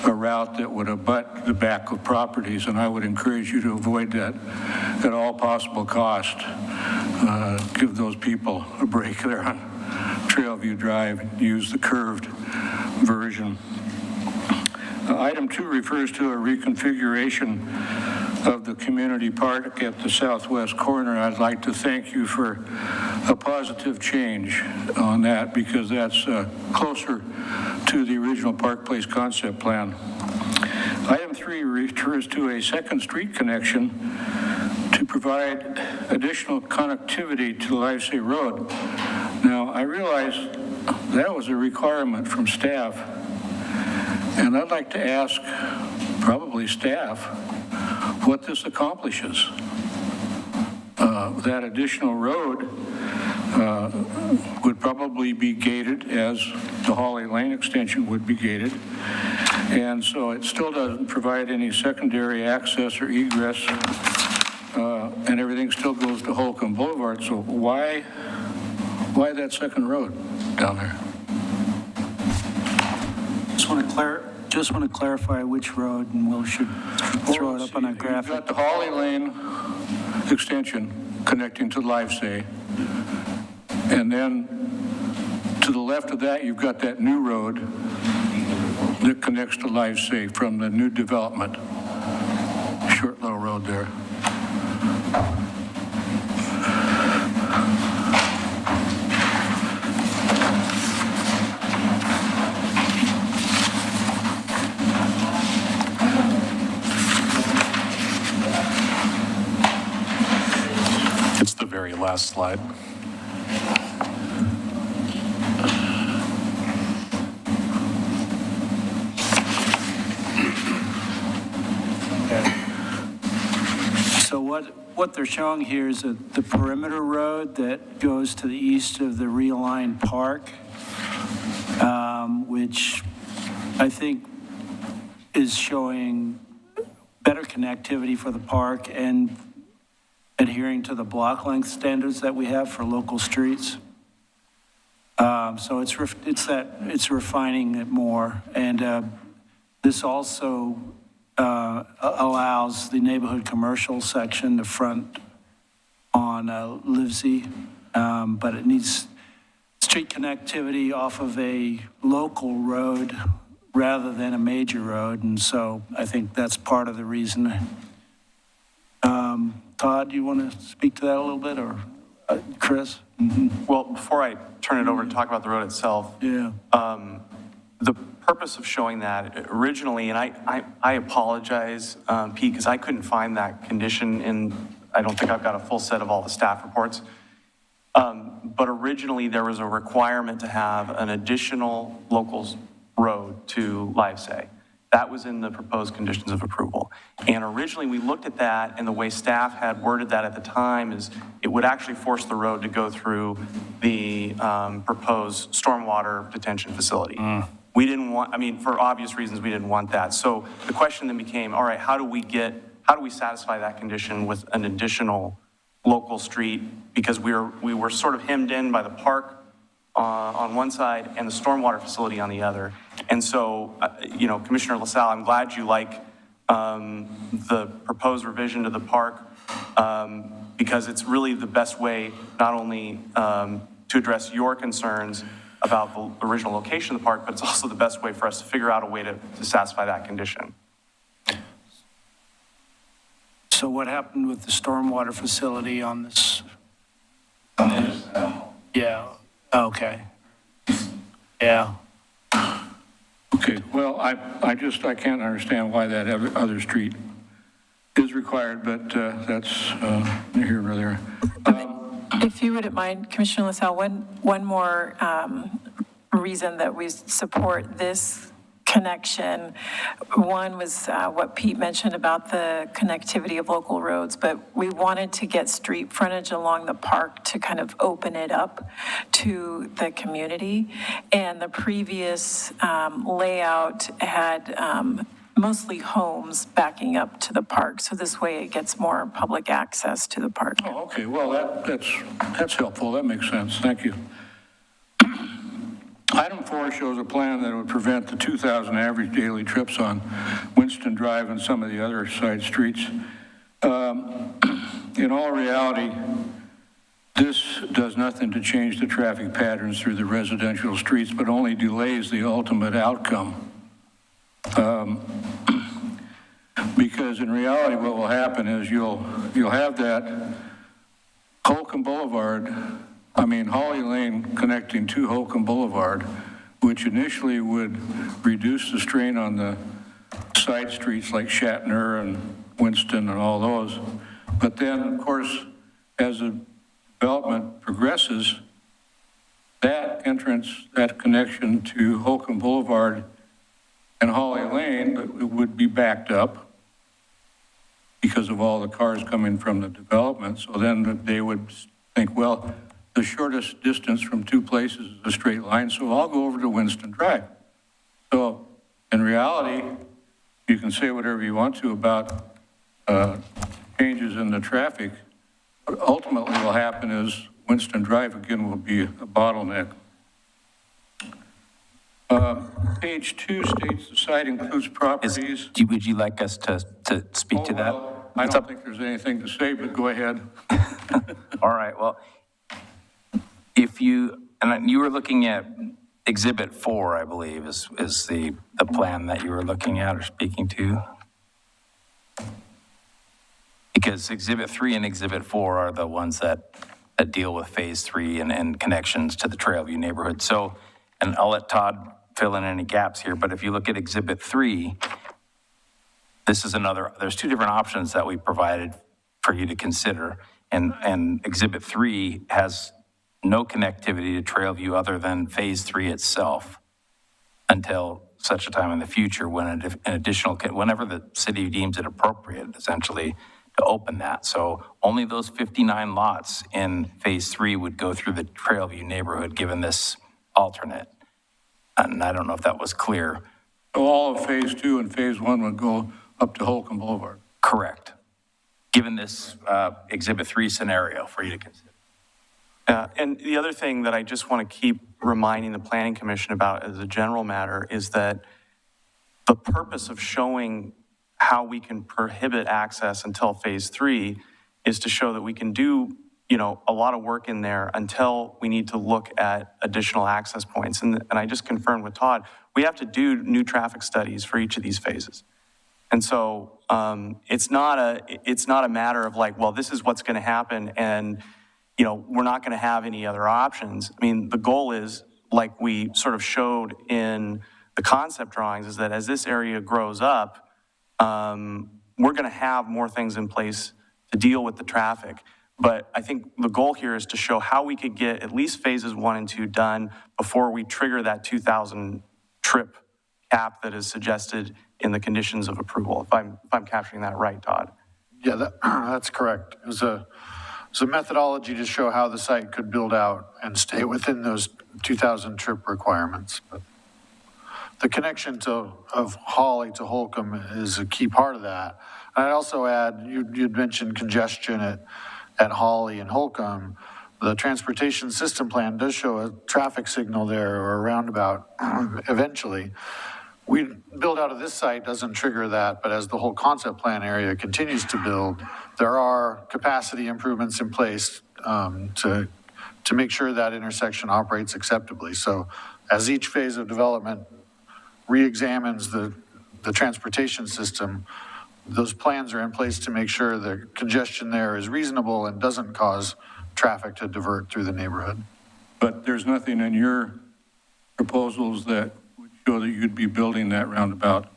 a route that would abut the back of properties, and I would encourage you to avoid that at all possible cost. Give those people a break there on Trailview Drive and use the curved version. Item 2 refers to a reconfiguration of the community park at the southwest corner. I'd like to thank you for a positive change on that, because that's closer to the original Park Place concept plan. Item 3 refers to a second street connection to provide additional connectivity to Livesay Road. Now, I realize that was a requirement from staff, and I'd like to ask probably staff what this accomplishes. That additional road would probably be gated, as the Holly Lane extension would be gated, and so it still doesn't provide any secondary access or egress, and everything still goes to Holcomb Boulevard. So why that second road down there? Just want to clarify which road, and we should throw it up on our graphic. You've got the Holly Lane extension connecting to Livesay, and then to the left of that, you've got that new road that connects to Livesay from the new development. Short little road there. It's the very last slide. So what they're showing here is the perimeter road that goes to the east of the realigned park, which I think is showing better connectivity for the park and adhering to the block length standards that we have for local streets. So it's refining it more, and this also allows the neighborhood commercial section to front on Livesey, but it needs street connectivity off of a local road rather than a major road, and so I think that's part of the reason. Todd, do you want to speak to that a little bit, or Chris? Mm-hmm. Well, before I turn it over to talk about the road itself, yeah. The purpose of showing that originally, and I apologize, Pete, because I couldn't find that condition in, I don't think I've got a full set of all the staff reports. But originally there was a requirement to have an additional local road to Livesay. That was in the proposed conditions of approval. And originally we looked at that, and the way staff had worded that at the time is it would actually force the road to go through the proposed stormwater detention facility. We didn't want, I mean, for obvious reasons, we didn't want that. So the question then became, all right, how do we satisfy that condition with an additional local street? Because we were sort of hemmed in by the park on one side and the stormwater facility on the other. And so, Commissioner LaSalle, I'm glad you like the proposed revision to the park, because it's really the best way not only to address your concerns about the original location of the park, but it's also the best way for us to figure out a way to satisfy that condition. So what happened with the stormwater facility on this? Yeah, okay. Yeah. Okay, well, I can't understand why that other street is required, but that's here or there. If you wouldn't mind, Commissioner LaSalle, one more reason that we support this connection. One was what Pete mentioned about the connectivity of local roads, but we wanted to get street frontage along the park to kind of open it up to the community. And the previous layout had mostly homes backing up to the park, so this way it gets more public access to the park. Oh, okay, well, that's helpful, that makes sense, thank you. Item 4 shows a plan that would prevent the 2,000 average daily trips on Winston Drive and some of the other side streets. In all reality, this does nothing to change the traffic patterns through the residential streets, but only delays the ultimate outcome. Because in reality, what will happen is you'll have that Holcomb Boulevard, Holly Lane connecting to Holcomb Boulevard, which initially would reduce the strain on the side streets like Shatner and Winston and all those. But then, of course, as the development progresses, that entrance, that connection to Holcomb Boulevard and Holly Lane would be backed up because of all the cars coming from the development. So then they would think, well, the shortest distance from two places is a straight line, so I'll go over to Winston Drive. So in reality, you can say whatever you want to about changes in the traffic. What ultimately will happen is Winston Drive again will be a bottleneck. Page 2 states the site includes properties. Would you like us to speak to that? Well, I don't think there's anything to say, but go ahead. All right, well, you were looking at Exhibit 4, I believe, is the plan that you were looking at or speaking to. Because Exhibit 3 and Exhibit 4 are the ones that deal with Phase 3 and connections to the Trailview neighborhood. So, and I'll let Todd fill in any gaps here, but if you look at Exhibit 3, this is there's two different options that we provided for you to consider. And Exhibit 3 has no connectivity to Trailview other than Phase 3 itself until such a time in the future when an additional, whenever the city deems it appropriate, essentially, to open that. So only those 59 lots in Phase 3 would go through the Trailview neighborhood, given this alternate. And I don't know if that was clear. So all of Phase 2 and Phase 1 would go up to Holcomb Boulevard? Correct. Given this Exhibit 3 scenario for you to consider. And the other thing that I just want to keep reminding the Planning Commission about as a general matter is that the purpose of showing how we can prohibit access until Phase 3 is to show that we can do, a lot of work in there until we need to look at additional access points. And I just confirmed with Todd, we have to do new traffic studies for each of these phases. And so it's not a matter of like, well, this is what's going to happen and we're not going to have any other options. I mean, the goal is, like we sort of showed in the concept drawings, is that as this area grows up, we're going to have more things in place to deal with the traffic. But I think the goal here is to show how we could get at least phases 1 and 2 done before we trigger that 2,000 trip cap that is suggested in the conditions of approval. If I'm capturing that right, Todd. Yeah, that's correct. It was a methodology to show how the site could build out and stay within those 2,000 trip requirements. But the connection of Holly to Holcomb is a key part of that. And I'd also add, you'd mentioned congestion at Holly and Holcomb. The transportation system plan does show a traffic signal there or a roundabout eventually. We build out of this site doesn't trigger that, but as the whole concept plan area continues to build, there are capacity improvements in place to make sure that intersection operates acceptably. So as each phase of development re-examines the transportation system, those plans are in place to make sure the congestion there is reasonable and doesn't cause traffic to divert through the neighborhood. But there's nothing in your proposals that would show that you'd be building that roundabout?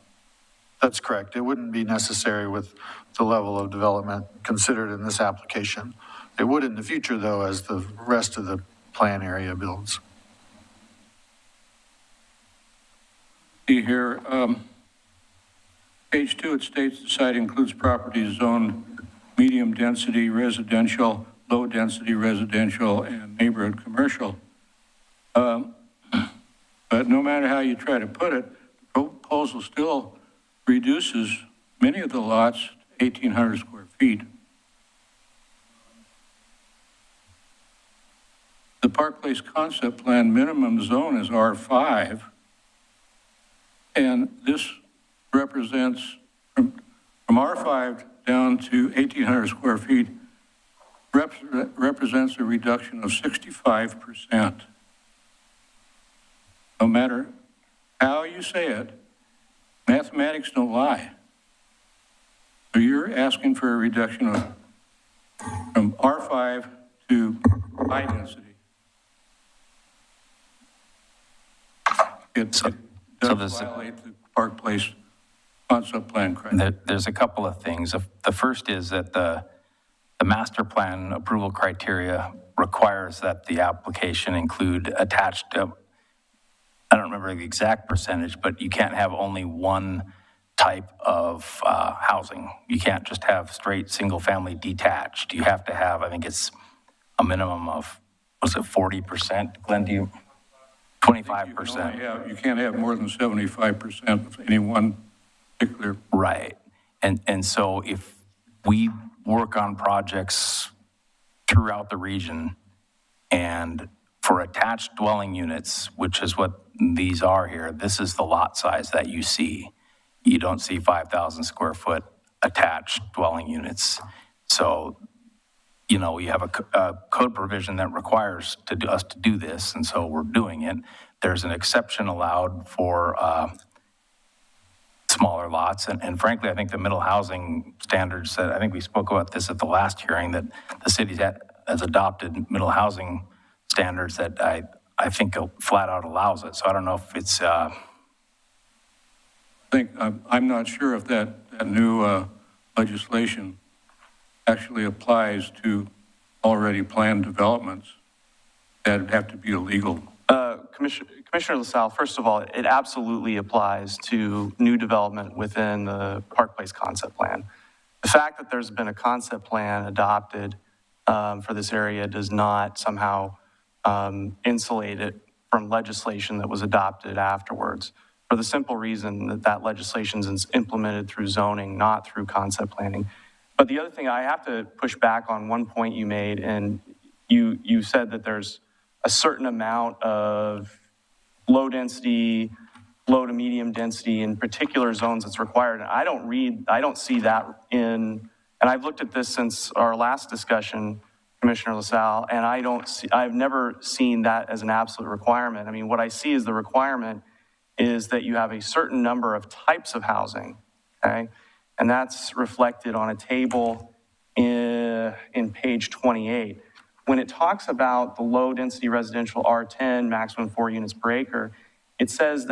That's correct. It wouldn't be necessary with the level of development considered in this application. It would in the future, though, as the rest of the plan area builds. see here, page 2, it states the site includes properties zoned medium-density residential, low-density residential, and neighborhood commercial. But no matter how you try to put it, the proposal still reduces many of the lots to 1,800 square feet. The Park Place concept plan minimum zone is R5, and this represents from R5 down to 1,800 square feet represents a reduction of 65%. No matter how you say it, mathematics don't lie. So you're asking for a reduction of from R5 to high density. It does violate the Park Place concept plan criteria. There's a couple of things. The first is that the master plan approval criteria requires that the application include attached, I don't remember the exact percentage, but you can't have only one type of housing. You can't just have straight single-family detached. You have to have, I think it's a minimum of, was it 40%? Glenn, do you? 25%. You can't have more than 75% of any one particular. Right. And so if we work on projects throughout the region, and for attached dwelling units, which is what these are here, this is the lot size that you see. You don't see 5,000 square foot attached dwelling units. So, you know, you have a code provision that requires us to do this, and so we're doing it. There's an exception allowed for smaller lots, and frankly, I think the middle housing standards that, I think we spoke about this at the last hearing, that the city has adopted middle housing standards that I think flat out allows it. So I don't know if it's... I'm not sure if that new legislation actually applies to already planned developments that have to be illegal. Commissioner LaSalle, first of all, it absolutely applies to new development within the Park Place concept plan. The fact that there's been a concept plan adopted for this area does not somehow insulate it from legislation that was adopted afterwards, for the simple reason that that legislation is implemented through zoning, not through concept planning. But the other thing, I have to push back on one point you made, and you said that there's a certain amount of low density, low to medium density in particular zones that's required. And I don't see that in, and I've looked at this since our last discussion, Commissioner LaSalle, and I've never seen that as an absolute requirement. I mean, what I see as the requirement is that you have a certain number of types of housing, okay? And that's reflected on a table in page 28. When it talks about the low density residential R10, maximum 4 units per acre, it says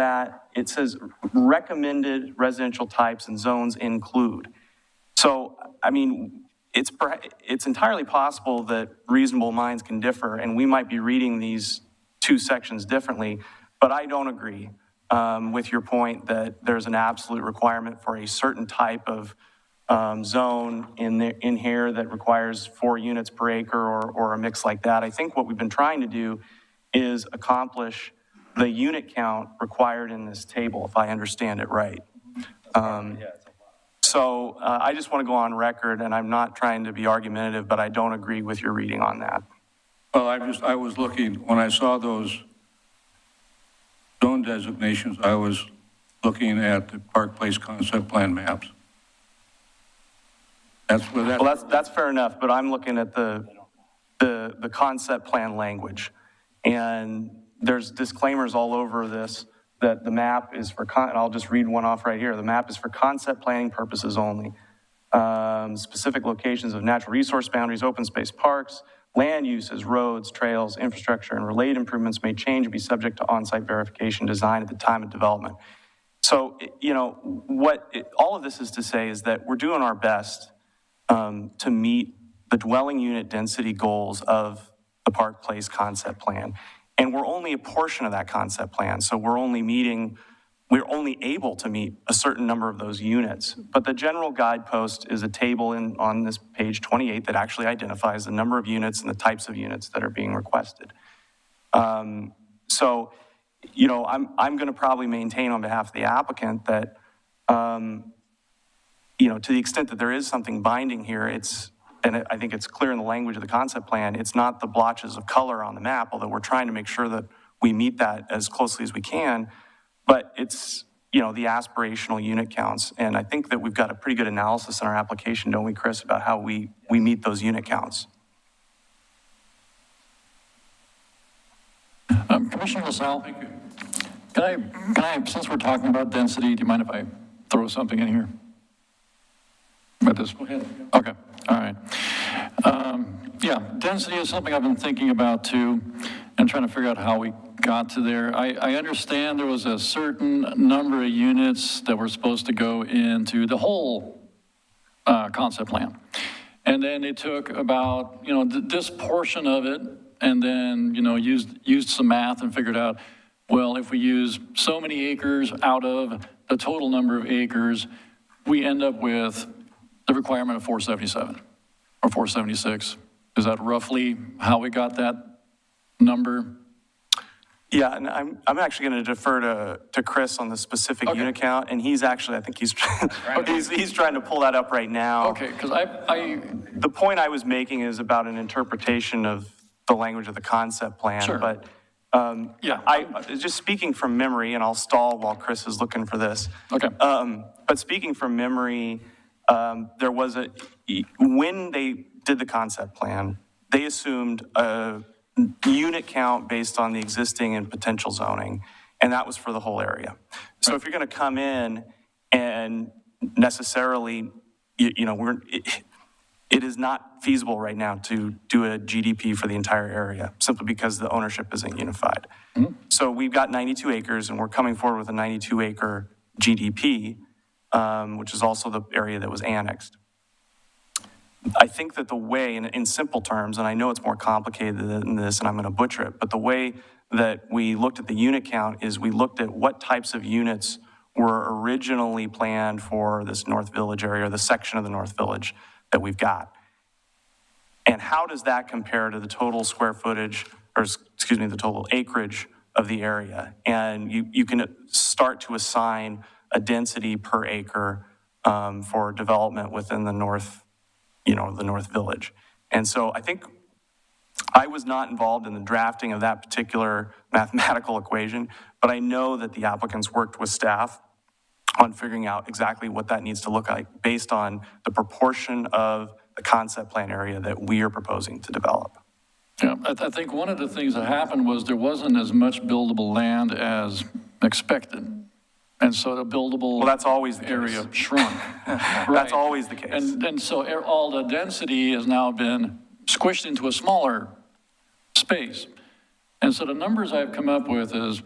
recommended residential types and zones include. So, I mean, it's entirely possible that reasonable minds can differ, and we might be reading these two sections differently, but I don't agree with your point that there's an absolute requirement for a certain type of zone in here that requires 4 units per acre or a mix like that. I think what we've been trying to do is accomplish the unit count required in this table, if I understand it right. So I just want to go on record, and I'm not trying to be argumentative, but I don't agree with your reading on that. Well, I was looking, when I saw those zone designations, I was looking at the Park Place concept plan maps. That's fair enough, but I'm looking at the concept plan language, and there's disclaimers all over this that the map is for, and I'll just read one off right here. The map is for concept planning purposes only. Specific locations of natural resource boundaries, open space parks, land uses, roads, trails, infrastructure, and related improvements may change and be subject to on-site verification design at the time of development. So, you know, all of this is to say is that we're doing our best to meet the dwelling unit density goals of the Park Place concept plan. And we're only a portion of that concept plan. So we're only meeting we're only able to meet a certain number of those units. But the general guidepost is a table on this page 28 that actually identifies the number of units and the types of units that are being requested. So, you know, I'm going to probably maintain on behalf of the applicant that, you know, to the extent that there is something binding here, I think it's clear in the language of the concept plan, it's not the blotches of color on the map, although we're trying to make sure that we meet that as closely as we can, but it's, you know, the aspirational unit counts. And I think that we've got a pretty good analysis in our application, don't we, Chris, about how we meet those unit counts. Commissioner LaSalle, thank you. Can I, since we're talking about density, do you mind if I throw something in here? About this? Go ahead. Okay, all right. Yeah, density is something I've been thinking about too, and trying to figure out how we got to there. I understand there was a certain number of units that were supposed to go into the whole concept plan. And then they took about, you know, this portion of it, and then, you know, used some math and figured out, well, if we use so many acres out of the total number of acres, we end up with the requirement of 477 or 476. Is that roughly how we got that number? Yeah, and I'm actually going to defer to Chris on the specific unit count, and he's actually, I think he's he's trying to pull that up right now. Okay, because the point I was making is about an interpretation of the language of the concept plan. Sure. But yeah, just speaking from memory, and I'll stall while Chris is looking for this. Okay. But speaking from memory, there was when they did the concept plan, they assumed a unit count based on the existing and potential zoning, and that was for the whole area. So if you're going to come in and necessarily, you know, it is not feasible right now to do a GDP for the entire area, simply because the ownership isn't unified. Mm-hmm. So we've got 92 acres, and we're coming forward with a 92-acre GDP, which is also the area that was annexed. I think that the way, in simple terms, and I know it's more complicated than this, and I'm going to butcher it, but the way that we looked at the unit count is we looked at what types of units were originally planned for this North Village area, or the section of the North Village that we've got. And how does that compare to the total square footage, or excuse me, the total acreage of the area? And you can start to assign a density per acre for development within the North, you know, the North Village. And so I think I was not involved in the drafting of that particular mathematical equation, but I know that the applicants worked with staff on figuring out exactly what that needs to look like based on the proportion of the concept plan area that we are proposing to develop. Yeah, I think one of the things that happened was there wasn't as much buildable land as expected. And so the buildable that's always the area case. shrunk. Right. Right. That's always the case. And so all the density has now been squished into a smaller space. And so the numbers I've come up with is,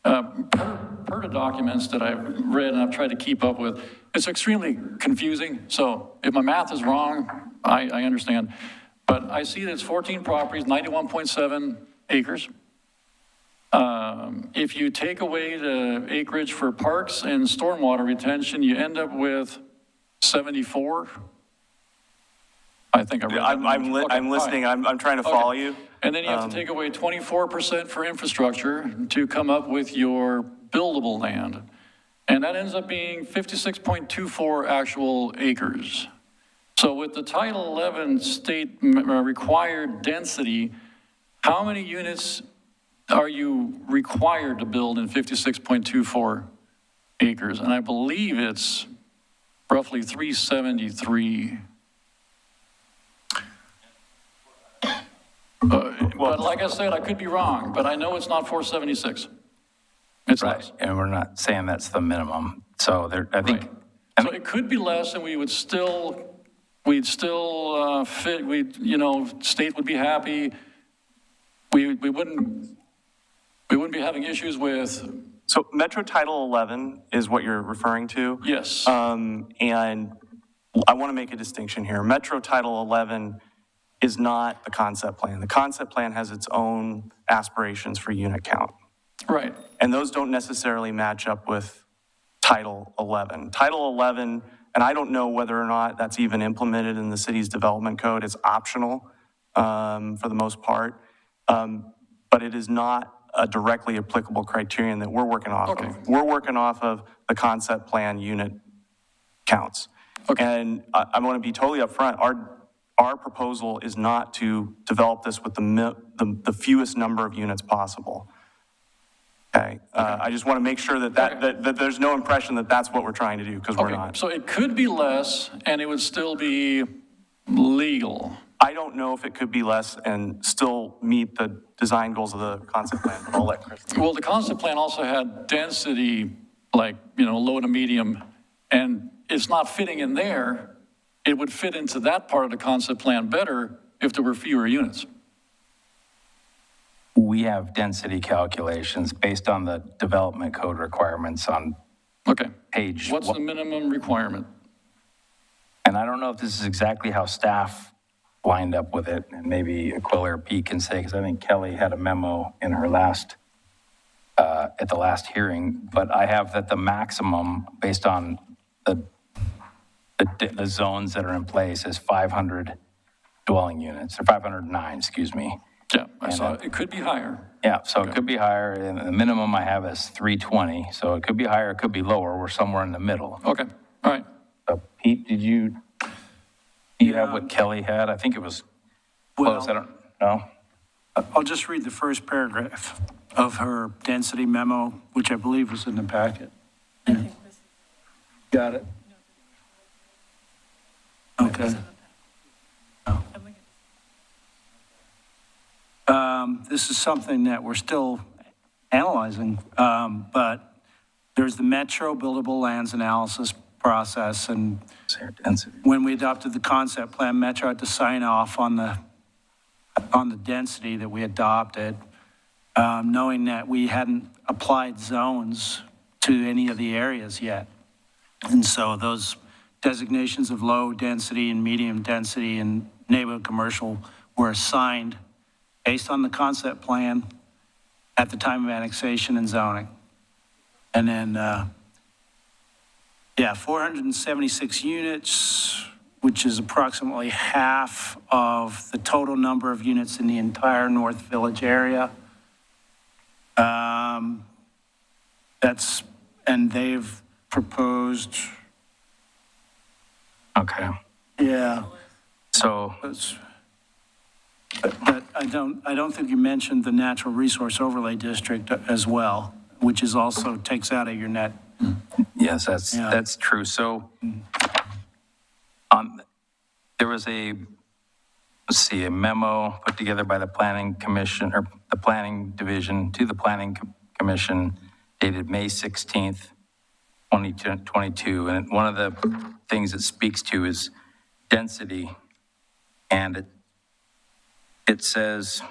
per the documents that I've read and I've tried to keep up with, it's extremely confusing. So if my math is wrong, I understand. But I see that it's 14 properties, 91.7 acres. If you take away the acreage for parks and stormwater retention, you end up with 74. I think I read that. I'm listening. I'm trying to follow you. And then you have to take away 24% for infrastructure to come up with your buildable land. And that ends up being 56.24 actual acres. So with the Title 11 state required density, how many units are you required to build in 56.24 acres? And I believe it's roughly 373. But like I said, I could be wrong, but I know it's not 476. It's less. And we're not saying that's the minimum. So I think. So it could be less, and we'd still fit. State would be happy. We wouldn't be having issues with. So Metro Title 11 is what you're referring to? Yes. And I want to make a distinction here. Metro Title 11 is not the concept plan. The concept plan has its own aspirations for unit count. Right. And those don't necessarily match up with Title 11. Title 11, and I don't know whether or not that's even implemented in the city's development code. It's optional for the most part, but it is not a directly applicable criterion that we're working off of. We're working off of the concept plan unit counts. And I want to be totally upfront. Our proposal is not to develop this with the fewest number of units possible. Okay. I just want to make sure that there's no impression that that's what we're trying to do, because we're not. So it could be less and it would still be legal. I don't know if it could be less and still meet the design goals of the concept plan. I'll let Chris. Well, the concept plan also had density, like, low to medium, and it's not fitting in there. It would fit into that part of the concept plan better if there were fewer units. We have density calculations based on the development code requirements on page. What's the minimum requirement? And I don't know if this is exactly how staff lined up with it, and maybe Aquila or Pete can say, because I think Kelly had a memo in her at the last hearing, but I have that the maximum based on the zones that are in place is 500 dwelling units, or 509, excuse me. Yeah, I saw it. It could be higher. Yeah, so it could be higher, and the minimum I have is 320, so it could be higher, it could be lower, we're somewhere in the middle. Okay, all right. Pete, do you have what Kelly had? I think it was close, I don't know. I'll just read the first paragraph of her density memo, which I believe was in the packet. Yeah. Got it? Okay. This is something that we're still analyzing, but there's the Metro Buildable Lands Analysis process, and when we adopted the concept plan, Metro had to sign off on the density that we adopted, knowing that we hadn't applied zones to any of the areas yet. And so those designations of low density and medium density and neighborhood commercial were assigned based on the concept plan at the time of annexation and zoning. And then, 476 units, which is approximately half of the total number of units in the entire North Village area. And they've proposed. Okay. Yeah. So. But I don't think you mentioned the natural resource overlay district as well, which is also takes out of your net. Yes, that's true. So there was a memo put together by the Planning Commission, or the Planning Division, to the Planning Commission dated May 16th, 2022. And one of the things it speaks to is density. And it says,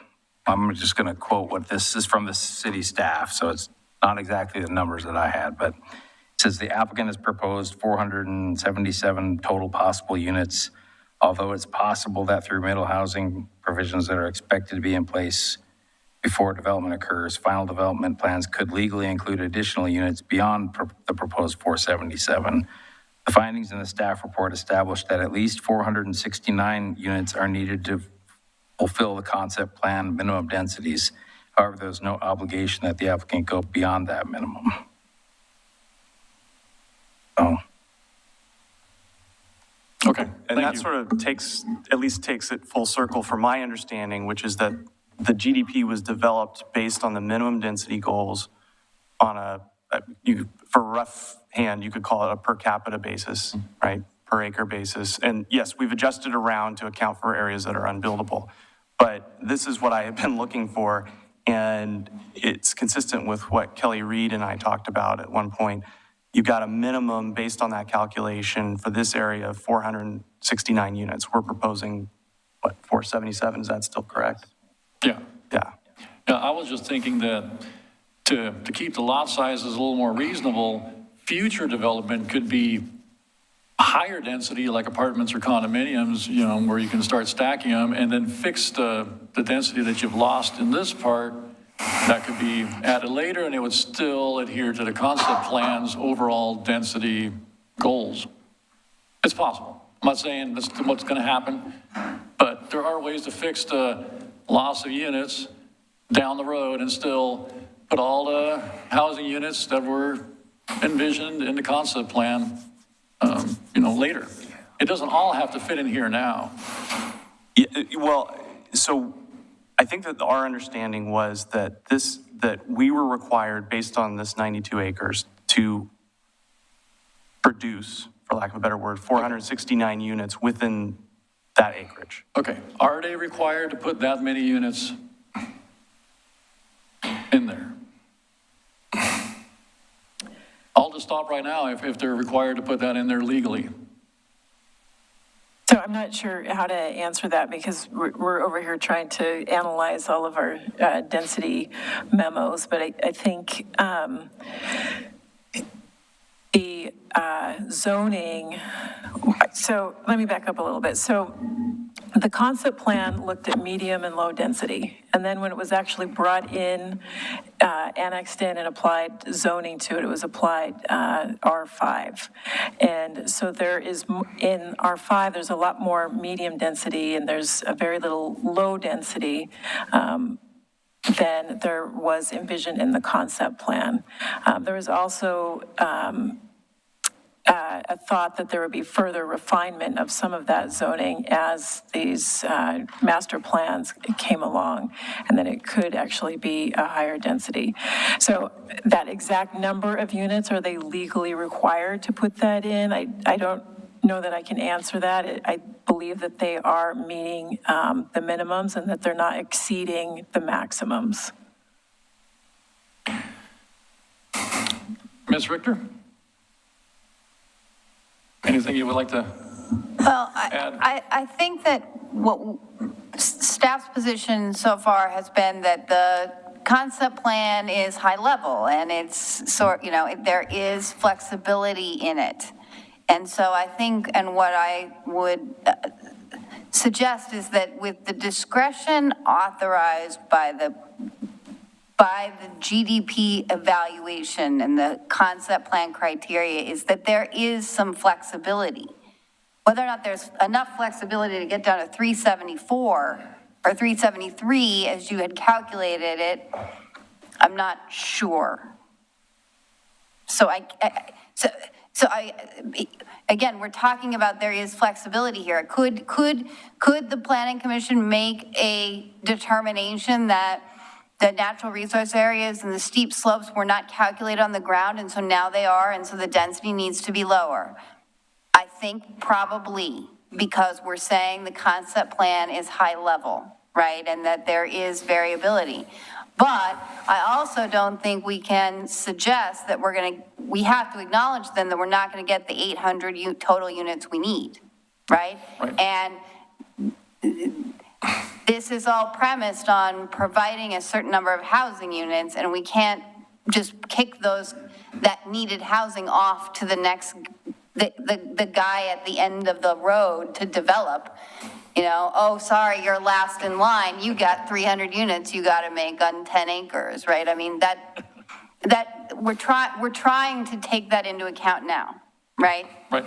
I'm just going to quote what this is from the city staff, so it's not exactly the numbers that I had, but it says the applicant has proposed 477 total possible units, although it's possible that through middle housing provisions that are expected to be in place before development occurs, final development plans could legally include additional units beyond the proposed 477. The findings in the staff report established that at least 469 units are needed to fulfill the concept plan minimum densities. However, there's no obligation that the applicant go beyond that minimum. Oh. Okay. And that sort of takes it full circle from my understanding, which is that the GDP was developed based on the minimum density goals on for rough hand, you could call it a per capita basis, right? Per acre basis. And yes, we've adjusted around to account for areas that are unbuildable. But this is what I have been looking for, and it's consistent with what Kelly Reed and I talked about at one point. You've got a minimum based on that calculation for this area of 469 units. We're proposing, 477? Is that still correct? Yeah. Yeah. Yeah, I was just thinking that to keep the lot sizes a little more reasonable, future development could be higher density, like apartments or condominiums, where you can start stacking them, and then fix the density that you've lost in this part that could be added later, and it would still adhere to the concept plan's overall density goals. It's possible. I'm not saying that's what's going to happen, but there are ways to fix the loss of units down the road and still put all the housing units that were envisioned in the concept plan, later. It doesn't all have to fit in here now. Yeah, well, so I think that our understanding was that that we were required, based on this 92 acres, to produce, for lack of a better word, 469 units within that acreage. Okay, are they required to put that many units in there? I'll just stop right now if they're required to put that in there legally. So I'm not sure how to answer that because we're over here trying to analyze all of our density memos, but I think the zoning, so let me back up a little bit. So the concept plan looked at medium and low density, and then when it was actually brought in, annexed in and applied zoning to it, it was applied R5. And so there is, in R5, there's a lot more medium density and there's a very little low density than there was envisioned in the concept plan. There was also a thought that there would be further refinement of some of that zoning as these master plans came along, and then it could actually be a higher density. So that exact number of units, are they legally required to put that in? I don't know that I can answer that. I believe that they are meeting the minimums and that they're not exceeding the maximums. Ms. Richter? Anything you would like to Well, add? I think that what staff's position so far has been that the concept plan is high level and it's there is flexibility in it. And so I think, and what I would suggest is that with the discretion authorized by the GDP evaluation and the concept plan criteria, is that there is some flexibility. Whether or not there's enough flexibility to get down to 374 or 373 as you had calculated it, I'm not sure. So again, we're talking about there is flexibility here. Could the Planning Commission make a determination that the natural resource areas and the steep slopes were not calculated on the ground, and so now they are, and so the density needs to be lower? I think probably, because we're saying the concept plan is high level, right? And that there is variability. But I also don't think we can suggest that we have to acknowledge then that we're not going to get the 800 total units we need, right? And this is all premised on providing a certain number of housing units, and we can't just kick that needed housing off to the next, the guy at the end of the road to develop. Oh, sorry, you're last in line. You got 300 units you got to make on 10 acres, right? I mean, that we're trying to take that into account now, right? Right.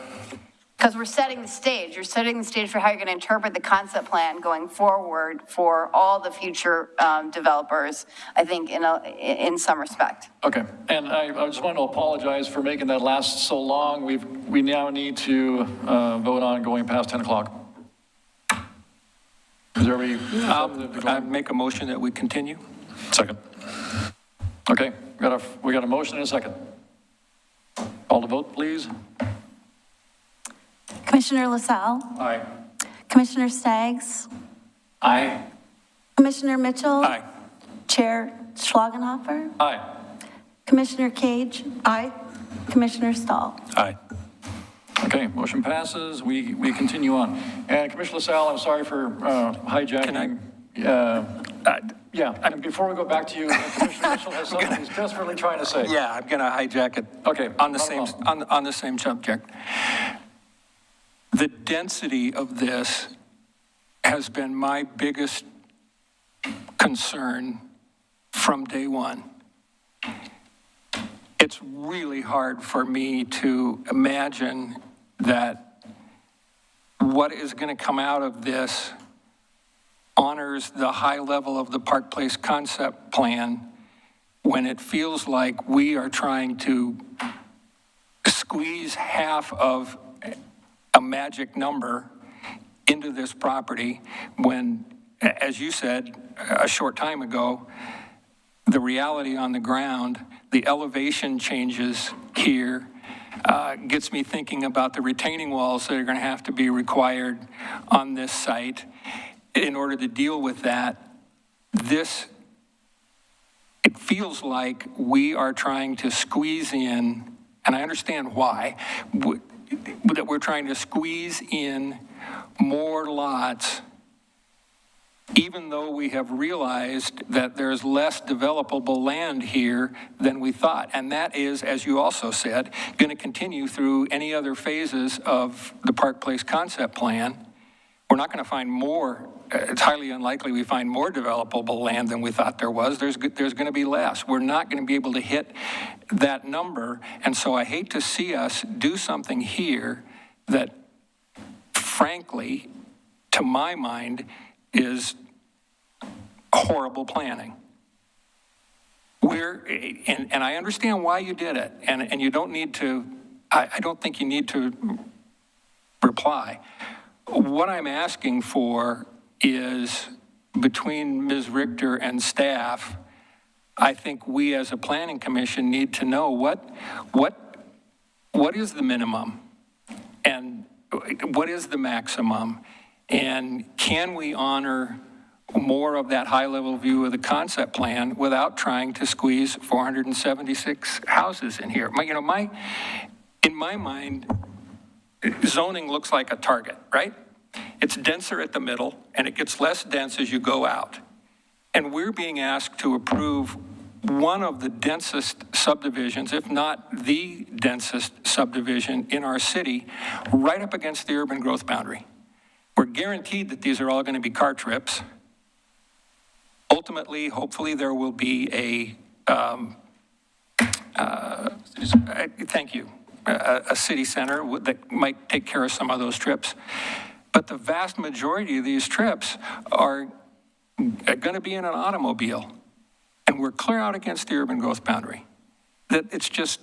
Because we're setting the stage. You're setting the stage for how you're going to interpret the concept plan going forward for all the future developers, I think, in some respect. Okay, and I just want to apologize for making that last so long. We now need to vote on going past 10 o'clock. Is there any? I make a motion that we continue. Second. Okay, we got a motion and a second. Call the vote, please. Commissioner LaSalle? Aye. Commissioner Staggs? Aye. Commissioner Mitchell? Aye. Chair Schlagenhofer? Aye. Commissioner Cage? Aye. Commissioner Stahl? Aye. Okay, motion passes. We continue on. And Commissioner LaSalle, I'm sorry for hijacking. Yeah, and before we go back to you, Commissioner Mitchell has something he's desperately trying to say. Yeah, I'm going to hijack it. Okay. On the same subject. The density of this has been my biggest concern from day one. It's really hard for me to imagine that what is going to come out of this honors the high level of the Park Place concept plan when it feels like we are trying to squeeze half of a magic number into this property when, as you said a short time ago, the reality on the ground, the elevation changes here, gets me thinking about the retaining walls that are going to have to be required on this site. In order to deal with that, it feels like we are trying to squeeze in, and I understand why, that we're trying to squeeze in more lots, even though we have realized that there's less developable land here than we thought. And that is, as you also said, going to continue through any other phases of the Park Place concept plan. We're not going to find more. It's highly unlikely we find more developable land than we thought there was. There's going to be less. We're not going to be able to hit that number. And so I hate to see us do something here that, frankly, to my mind, is horrible planning. And I understand why you did it, and you don't need to, I don't think you need to reply. What I'm asking for is, between Ms. Richter and staff, I think we as a planning commission need to know what is the minimum and what is the maximum, and can we honor more of that high-level view of the concept plan without trying to squeeze 476 houses in here? In my mind, zoning looks like a target, right? It's denser at the middle, and it gets less dense as you go out. And we're being asked to approve one of the densest subdivisions, if not the densest subdivision in our city, right up against the urban growth boundary. We're guaranteed that these are all going to be car trips. Ultimately, hopefully, there will be thank you, a city center that might take care of some of those trips. But the vast majority of these trips are going to be in an automobile. And we're clear out against the urban growth boundary. That it's just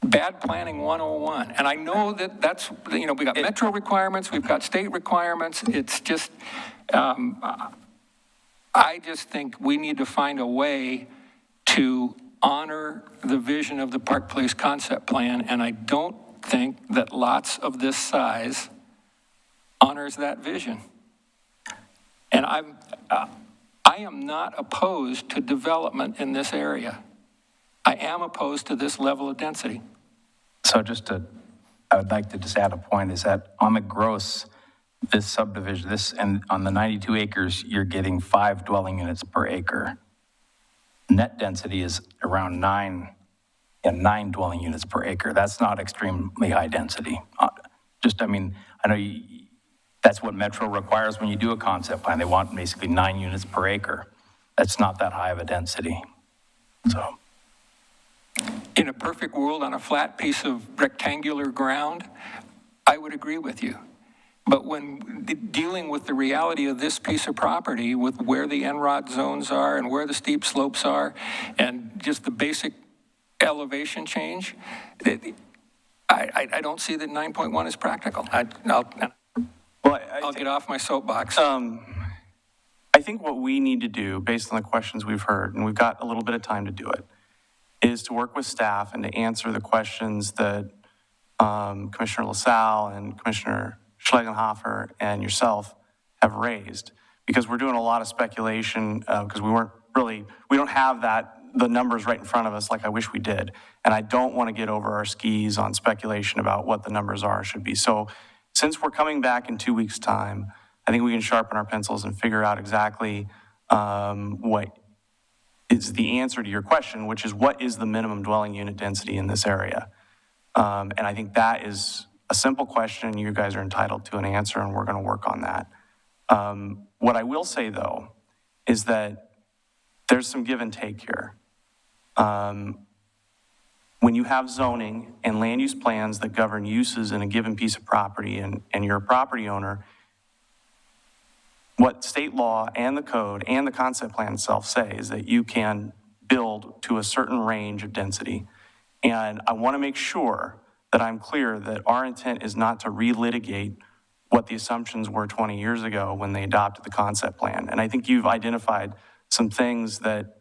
bad planning 101. And I know that that's, we got metro requirements, we've got state requirements. It's just, I just think we need to find a way to honor the vision of the Park Place concept plan. And I don't think that lots of this size honors that vision. And I am not opposed to development in this area. I am opposed to this level of density. So I would like to just add a point, is that on the gross, this subdivision, and on the 92 acres, you're getting 5 dwelling units per acre. Net density is around 9 dwelling units per acre. That's not extremely high density. I know that's what Metro requires when you do a concept plan. They want basically 9 units per acre. That's not that high of a density. So, in a perfect world, on a flat piece of rectangular ground, I would agree with you. But when dealing with the reality of this piece of property, with where the NROD zones are and where the steep slopes are, and just the basic elevation change, I don't see that 9.1 is practical. I'll get off my soapbox. I think what we need to do, based on the questions we've heard, and we've got a little bit of time to do it, is to work with staff and to answer the questions that Commissioner LaSalle and Commissioner Schlegelhofer and yourself have raised, because we're doing a lot of speculation because we don't have the numbers right in front of us like I wish we did. And I don't want to get over our skis on speculation about what the numbers are or should be. So since we're coming back in 2 weeks' time, I think we can sharpen our pencils and figure out exactly what is the answer to your question, which is what is the minimum dwelling unit density in this area? And I think that is a simple question. You guys are entitled to an answer, and we're going to work on that. What I will say, though, is that there's some give and take here. When you have zoning and land use plans that govern uses in a given piece of property and you're a property owner, what state law and the code and the concept plan itself say is that you can build to a certain range of density. And I want to make sure that I'm clear that our intent is not to relitigate what the assumptions were 20 years ago when they adopted the concept plan. And I think you've identified some things that,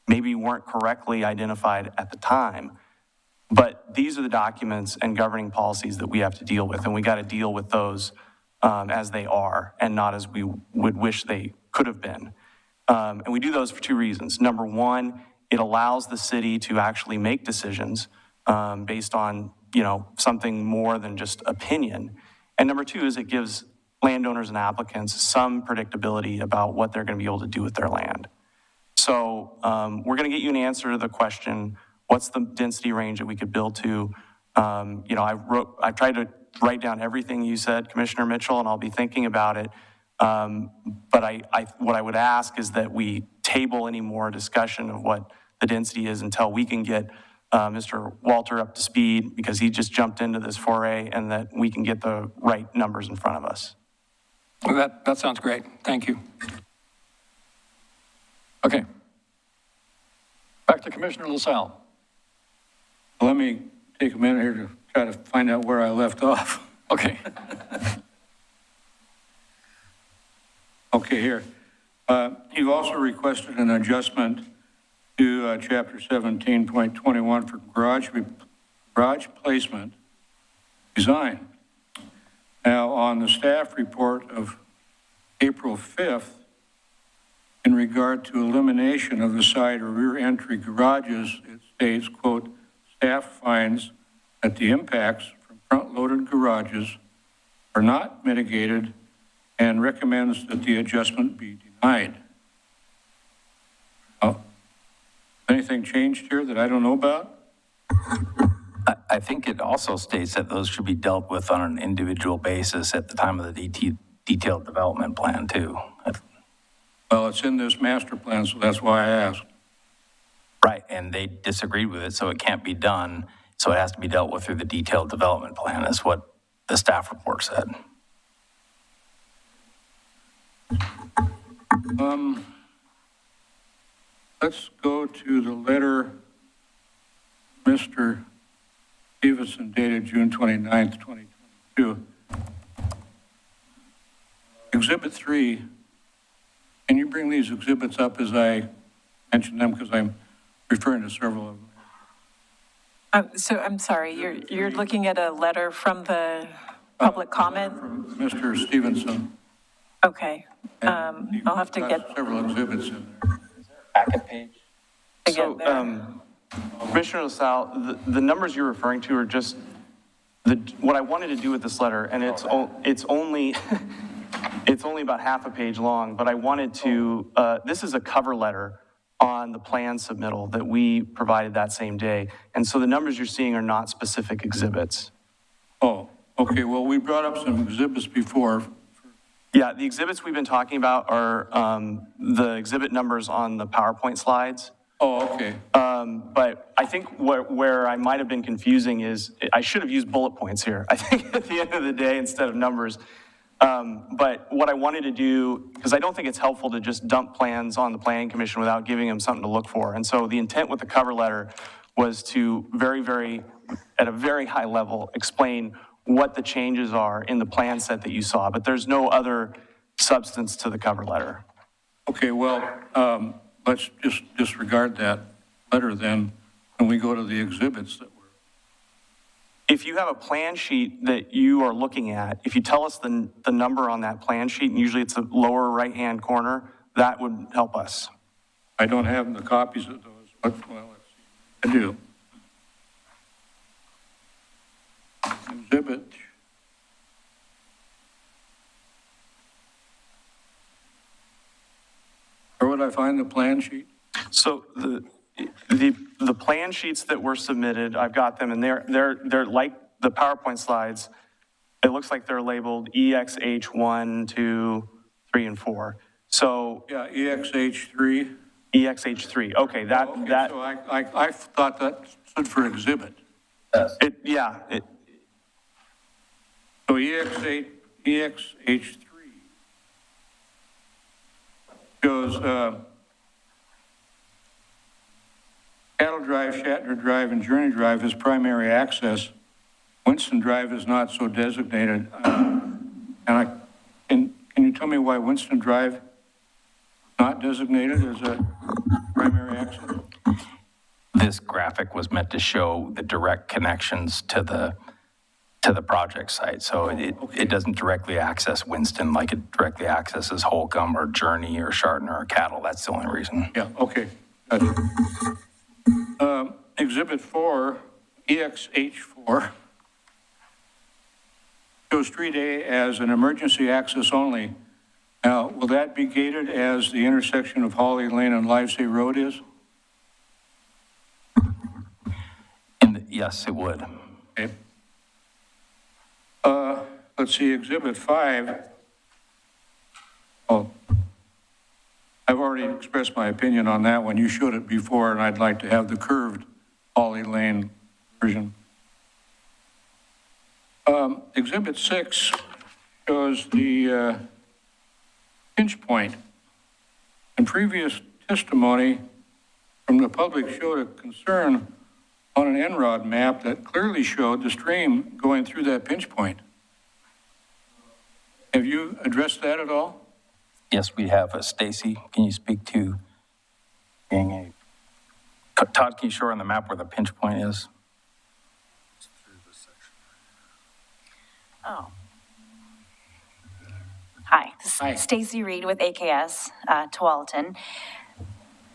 maybe weren't correctly identified at the time. But these are the documents and governing policies that we have to deal with, and we got to deal with those as they are and not as we would wish they could have been. And we do those for two reasons. Number one, it allows the city to actually make decisions based on, something more than just opinion. And number two is it gives landowners and applicants some predictability about what they're going to be able to do with their land. So we're going to get you an answer to the question, what's the density range that we could build to? I tried to write down everything you said, Commissioner Mitchell, and I'll be thinking about it. But what I would ask is that we table any more discussion of what the density is until we can get Mr. Walter up to speed, because he just jumped into this foray, and that we can get the right numbers in front of us. Well, that sounds great. Thank you. Okay. Back to Commissioner LaSalle. Let me take a minute here to try to find out where I left off. Okay. Okay, here. You've also requested an adjustment to Chapter 17.21 for garage placement design. Now, on the staff report of April 5th, in regard to elimination of the side or rear entry garages, it states, quote, staff finds that the impacts from front-loaded garages are not mitigated and recommends that the adjustment be denied. Anything changed here that I don't know about? I think it also states that those should be dealt with on an individual basis at the time of the detailed development plan, too. Well, it's in this master plan, so that's why I asked. Right, and they disagreed with it, so it can't be done. So it has to be dealt with through the detailed development plan, is what the staff report said. Let's go to the letter Mr. Stevenson dated June 29th, 2022. Exhibit 3. Can you bring these exhibits up as I mention them, because I'm referring to several of them? So I'm sorry, you're looking at a letter from the public comment? From Mr. Stevenson. Okay. I'll have to get several exhibits in there. Packet page. So, Commissioner LaSalle, the numbers you're referring to are just what I wanted to do with this letter, and it's only it's only about half a page long, but I wanted to, this is a cover letter on the plan submittal that we provided that same day. And so the numbers you're seeing are not specific exhibits. Oh, okay. Well, we brought up some exhibits before. Yeah, the exhibits we've been talking about are the exhibit numbers on the PowerPoint slides. Oh, okay. But I think where I might have been confusing is I should have used bullet points here, I think, at the end of the day, instead of numbers. But what I wanted to do, because I don't think it's helpful to just dump plans on the Planning Commission without giving them something to look for. And so the intent with the cover letter was to at a very high level, explain what the changes are in the plan set that you saw. But there's no other substance to the cover letter. Okay, well, let's just disregard that letter then when we go to the exhibits that were. If you have a plan sheet that you are looking at, if you tell us the number on that plan sheet, and usually it's the lower right-hand corner, that would help us. I don't have the copies of those, but, well, let's see. I do. Exhibit. Where would I find the plan sheet? So the plan sheets that were submitted, I've got them, and they're like the PowerPoint slides. It looks like they're labeled EXH1, 2, 3, and 4. So yeah, EXH3. EXH3, okay, that, So I thought that stood for exhibit. so EXH3 shows Cattle Drive, Shatner Drive, and Journey Drive as primary access. Winston Drive is not so designated. Can you tell me why Winston Drive not designated as a primary access? This graphic was meant to show the direct connections to the project site. So it doesn't directly access Winston like it directly accesses Holcomb or Journey or Shatner or Cattle. That's the only reason. Yeah, okay. Exhibit 4, EXH4, shows Street A as an emergency access only. Now, will that be gated as the intersection of Holly Lane and Livesey Road is? Yes, it would. Okay. Let's see, Exhibit 5. Oh, I've already expressed my opinion on that one. You showed it before, and I'd like to have the curved Holly Lane version. Exhibit 6 shows the pinch point. And previous testimony from the public showed a concern on an NROD map that clearly showed the stream going through that pinch point. Have you addressed that at all? Yes, we have. Stacy, can you speak to being a... Todd, can you show on the map where the pinch point is? Oh. Hi, this is Stacy Reed with AKS, Tualatin.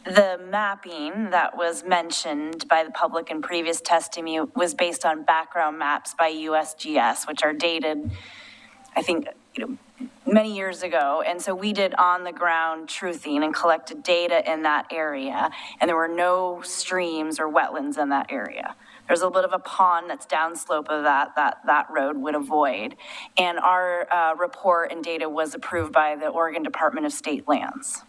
The mapping that was mentioned by the public in previous testimony was based on background maps by USGS, which are dated, I think, many years ago. And so we did on-the-ground truthing and collected data in that area, and there were no streams or wetlands in that area. There's a little bit of a pond that's downslope of that road would avoid. And our report and data was approved by the Oregon Department of State Lands.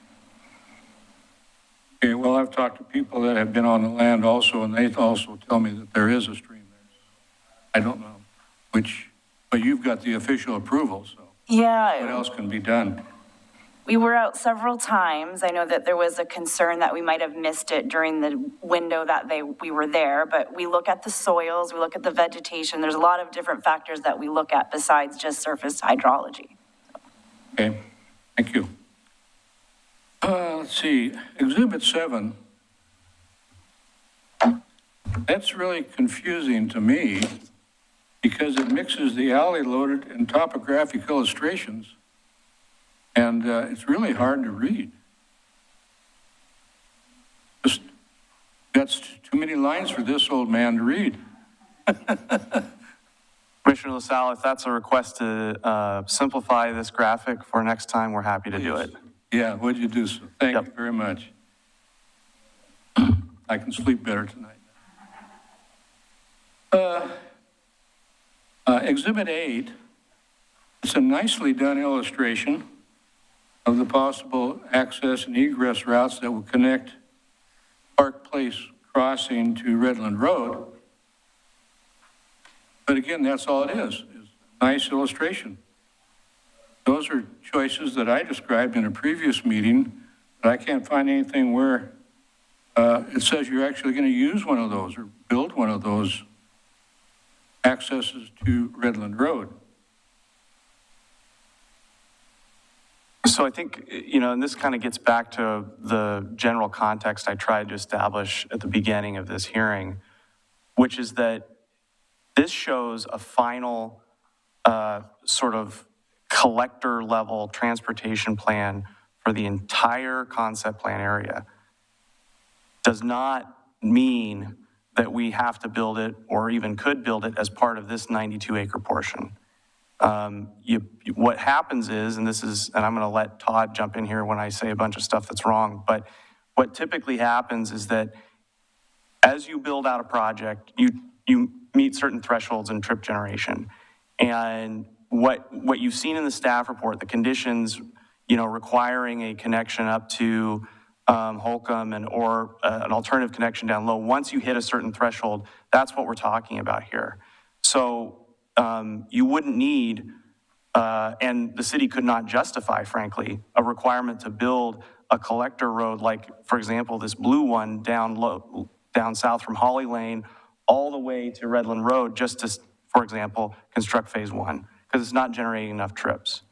Okay, well, I've talked to people that have been on the land also, and they also tell me that there is a stream there. I don't know but you've got the official approval, so. Yeah. What else can be done? We were out several times. I know that there was a concern that we might have missed it during the window that we were there, but we look at the soils, we look at the vegetation. There's a lot of different factors that we look at besides just surface hydrology. Okay, thank you. Let's see, Exhibit 7. That's really confusing to me because it mixes the alley loaded and topographic illustrations. And it's really hard to read. That's too many lines for this old man to read. Commissioner LaSalle, if that's a request to simplify this graphic for next time, we're happy to do it. Yeah, would you do so? Thank you very much. I can sleep better tonight. Exhibit 8, it's a nicely done illustration of the possible access and egress routes that will connect Park Place Crossing to Redland Road. But again, that's all it is a nice illustration. Those are choices that I described in a previous meeting, but I can't find anything where it says you're actually going to use one of those or build one of those accesses to Redland Road. So I think, and this kind of gets back to the general context I tried to establish at the beginning of this hearing, which is that this shows a final sort of collector level transportation plan for the entire concept plan area. Does not mean that we have to build it or even could build it as part of this 92-acre portion. What happens is, and I'm going to let Todd jump in here when I say a bunch of stuff that's wrong, but what typically happens is that as you build out a project, you meet certain thresholds in trip generation. And what you've seen in the staff report, the conditions, requiring a connection up to Holcomb or an alternative connection down low. Once you hit a certain threshold, that's what we're talking about here. So you wouldn't need, and the city could not justify, frankly, a requirement to build a collector road like, for example, this blue one down south from Holly Lane all the way to Redland Road just to, for example, construct phase one, because it's not generating enough trips.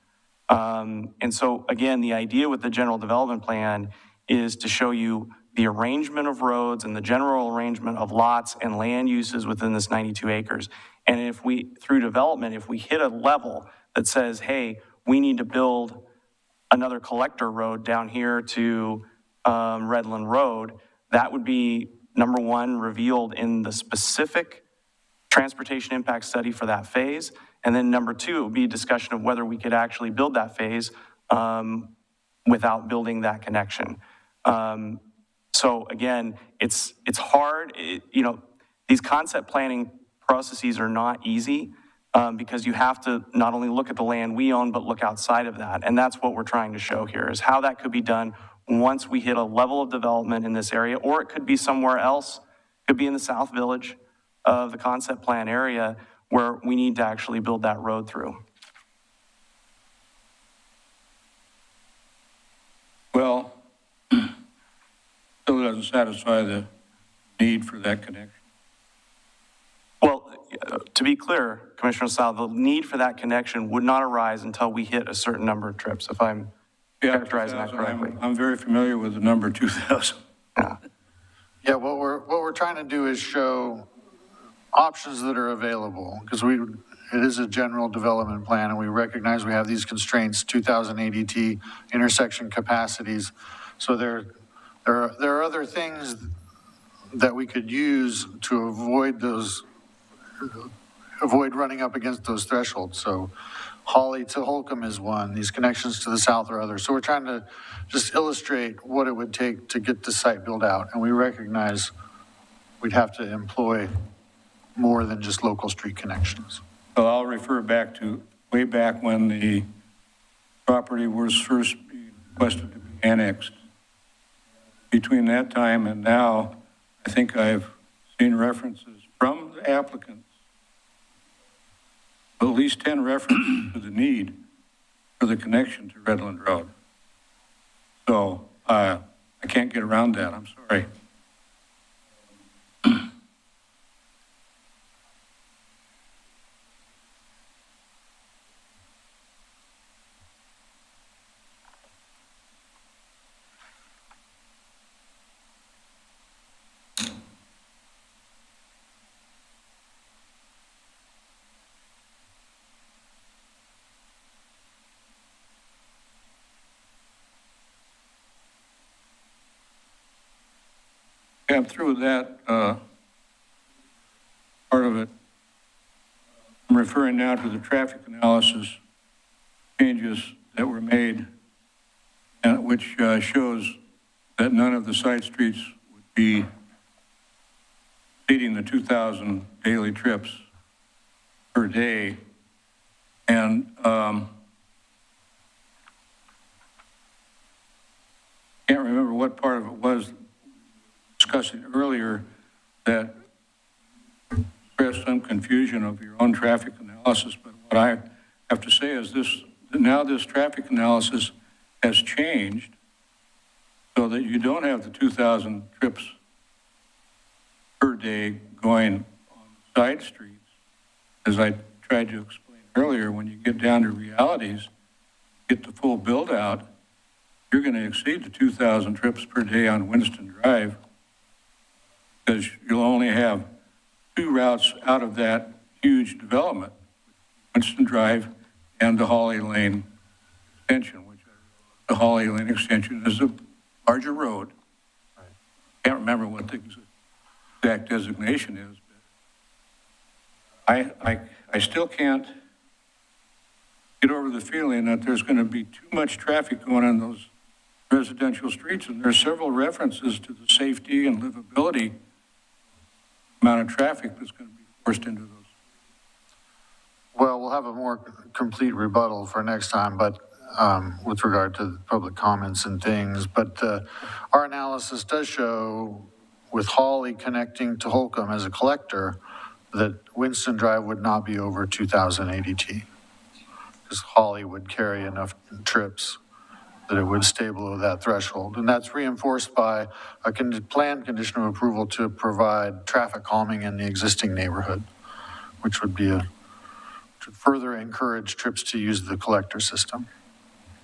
And so, again, the idea with the general development plan is to show you the arrangement of roads and the general arrangement of lots and land uses within this 92 acres. And if we, through development, if we hit a level that says, hey, we need to build another collector road down here to Redland Road, that would be, number one, revealed in the specific transportation impact study for that phase. And then number two, it would be a discussion of whether we could actually build that phase without building that connection. So again, it's hard. These concept planning processes are not easy because you have to not only look at the land we own, but look outside of that. And that's what we're trying to show here, is how that could be done once we hit a level of development in this area, or it could be somewhere else. It could be in the South Village of the concept plan area where we need to actually build that road through. Well, still doesn't satisfy the need for that connection. Well, to be clear, Commissioner Sal, the need for that connection would not arise until we hit a certain number of trips, if I'm characterizing that correctly. I'm very familiar with the number 2,000. Yeah, what we're trying to do is show options that are available, because it is a general development plan, and we recognize we have these constraints, 2,000 ADT intersection capacities. So there are other things that we could use to avoid running up against those thresholds. So Holly to Holcomb is one, these connections to the south are others. So we're trying to just illustrate what it would take to get the site built out. And we recognize we'd have to employ more than just local street connections. Well, I'll refer back to way back when the property was first being requested to be annexed. Between that time and now, I think I've seen references from the applicants, at least 10 references to the need for the connection to Redland Road. So I can't get around that, I'm sorry. I'm through with that part of it. I'm referring now to the traffic analysis changes that were made, and which shows that none of the side streets would be exceeding the 2,000 daily trips per day. And can't remember what part of it was discussing earlier that expressed some confusion of your own traffic analysis, but what I have to say is this: now this traffic analysis has changed so that you don't have the 2,000 trips per day going on side streets. As I tried to explain earlier, when you get down to realities, get the full build out, you're going to exceed the 2,000 trips per day on Winston Drive, because you'll only have 2 routes out of that huge development, Winston Drive and the Holly Lane extension, which the Holly Lane extension is a larger road. I can't remember what the exact designation is, but I still can't get over the feeling that there's going to be too much traffic going on those residential streets, and there's several references to the safety and livability amount of traffic that's going to be forced into those. Well, we'll have a more complete rebuttal for next time, but with regard to public comments and things, but our analysis does show, with Holly connecting to Holcomb as a collector, that Winston Drive would not be over 2,000 ADT, because Holly would carry enough trips that it would stay below that threshold. And that's reinforced by a planned condition of approval to provide traffic calming in the existing neighborhood, which would be to further encourage trips to use the collector system.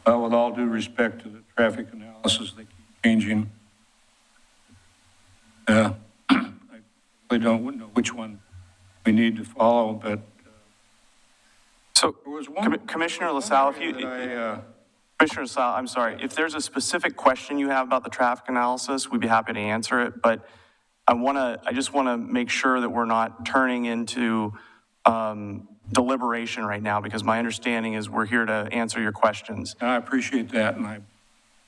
With all due respect to the traffic analysis, they keep changing. I really don't know which one we need to follow, but. So, Commissioner LaSalle, Commissioner LaSalle, I'm sorry, if there's a specific question you have about the traffic analysis, we'd be happy to answer it, but I just want to make sure that we're not turning into deliberation right now, because my understanding is we're here to answer your questions. And I appreciate that, and I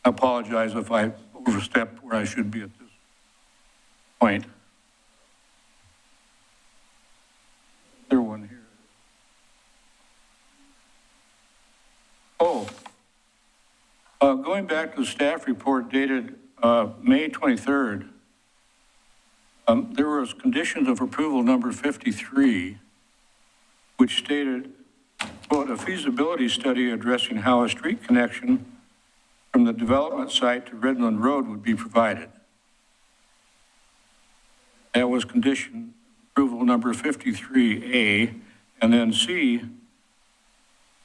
apologize if I overstepped where I should be at this point. There one here. Going back to the staff report dated May 23rd, there was conditions of approval number 53, which stated, quote, a feasibility study addressing how a street connection from the development site to Redland Road would be provided. That was condition approval number 53A, and then C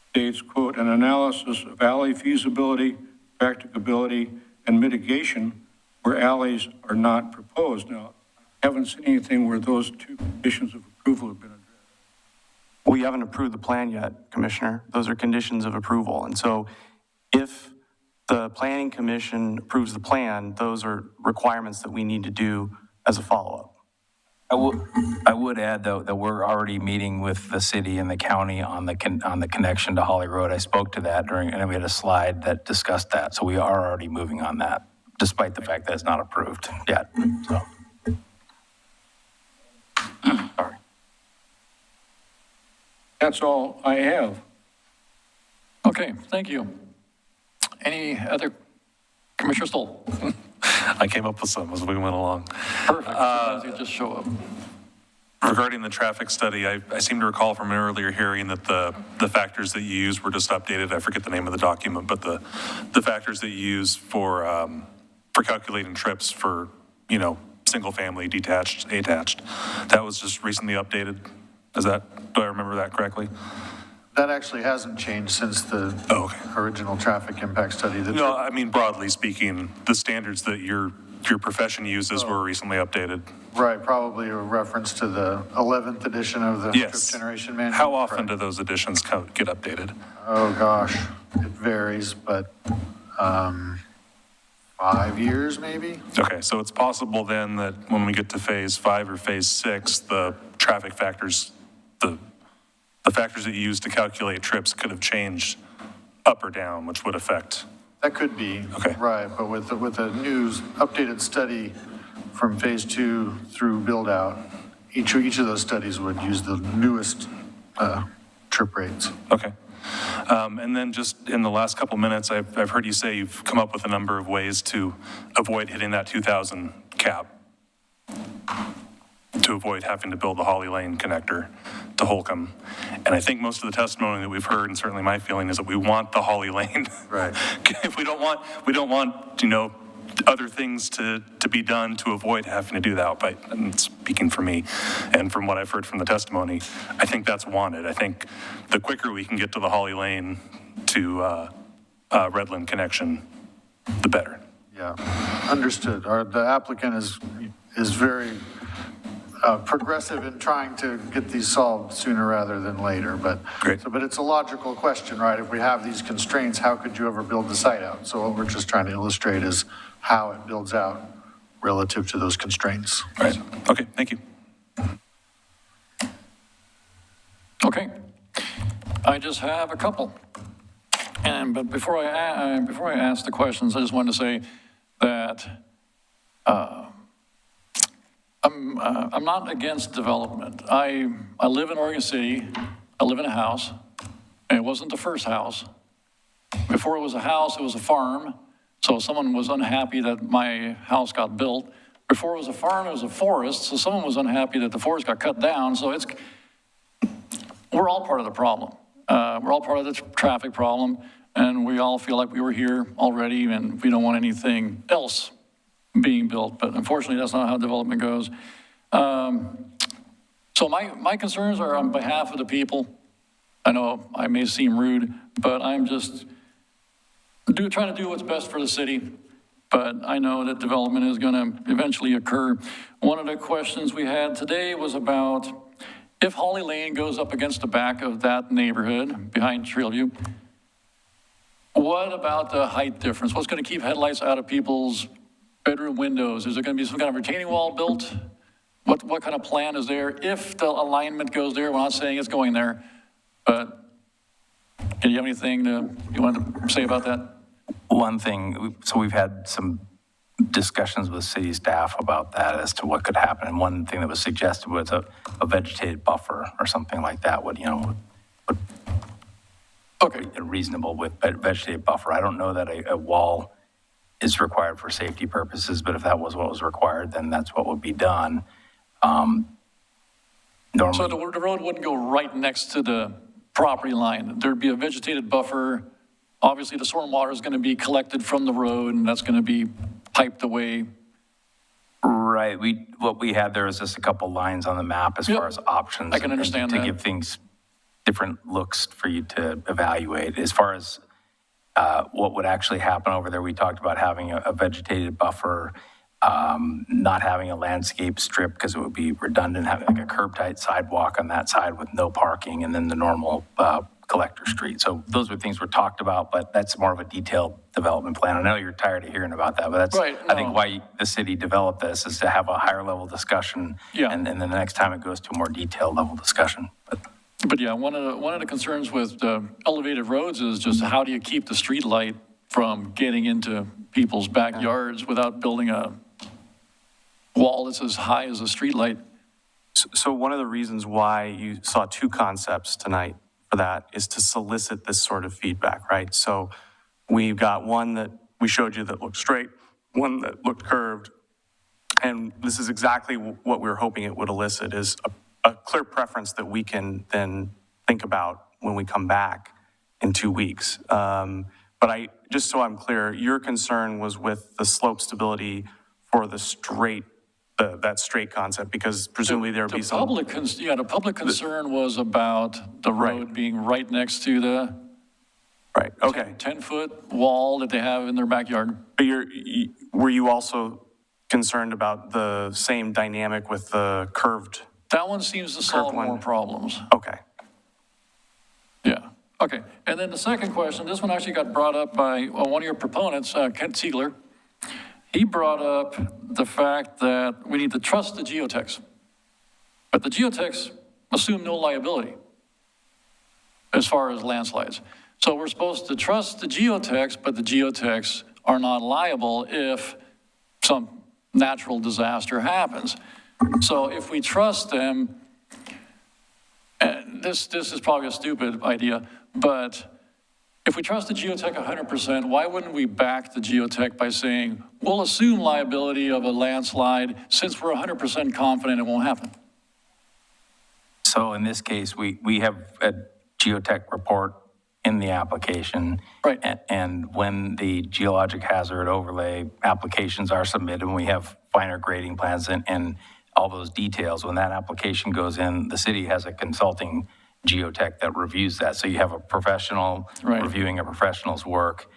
states, quote, an analysis of alley feasibility, practicability, and mitigation where alleys are not proposed. Now, I haven't seen anything where those two conditions of approval have been addressed. Well, you haven't approved the plan yet, Commissioner. Those are conditions of approval. And so if the Planning Commission approves the plan, those are requirements that we need to do as a follow-up. I would add, though, that we're already meeting with the city and the county on the connection to Holly Road. I spoke to that and we had a slide that discussed that. So we are already moving on that, despite the fact that it's not approved yet. So. Sorry. That's all I have. Okay, thank you. Any other? Commissioner Stoll? I came up with some as we went along. Perfect. Sometimes you just show up. Regarding the traffic study, I seem to recall from an earlier hearing that the factors that you used were just updated. I forget the name of the document, but the factors that you use for calculating trips for, single family, detached, attached, that was just recently updated. Do I remember that correctly? That actually hasn't changed since the original traffic impact study. No, I mean, broadly speaking, the standards that your profession uses were recently updated. Right, probably a reference to the 11th edition of the Trip Generation Manual. How often do those editions get updated? Oh, gosh, it varies, but 5 years maybe? Okay, so it's possible then that when we get to phase 5 or phase 6, the traffic factors, the factors that you use to calculate trips could have changed up or down, which would affect. That could be, right, but with a new updated study from phase 2 through build out, each of those studies would use the newest trip rates. Okay. And then just in the last couple minutes, I've heard you say you've come up with a number of ways to avoid hitting that 2,000 cap, to avoid having to build the Holly Lane connector to Holcomb. And I think most of the testimony that we've heard, and certainly my feeling, is that we want the Holly Lane. Right. If we don't want, other things to be done to avoid having to do that. But I'm speaking for me and from what I've heard from the testimony, I think that's wanted. I think the quicker we can get to the Holly Lane to Redland connection, the better. Yeah, understood. The applicant is very progressive in trying to get these solved sooner rather than later, but it's a logical question, right? If we have these constraints, how could you ever build the site out? So what we're just trying to illustrate is how it builds out relative to those constraints. Right. Okay, thank you. Okay. I just have a couple. But before I ask the questions, I just wanted to say that I'm not against development. I live in Oregon City. I live in a house, and it wasn't the first house. Before it was a house, it was a farm. So someone was unhappy that my house got built. Before it was a farm, it was a forest. So someone was unhappy that the forest got cut down. So we're all part of the problem. We're all part of the traffic problem. And we all feel like we were here already and we don't want anything else being built. But unfortunately, that's not how development goes. So my concerns are on behalf of the people. I know I may seem rude, but I'm just trying to do what's best for the city. But I know that development is going to eventually occur. One of the questions we had today was about if Holly Lane goes up against the back of that neighborhood behind Trailview, what about the height difference? What's going to keep headlights out of people's bedroom windows? Is there going to be some kind of retaining wall built? What kind of plan is there if the alignment goes there? We're not saying it's going there, but do you have anything you want to say about that? One thing, so we've had some discussions with city staff about that as to what could happen. And one thing that was suggested was a vegetated buffer or something like that would okay, reasonable with a vegetated buffer. I don't know that a wall is required for safety purposes, but if that was what was required, then that's what would be done. Normally, so the road wouldn't go right next to the property line. There'd be a vegetated buffer. Obviously, the storm water is going to be collected from the road, and that's going to be piped away. Right. What we had there is just a couple lines on the map as far as options. I can understand to that. give things different looks for you to evaluate. As far as what would actually happen over there, we talked about having a vegetated buffer, not having a landscape strip because it would be redundant, having like a curb-tight sidewalk on that side with no parking, and then the normal collector street. So those were things were talked about, but that's more of a detailed development plan. I know you're tired of hearing about that, but that's, right, I think, why the city developed this, is to have a higher level discussion. Yeah. And then the next time it goes to a more detailed level discussion. But yeah, one of the concerns with the elevated roads is just how do you keep the street light from getting into people's backyards without building a wall that's as high as a street light? So one of the reasons why you saw two concepts tonight for that is to solicit this sort of feedback, right? So we've got one that we showed you that looked straight, one that looked curved, and this is exactly what we were hoping it would elicit, is a clear preference that we can then think about when we come back in 2 weeks. But just so I'm clear, your concern was with the slope stability for the straight, that straight concept, because presumably there would be some... The public concern was about the road being right next to the 10-foot wall that they have in their backyard. But were you also concerned about the same dynamic with the curved? That one seems to solve more problems. Okay. Yeah. Okay. And then the second question, this one actually got brought up by one of your proponents, Kent Siegler. He brought up the fact that we need to trust the geotechs. But the geotechs assume no liability as far as landslides. So we're supposed to trust the geotechs, but the geotechs are not liable if some natural disaster happens. So if we trust them, and this is probably a stupid idea, but if we trust the geotech 100%, why wouldn't we back the geotech by saying, we'll assume liability of a landslide since we're 100% confident it won't happen? So in this case, we have a geotech report in the application. Right. And when the geologic hazard overlay applications are submitted, and we have finer grading plans and all those details, when that application goes in, the city has a consulting geotech that reviews that. So you have a professional reviewing a professional's work.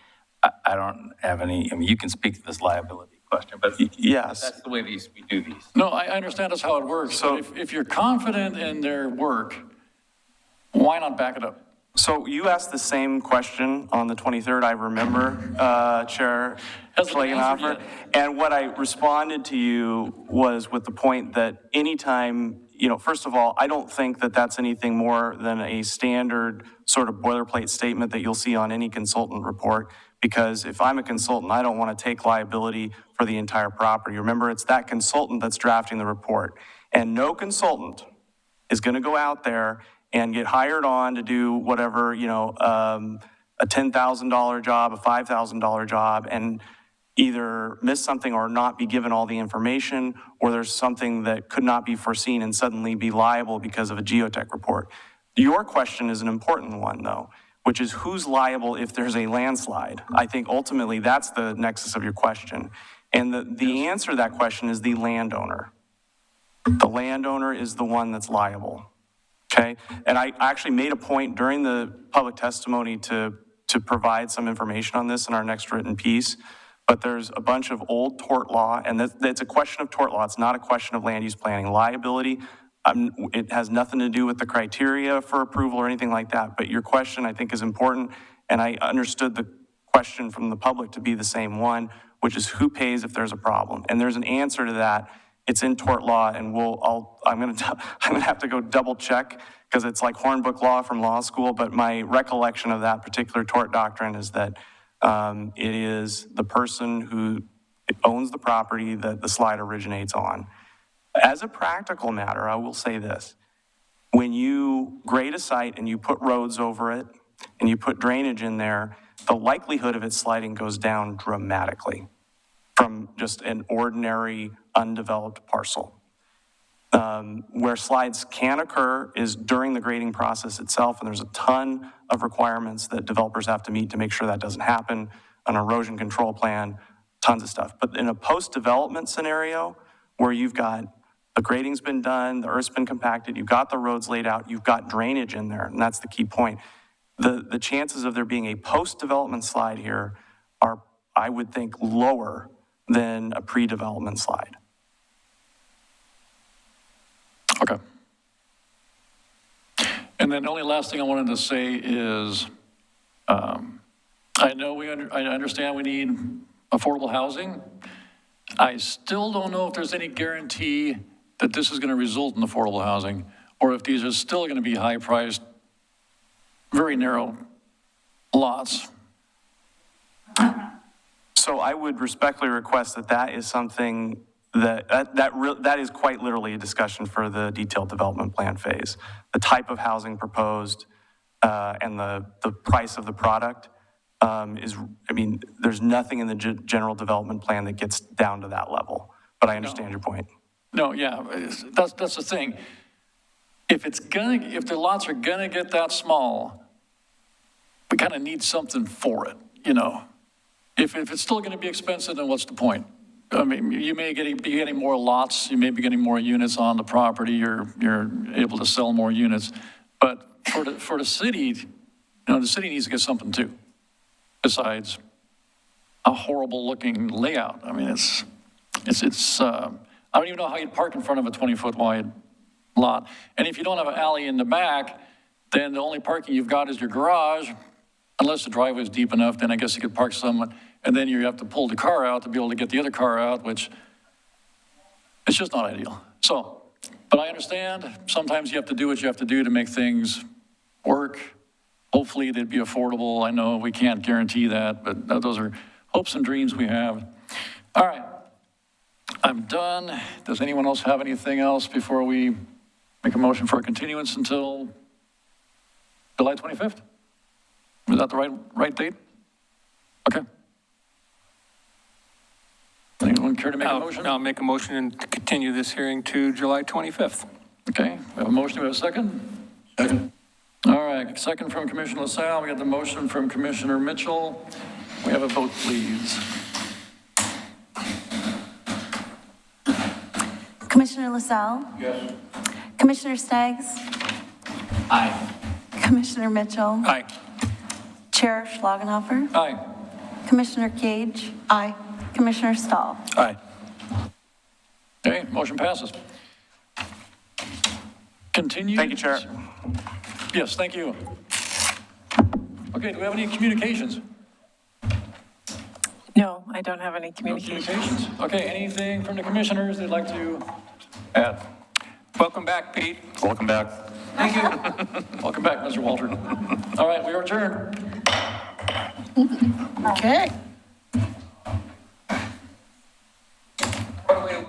I don't have any, I mean, you can speak to this liability question, but yes, that's the way we do these. No, I understand that's how it works. So if you're confident in their work, why not back it up? So you asked the same question on the 23rd, I remember, Chair Schlagenhofer. And what I responded to you was with the point that anytime, first of all, I don't think that that's anything more than a standard sort of boilerplate statement that you'll see on any consultant report. Because if I'm a consultant, I don't want to take liability for the entire property. Remember, it's that consultant that's drafting the report. And no consultant is going to go out there and get hired on to do whatever, a a $10,000 job, a $5,000 job, and either miss something or not be given all the information, or there's something that could not be foreseen and suddenly be liable because of a geotech report. Your question is an important one, though, which is who's liable if there's a landslide? I think ultimately that's the nexus of your question. And the answer to that question is the landowner. The landowner is the one that's liable, okay? And I actually made a point during the public testimony to provide some information on this in our next written piece, but there's a bunch of old tort law, and that's a question of tort law. It's not a question of land use planning. Liability, it has nothing to do with the criteria for approval or anything like that, but your question I think is important, and I understood the question from the public to be the same one, which is who pays if there's a problem? And there's an answer to that. It's in tort law, and I'm gonna have to go double check because it's like hornbook law from law school, but my recollection of that particular tort doctrine is that it is the person who owns the property that the slide originates on. As a practical matter, I will say this. When you grade a site and you put roads over it and you put drainage in there, the likelihood of it sliding goes down dramatically from just an ordinary undeveloped parcel. Where slides can occur is during the grading process itself, and there's a ton of requirements that developers have to meet to make sure that doesn't happen, an erosion control plan, tons of stuff. But in a post-development scenario where you've got the grading's been done, the earth's been compacted, you've got the roads laid out, you've got drainage in there, and that's the key point. The chances of there being a post-development slide here are, I would think, lower than a pre-development slide. Okay. And then the only last thing I wanted to say is, I understand we need affordable housing. I still don't know if there's any guarantee that this is going to result in affordable housing, or if these are still going to be high-priced, very narrow lots. So I would respectfully request that is something that is quite literally a discussion for the detailed development plan phase. The type of housing proposed and the price of the product there's nothing in the general development plan that gets down to that level, but I understand your point. No, yeah, that's the thing. If the lots are gonna get that small, we kind of need something for it, you know? If it's still gonna be expensive, then what's the point? I mean, you may be getting more lots, you may be getting more units on the property, you're able to sell more units, but for the city, the city needs to get something too, besides a horrible looking layout. I mean, it's I don't even know how you'd park in front of a 20-foot wide lot. And if you don't have an alley in the back, then the only parking you've got is your garage, unless the driveway is deep enough, then I guess you could park someone, and then you have to pull the car out to be able to get the other car out, which it's just not ideal. So, but I understand, sometimes you have to do what you have to do to make things work. Hopefully they'd be affordable. I know we can't guarantee that, but those are hopes and dreams we have. All right, I'm done. Does anyone else have anything else before we make a motion for a continuance until July 25th? Is that the right date? Okay. Anyone care to make a motion? I'll make a motion to continue this hearing to July 25th. Okay, we have a motion, we have a second? Second. All right, second from Commissioner LaSalle, we got the motion from Commissioner Mitchell. We have a vote, please. Commissioner LaSalle? Yes. Commissioner Staggs? Aye. Commissioner Mitchell? Aye. Chair Schlagenhofer? Aye. Commissioner Cage? Aye. Commissioner Stahl? Aye. Okay, motion passes. Continue. Thank you, Chair. Yes, thank you. Okay, do we have any communications? No, I don't have any No communication. communications? Okay, anything from the commissioners they'd like to add? Welcome back, Pete. Welcome back. Thank you. Welcome back, Mr. Walter. All right, we are adjourned. Okay. What do we